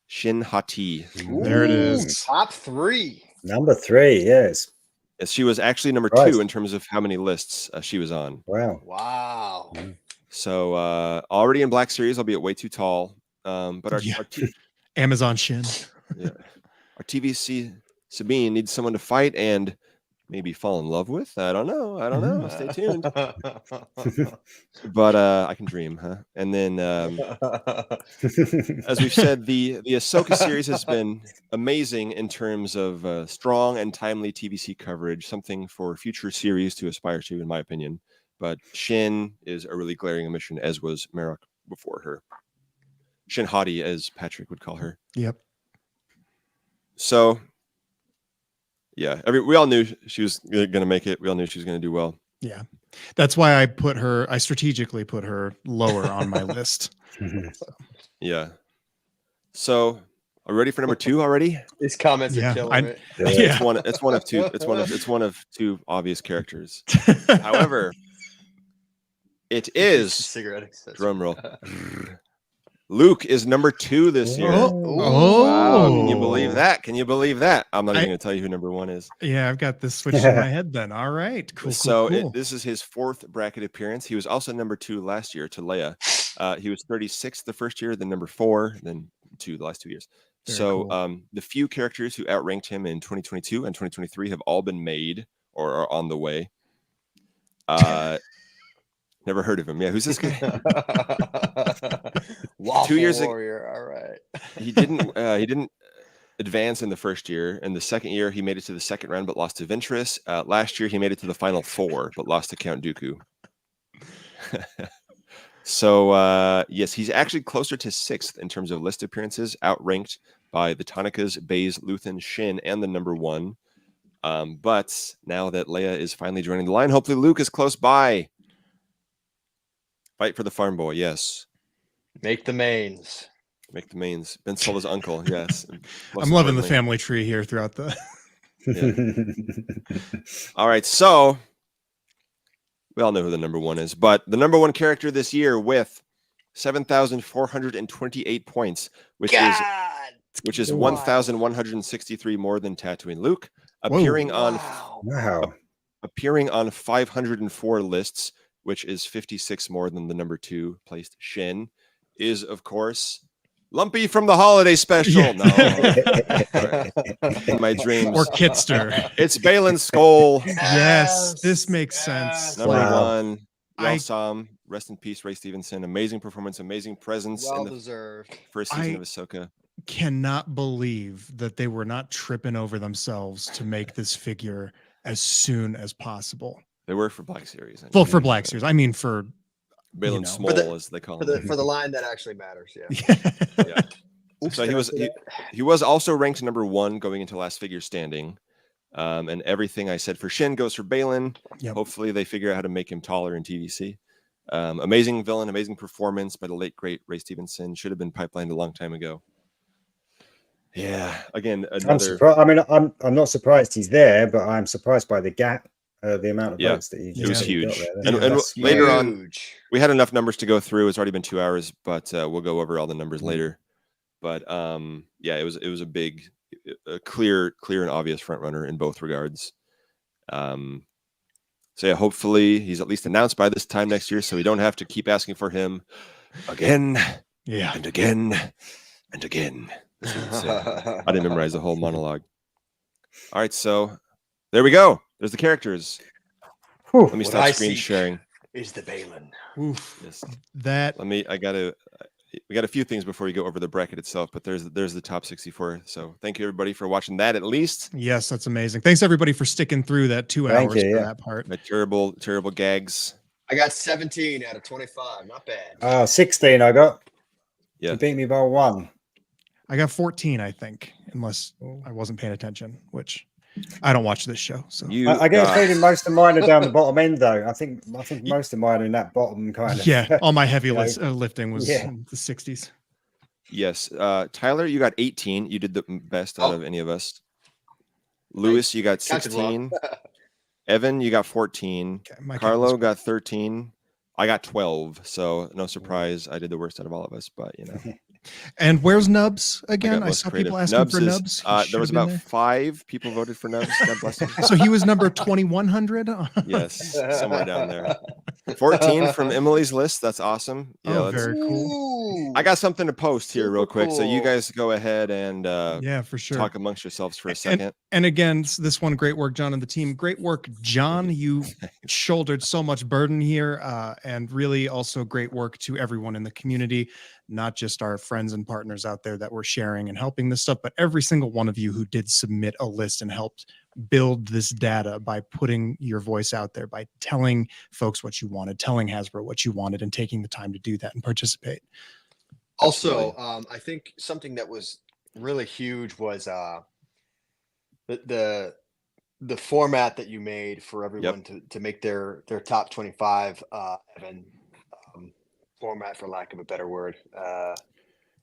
Shin Hati. There it is. Top 3. Number 3, yes. Yes, she was actually number 2 in terms of how many lists she was on. Wow. So already in Black Series, albeit way too tall. But our Amazon Shin. Our TVC Sabine needs someone to fight and maybe fall in love with. I don't know. Stay tuned. But I can dream, huh? And then, as we've said, the Ahsoka series has been amazing in terms of strong and timely TVC coverage, something for future series to aspire to, in my opinion. But Shin is a really glaring omission, as was Marok before her. Shin Hati, as Patrick would call her. Yep. So, yeah, we all knew she was going to make it. We all knew she was going to do well. Yeah. That's why I strategically put her lower on my list. Yeah. So, are we ready for number 2 already? These comments are killing it. It's one of two. It's one of 2 obvious characters. However, it is drum roll. Luke is number 2 this year. Wow. Can you believe that? I'm not even going to tell you who number 1 is. Yeah, I've got this switched in my head then. All right. Cool. So this is his 4th bracket appearance. He was also number 2 last year to Leia. He was 36 the first year, then number 4, then 2 the last 2 years. The few characters who outranked him in 2022 and 2023 have all been made or are on the way. Never heard of him. Yeah, who's this guy? 2 years ago, all right. He didn't advance in the first year. In the second year, he made it to the second round, but lost to Ventress. Last year, he made it to the final 4, but lost to Count Dooku. So, yes, he's actually closer to 6th in terms of list appearances, outranked by the Tonikas, Baze, Luthen, Shin, and the number 1. But now that Leia is finally joining the line, hopefully Luke is close by. Fight for the farm boy, yes. Make the mains. Ben Solo's uncle, yes. I'm loving the family tree here throughout the... All right, so we all know who the number 1 is, but the number 1 character this year with 7,428 points, which is 1,163 more than Tatooine Luke, appearing on 504 lists, which is 56 more than the number 2 placed Shin, is, of course, Lumpy from the holiday special. Yeah. No. In my dreams. Or Kitster. It's Balin Skoll. Yes, this makes sense. Number 1. Y'all saw him. Rest in peace, Ray Stevenson. Amazing performance, amazing presence in the first season of Ahsoka. Cannot believe that they were not tripping over themselves to make this figure as soon as possible. They were for Black Series. Well, for Black Series. I mean, for Balin Small, as they call him. For the line that actually matters. Yeah. Yeah. Oops, so he was also ranked number 1 going into last figure standing. And everything I said for Shin goes for Balin. Yep. Hopefully they figure out how to make him taller in TVC. Amazing villain, amazing performance by the late great Ray Stevenson. Should have been pipelined a long time ago. Yeah. Again, I'm surprised. I mean, I'm not surprised he's there, but I'm surprised by the gap. The amount of votes that it was huge. And later on, we had enough numbers to go through. It's already been 2 hours, but we'll go over all the numbers later. But it was a big, clear and obvious front runner in both regards. So yeah, hopefully he's at least announced by this time next year, so we don't have to keep asking for him again, and again and again. I didn't memorize the whole monologue. All right, so there we go. There's the characters. Let me stop screen sharing. Is the Balin. Oof. Yes. That. I gotta. we got a few things before you go over the bracket itself, but there's the top 64. So thank you everybody for watching that at least. Yes, that's amazing. Thanks everybody for sticking through that 2 hours for that part. My terrible gags. I got 17 out of 25. Not bad. 16 I got. Yeah. You beat me by 1. I got 14, I think, unless I wasn't paying attention, which I don't watch this show. So I get a feeling most of mine are down the bottom end, though. I think most of mine are in that bottom kind of. Yeah, all my heavy lifting was in the 60s. Yes. Tyler, you got 18. You did the best out of any of us. Lewis, you got 16. Evan, you got 14. Okay, Carlo got 13. I got 12. So no surprise, I did the worst out of all of us, but you know. And where's Nubs again? I saw people asking for Nubs. There was about 5 people voted for Nubs. God bless him. So he was number 2100. Yes, somewhere down there. 14 from Emily's list. That's awesome. Yeah, very cool. I got something to post here real quick, so you guys go ahead and yeah, for sure, talk amongst yourselves for a second. And again, this one, great work, John and the team. Great work, John. You shouldered so much burden here, and really also great work to everyone in the community. Not just our friends and partners out there that were sharing and helping this stuff, but every single one of you who did submit a list and helped build this data by putting your voice out there, by telling folks what you wanted, telling Hasbro what you wanted, and taking the time to do that and participate. Also, I think something that was really huge was the format that you made for everyone to make their top 25, Evan. Format, for lack of a better word. There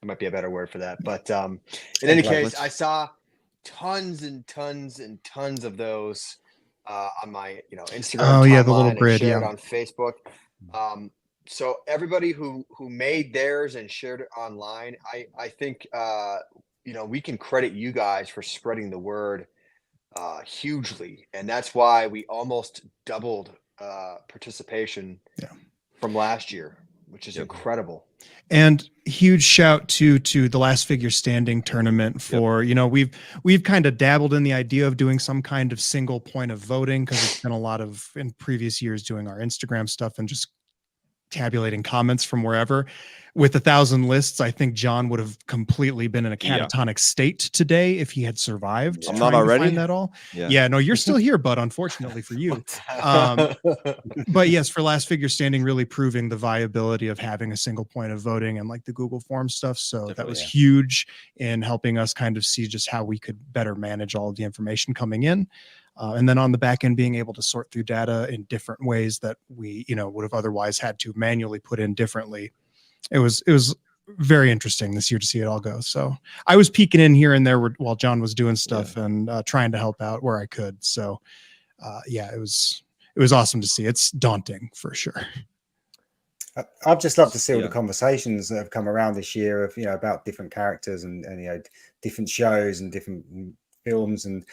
might be a better word for that. But in any case, I saw tons and tons and tons of those on my Instagram. Oh yeah, the little grid. Shared on Facebook. So everybody who made theirs and shared it online, I think we can credit you guys for spreading the word hugely, and that's why we almost doubled participation from last year, which is incredible. And huge shout to the Last Figure Standing tournament for, we've kind of dabbled in the idea of doing some kind of single point of voting, because it's been a lot of in previous years doing our Instagram stuff and just tabulating comments from wherever. With 1,000 lists, I think John would have completely been in a catatonic state today if he had survived. I'm not already. To find that all. Yeah, no, you're still here, bud. Unfortunately for you. But yes, for Last Figure Standing, really proving the viability of having a single point of voting and like the Google Form stuff. So that was huge in helping us kind of see just how we could better manage all of the information coming in. And then on the back end, being able to sort through data in different ways that we, would have otherwise had to manually put in differently. It was very interesting this year to see it all go. So I was peeking in here and there while John was doing stuff and trying to help out where I could. So it was awesome to see. It's daunting for sure. I'd just love to see all the conversations that have come around this year of, about different characters and different shows and different films, and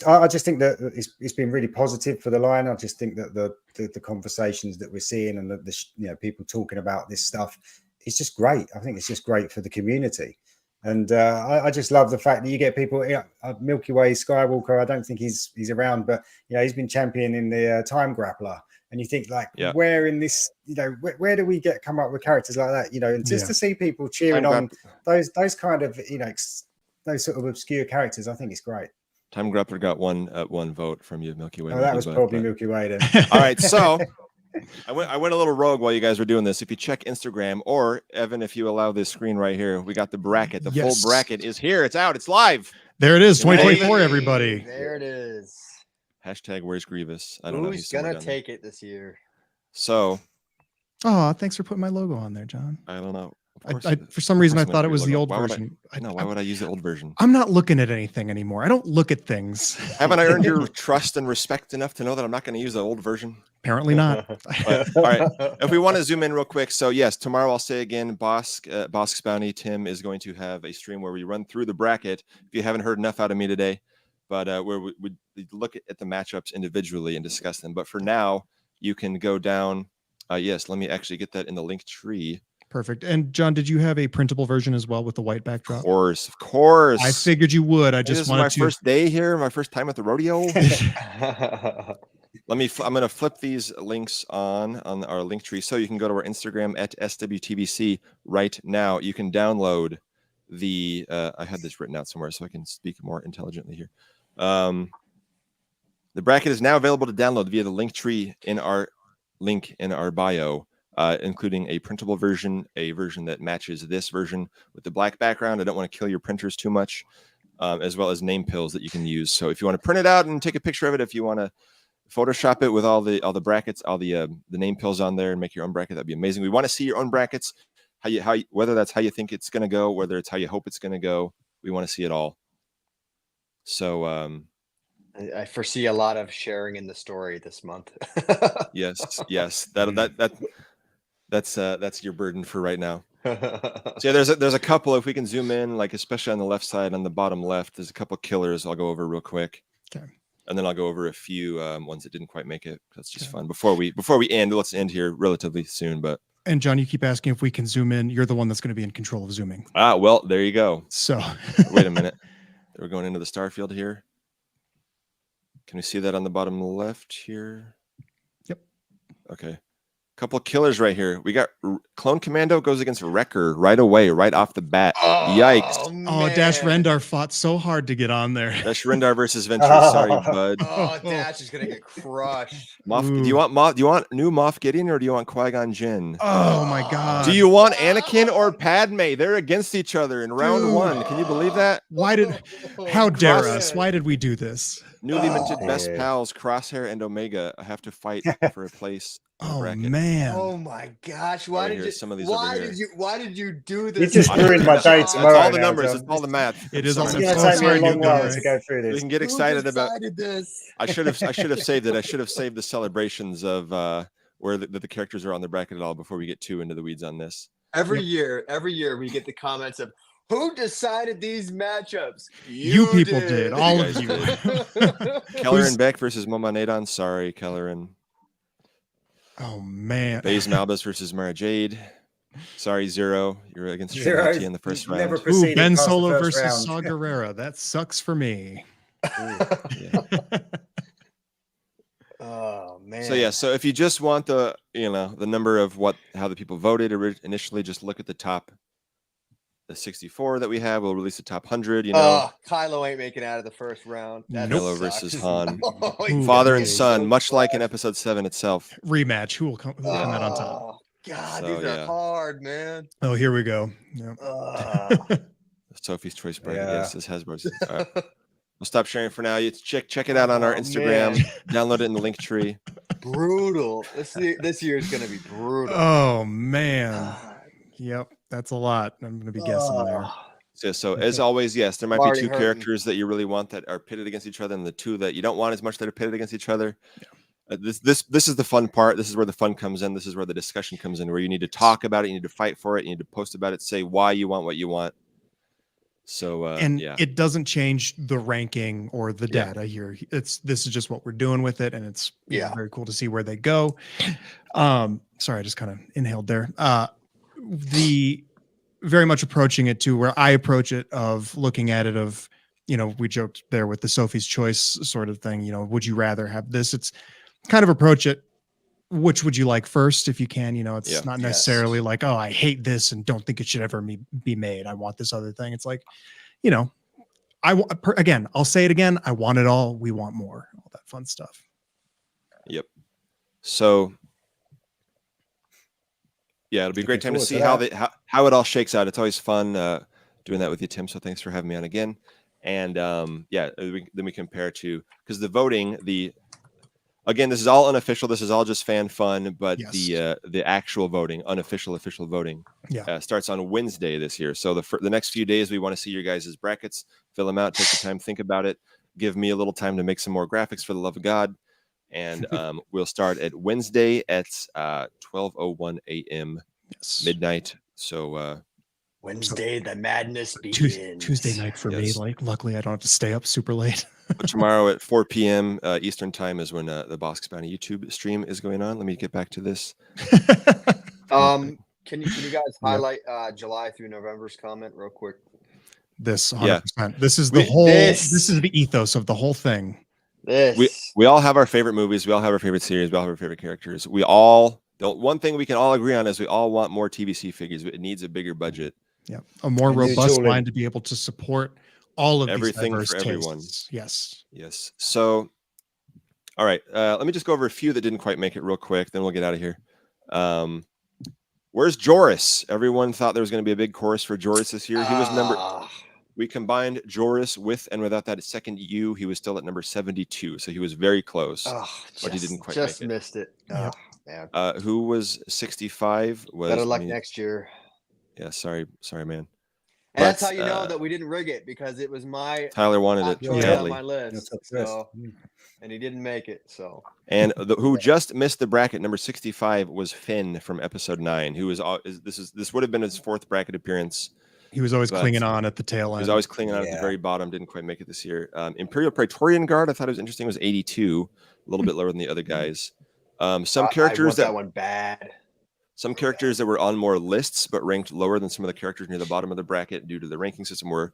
I just think that it's been really positive for the line. I just think that the conversations that we're seeing and the people talking about this stuff, it's just great. I think it's just great for the community. And I just love the fact that you get people, Milky Way Skywalker, I don't think he's around, but he's been champion in the Time Grappler. And you think like, where in this, where do we come up with characters like that? And just to see people cheering on those kind of, those sort of obscure characters, I think it's great. Time Grappler got one vote from you, Milky Way. Oh, that was probably Milky Way then. All right, so I went a little rogue while you guys were doing this. If you check Instagram, or Evan, if you allow this screen right here, we got the bracket. The full bracket is here. It's out. It's live. There it is. 2024, everybody. There it is. Hashtag Where's Grievous? I don't know. Who's gonna take it this year? So. Oh, thanks for putting my logo on there, John. I don't know. For some reason, I thought it was the old version. Why would I use the old version? I'm not looking at anything anymore. I don't look at things. Haven't I earned your trust and respect enough to know that I'm not going to use the old version? Apparently not. All right. If we want to zoom in real quick. So yes, tomorrow I'll say again, Bosk's Bounty, Tim is going to have a stream where we run through the bracket. If you haven't heard enough out of me today, but where we look at the matchups individually and discuss them. But for now, you can go down. Yes, let me actually get that in the link tree. Perfect. And John, did you have a printable version as well with the white backdrop? Of course. I figured you would. I just wanted to. This is my first day here, my first time at the rodeo. I'm going to flip these links on our link tree so you can go to our Instagram at SWTVC right now. You can download the I had this written out somewhere so I can speak more intelligently here. The bracket is now available to download via the link tree in our link in our bio, including a printable version, a version that matches this version with the black background. I don't want to kill your printers too much, as well as name pills that you can use. So if you want to print it out and take a picture of it, if you want to Photoshop it with all the brackets, all the name pills on there, and make your own bracket, that'd be amazing. We want to see your own brackets, whether that's how you think it's going to go, whether it's how you hope it's going to go. We want to see it all. So I foresee a lot of sharing in the story this month. yes, that's your burden for right now. So yeah, there's a couple. If we can zoom in, like especially on the left side, on the bottom left, there's a couple killers I'll go over real quick. Okay. And then I'll go over a few ones that didn't quite make it. That's just fun. Before we end, let's end here relatively soon. But and John, you keep asking if we can zoom in. You're the one that's going to be in control of zooming. Well, there you go. So wait a minute. We're going into the star field here. Can we see that on the bottom left here? Yep. Okay. Couple killers right here. We got Clone Commando goes against Wrecker right away, right off the bat. Yikes. Man. Oh, Dash Rendar fought so hard to get on there. Dash Rendar versus Venture. Sorry, bud. Oh, Dash is gonna get crushed. Do you want new Moff Gideon or do you want Qui-Gon Jinn? Oh my god. Do you want Anakin or Padme? They're against each other in round 1. Can you believe that? How dare us? Why did we do this? Newly minted best pals, Crosshair and Omega, have to fight for a place. Oh bracket. man. Oh my gosh. Why did you do this? You just ruined my day tomorrow. It's all the numbers, it's all the math. It is It's all going to take me a long while to go through this. We can get excited about this. I should have saved it. I should have saved the celebrations of where the characters are on the bracket at all before we get too into the weeds on this. Every year we get the comments of who decided these matchups? You people did. All of you. Kelleran Beck versus Moma Nadon. Sorry, Kelleran. Oh man. Baze Malbus versus Mara Jade. Sorry, Zero. You're against Zero. Trinity in the first round. Ooh, Ben Solo versus Saw Gerrera. That sucks for me. Yeah. Oh man. So yeah, so if you just want the number of how the people voted initially, just look at the top. The 64 that we have, we'll release the top 100. Kylo ain't making out of the first round. Kylo versus Han. Oh, Father and son, much like in episode 7 itself. Rematch. Who will come out on top? God, So, these are hard, man. Oh, here we go. Yep. Sophie's Choice bracket. Yes, this Hasbro's. All right. We'll stop sharing for now. You check it out on our Instagram. Man. Download it in the link tree. Brutal. This year is going to be brutal. Oh man. Yep, that's a lot. I'm going to be guessing there. So as always, yes, there might be 2 characters that you really want that are pitted against each other, and the 2 that you don't want as much that are pitted against each other. Yeah. This is the fun part. This is where the fun comes in. This is where the discussion comes in, where you need to talk about it, you need to fight for it, you need to post about it, say why you want what you want. So it doesn't change the ranking or the data here. This is just what we're doing with it, and it's very cool to see where they go. Sorry, I just kind of inhaled there. The very much approaching it to where I approach it of looking at it of, we joked there with the Sophie's Choice sort of thing, would you rather have this? It's kind of approach it. Which would you like first if you can, it's not necessarily like, oh, I hate this and don't think it should ever be made. I want this other thing. It's like, again, I'll say it again. I want it all. We want more, all that fun stuff. Yep. So yeah, it'll be a great time to see how it all shakes out. It's always fun doing that with you, Tim. So thanks for having me on again. And then we compare to, because the voting, again, this is all unofficial. This is all just fan fun, but the actual voting, official voting, starts on Wednesday this year. So the next few days, we want to see your guys' brackets, fill them out, take the time, think about it, give me a little time to make some more graphics for the love of God. And we'll start at Wednesday at 12:01 a.m. midnight. So Wednesday, the madness begins. Tuesday night for me. Like, luckily, I don't have to stay up super late. Tomorrow at 4 p.m. Eastern time is when the Boss Bounty YouTube stream is going on. Let me get back to this. Can you guys highlight July through November's comment real quick? This 100%. This is the whole. This is the ethos of the whole thing. We all have our favorite movies. We all have our favorite series. We all have our favorite characters. The one thing we can all agree on is we all want more TVC figures. It needs a bigger budget. Yeah, a more robust line to be able to support all of everything these diverse for everyone. tastes. Yes. Yes. So, all right. Let me just go over a few that didn't quite make it real quick. Then we'll get out of here. Where's Joris? Everyone thought there was going to be a big chorus for Joris this year. He was we combined Joris with and without that second U. He was still at number 72. So he was very close, but he didn't quite make it. Missed it. Yep. Man. Who was 65? Better luck next year. Yeah. Sorry, man. And that's how you know that we didn't rig it, because it was Tyler wanted it on my list. So, and he didn't make it. So, and who just missed the bracket, number 65, was Finn from episode 9. Who was this would have been his fourth bracket appearance. He was always clinging on at the tail end. He was always clinging on at the very bottom. Didn't quite make it this year. Imperial Praetorian Guard, I thought it was interesting. Was 82, a little bit lower than the other guys. Some characters that one bad. Some characters that were on more lists but ranked lower than some of the characters near the bottom of the bracket due to the ranking system were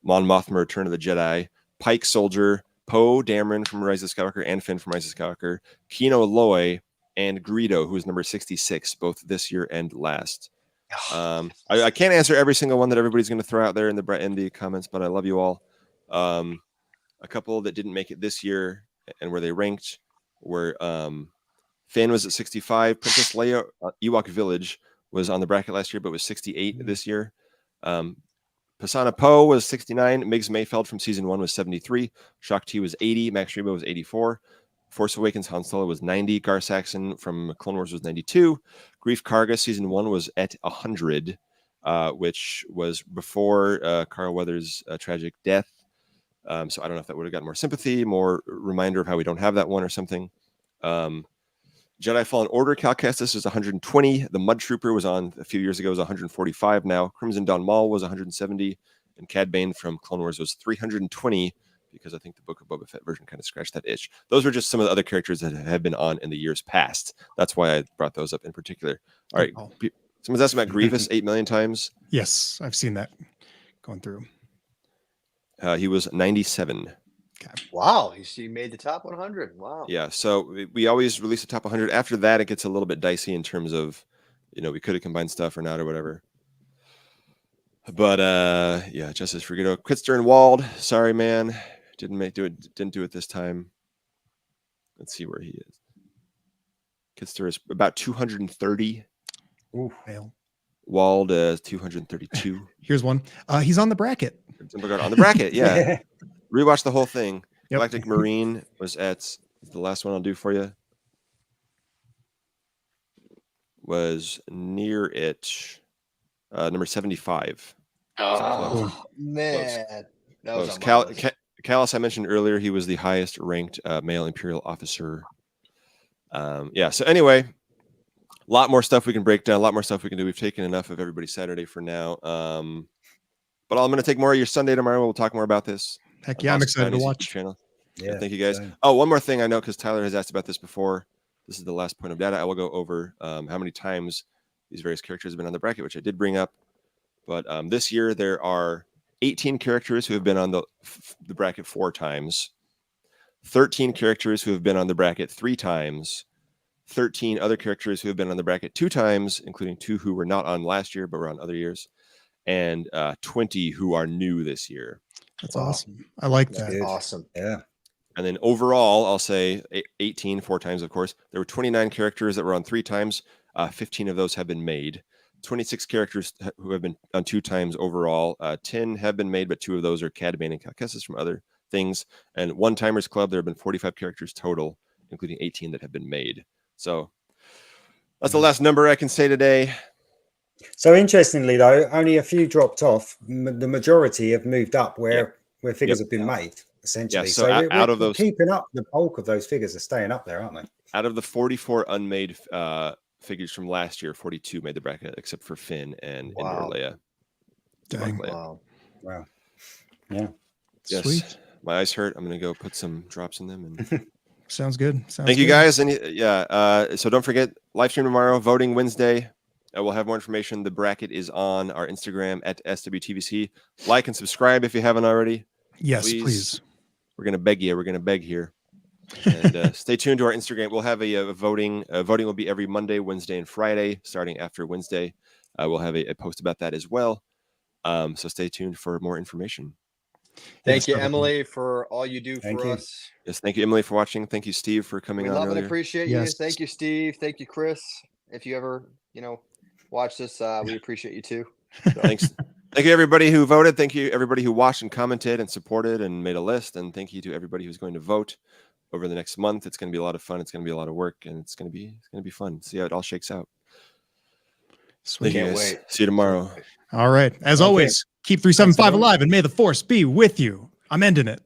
Mon Mothma, Return of the Jedi, Pike Soldier, Poe Dameron from Rise of Skywalker, and Finn from Rise of Skywalker, Kino Loy, and Greedo, who was number 66, both this year and last. I can't answer every single one that everybody's going to throw out there in the comments, but I love you all. A couple that didn't make it this year and where they ranked were Finn was at 65. Princess Leia, Ewok Village, was on the bracket last year, but was 68 this year. Pisana Poe was 69. Migs Mayfeld from season 1 was 73. Shock T was 80. Max Rebo was 84. Force Awakens Han Solo was 90. Gar Saxon from Clone Wars was 92. Grief Karga season 1 was at 100, which was before Carl Weathers' tragic death. So I don't know if that would have gotten more sympathy, more reminder of how we don't have that one or something. Jedi Fallen Order Cal Kestis is 120. The Mud Trooper was on a few years ago, was 145 now. Crimson Dawn Maul was 170. And Cad Bane from Clone Wars was 320, because I think the Book of Boba Fett version kind of scratched that itch. Those were just some of the other characters that have been on in the years past. That's why I brought those up in particular. All right. Someone's asking about Grievous 8 million times. Yes, I've seen that going through. He was 97. Okay. Wow, he made the top 100. Wow. Yeah, so we always release the top 100. After that, it gets a little bit dicey in terms of, we could have combined stuff or not or whatever. But yeah, Justice Forgetto, Quitster and Wald. Sorry, man, didn't do it this time. Let's see where he is. Quitster is about 230. Ooh, fail. Wald is 232. Here's one. He's on the bracket. On the bracket, yeah. Rewatch the whole thing. Yep. Galactic Marine was at the last one I'll do for you. Was near it, number 75. Oh, man. That was Callus, I mentioned earlier, he was the highest ranked male Imperial officer. Yeah, so anyway, a lot more stuff we can break down, a lot more stuff we can do. We've taken enough of everybody's Saturday for now. But I'm going to take more of your Sunday tomorrow. We'll talk more about this. Heck yeah, I'm excited to watch. Channel. Yeah, thank you guys. Same. Oh, one more thing I know, because Tyler has asked about this before. This is the last point of data. I will go over how many times these various characters have been on the bracket, which I did bring up. But this year there are 18 characters who have been on the bracket 4 times, 13 characters who have been on the bracket 3 times, 13 other characters who have been on the bracket 2 times, including 2 who were not on last year but were on other years, and 20 who are new this year. That's awesome. I like that. That's awesome. Yeah. And then overall, I'll say 18 4 times, of course. There were 29 characters that were on 3 times. 15 of those have been made. 26 characters who have been on 2 times overall. 10 have been made, but 2 of those are Cad Bane and Cal Kestis from other things. And One Timers Club, there have been 45 characters total, including 18 that have been made. So that's the last number I can say today. So interestingly, though, only a few dropped off. The majority have moved up where figures have been made, essentially. Yeah, so out of those, keeping up, the bulk of those figures are staying up there, aren't they? Out of the 44 unmade figures from last year, 42 made the bracket, except for Finn and Leia. Dang. Wow. Yeah. Yes. Sweet. My eyes hurt. I'm going to go put some drops in them. And Sounds good. Thank you guys. And so don't forget, live stream tomorrow, voting Wednesday. We'll have more information. The bracket is on our Instagram at SWTVC. Like and subscribe if you haven't already. Yes, please. We're going to beg you. We're going to beg here. And stay tuned to our Instagram. We'll have a voting. Voting will be every Monday, Wednesday, and Friday, starting after Wednesday. We'll have a post about that as well. So stay tuned for more information. Thank you, Emily, for all you do for us. Yes, thank you, Emily, for watching. Thank you, Steve, for coming on. We love earlier. and appreciate you. Thank you, Steve. Thank you, Chris. If you ever, watch this, we appreciate you too. So. Thanks. Thank you, everybody who voted. Thank you, everybody who watched and commented and supported and made a list. And thank you to everybody who's going to vote over the next month. It's going to be a lot of fun. It's going to be a lot of work, and it's going to be fun. See how it all shakes out. Sweet. Can't wait. See you tomorrow. All right. As always, keep 375 alive, and may the force be with you. I'm ending it.